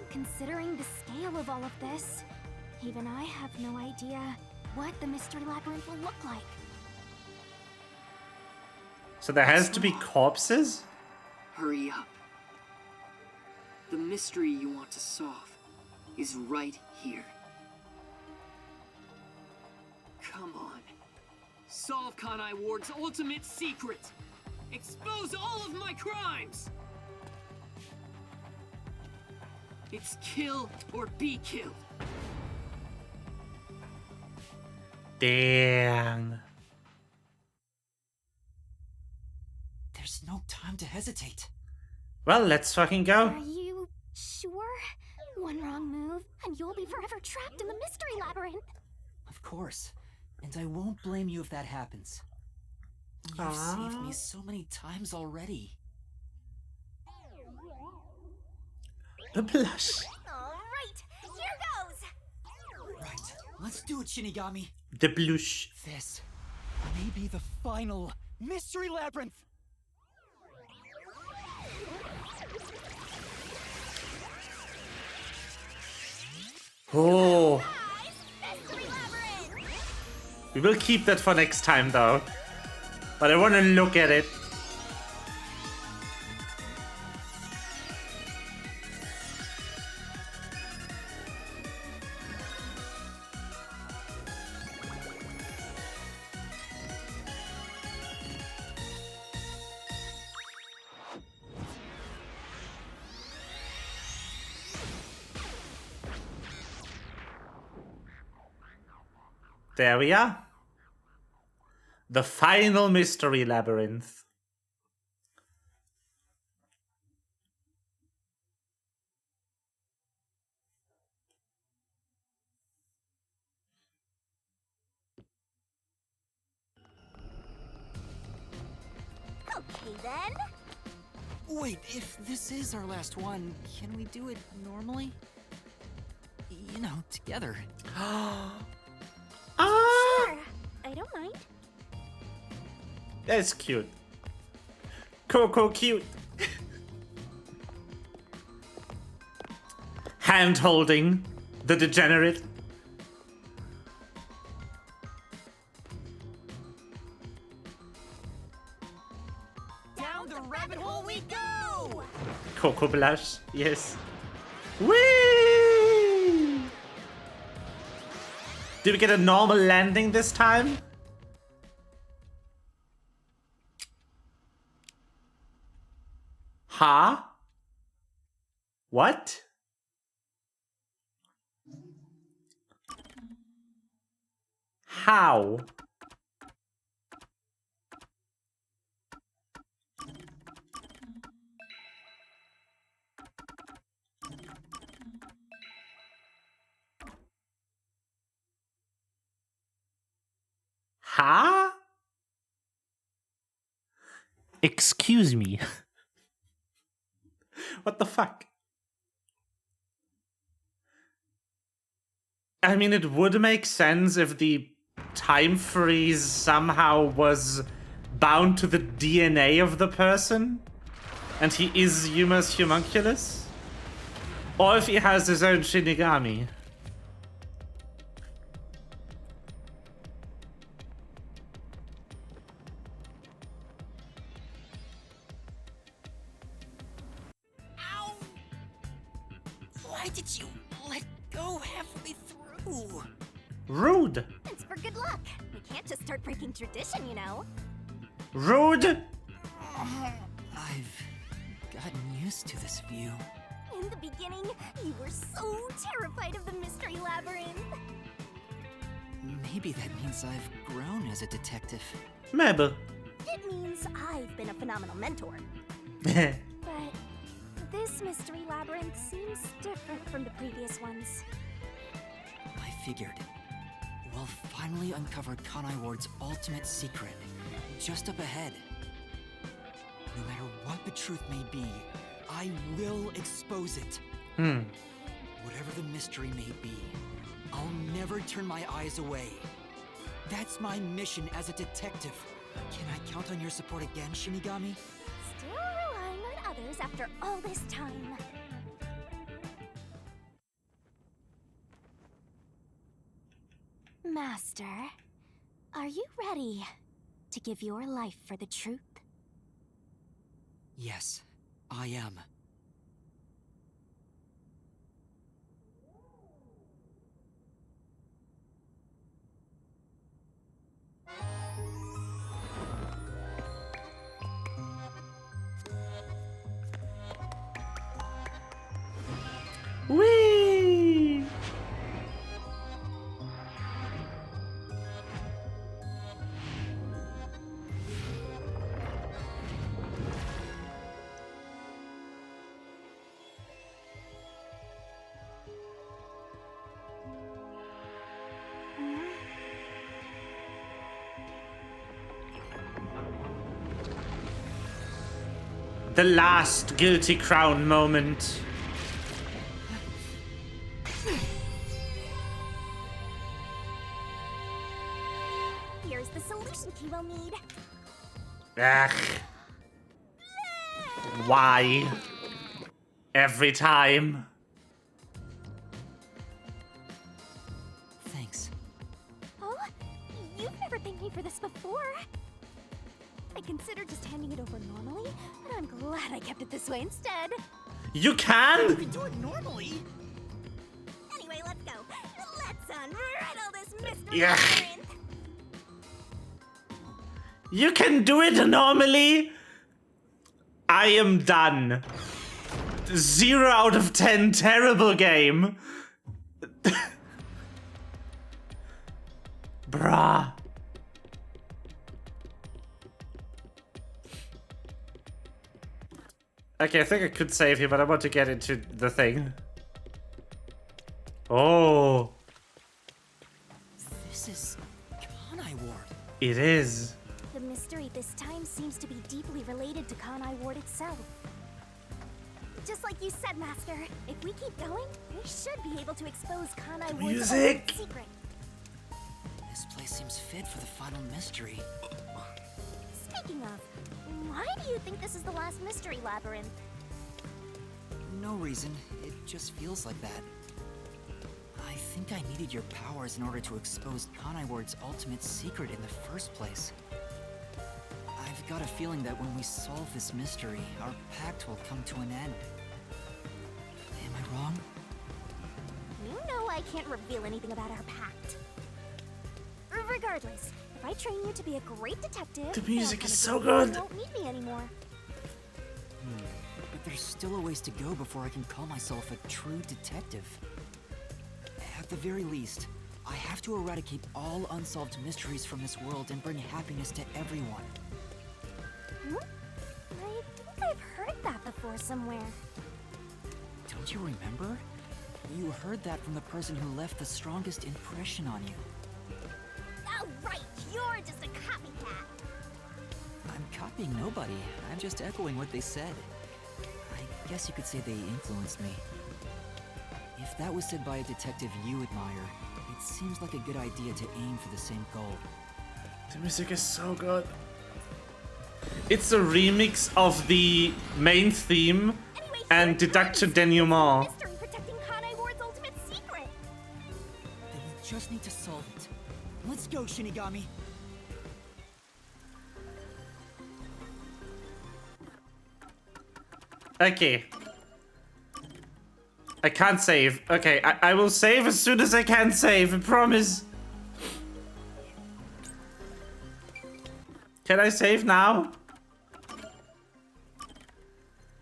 Considering the scale of all of this, even I have no idea what the mystery labyrinth will look like. So there has to be corpses? Hurry up. The mystery you want to solve is right here. Come on. Solve Kanai Ward's ultimate secret. Expose all of my crimes. It's kill or be killed. Damn. There's There's no time to hesitate. Well, let's fucking go. Are you sure? One wrong move, and you'll be forever trapped in the mystery labyrinth. Of course. And I won't blame you if that happens. You've saved me so many times already. The blush. Alright, here goes! Right, let's do it, Shinigami. The blush. This may be the final mystery labyrinth. Oh. We will keep that for next time, though. But I want to look at it. There we are. The final mystery labyrinth. Okay then. Wait, if this is our last one, can we do it normally? You know, together. Sure, I don't mind. That's cute. Coco cute. Hand holding the degenerate. Down the rabbit hole we go! Coco blush, yes. Whee! Did we get a normal landing this time? Huh? What? How? Huh? Excuse me. What the fuck? I mean, it would make sense if the time freeze somehow was bound to the DNA of the person, and he is Yuma's homunculus, or if he has his own Shinigami. Why did you let go halfway through? Rude. It's for good luck. We can't just start breaking tradition, you know. Rude. I've gotten used to this view. In the beginning, you were so terrified of the mystery labyrinth. Maybe that means I've grown as a detective. Maybe. It means I've been a phenomenal mentor. But this mystery labyrinth seems different from the previous ones. I figured. We'll finally uncover Kanai Ward's ultimate secret, just up ahead. No matter what the truth may be, I will expose it. Whatever the mystery may be, I'll never turn my eyes away. That's my mission as a detective. Can I count on your support again, Shinigami? Still relying on others after all this time. Master, are you ready to give your life for the truth? Yes, I am. Whee! The last guilty crown moment. Here's the solution key we'll need. Ugh. Why? Every time. Thanks. Oh, you've never thanked me for this before. I considered just handing it over normally, but I'm glad I kept it this way instead. You can? You can do it normally. Anyway, let's go. Let's unriddle this mystery Yeah. labyrinth. You can do it normally? I am done. 0 out of 10, terrible game. Bruh. Okay, I think I could save here, but I want to get into the thing. Oh. This is Kanai Ward. It is. The mystery this time seems to be deeply related to Kanai Ward itself. Just like you said, Master, if we keep going, we should be able to expose Kanai Ward's music. ultimate secret. This place seems fit for the final mystery. Speaking of, why do you think this is the last mystery labyrinth? No reason. It just feels like that. I think I needed your powers in order to expose Kanai Ward's ultimate secret in the first place. I've got a feeling that when we solve this mystery, our pact will come to an end. Am I wrong? You know I can't reveal anything about our pact. Regardless, if I train you to be a great detective, The music then is I'll so come good. You won't need me anymore. But there's still a ways to go before I can call myself a true detective. At the very least, I have to eradicate all unsolved mysteries from this world and bring happiness to everyone. Hmm? I think I've heard that before somewhere. Don't you remember? You heard that from the person who left the strongest impression on you. Oh, right, you're just a copycat. I'm copying nobody. I'm just echoing what they said. I guess you could say they influenced me. If that was said by a detective you admire, it seems like a good idea to aim for the same goal. The music is so good. It's a remix of the main theme and deduction denouement. Mystery protecting Kanai Ward's ultimate secret. Then we just need to solve it. Let's go, Shinigami. Okay. I can't save. Okay, I will save as soon as I can save, I promise. Can I save now?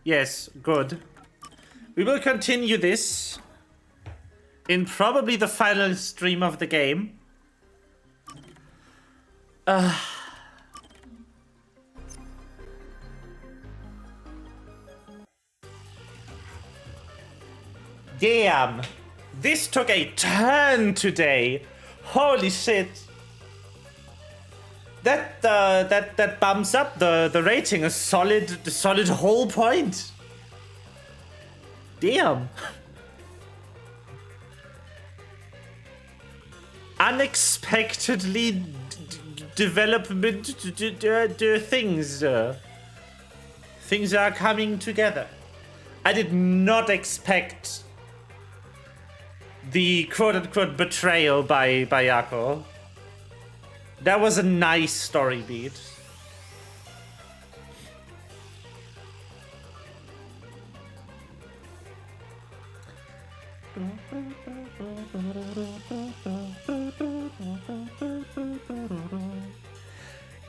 Yes, good. We will continue this in probably the final stream of the game. Damn, this took a turn today. Holy shit. That bumps up the rating a solid whole point. Damn. Unexpectedly development things. Things are coming together. I did not expect the quote-unquote betrayal by Yako. That was a nice story beat.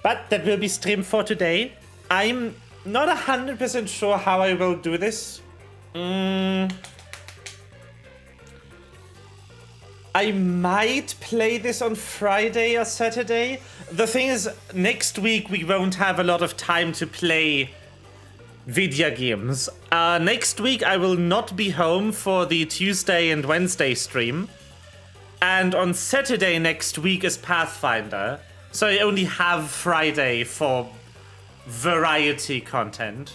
But that will be stream for today. I'm not 100% sure how I will do this. I might play this on Friday or Saturday. The thing is, next week we won't have a lot of time to play video games. Next week I will not be home for the Tuesday and Wednesday stream. And on Saturday next week is Pathfinder. So I only have Friday for variety content.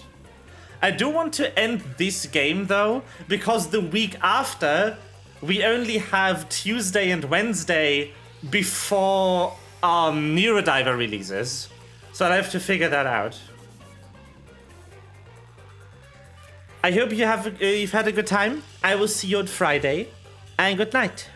I do want to end this game though, because the week after, we only have Tuesday and Wednesday before Neurodiver releases. So I'll have to figure that out. I hope you've had a good time. I will see you on Friday, and good night.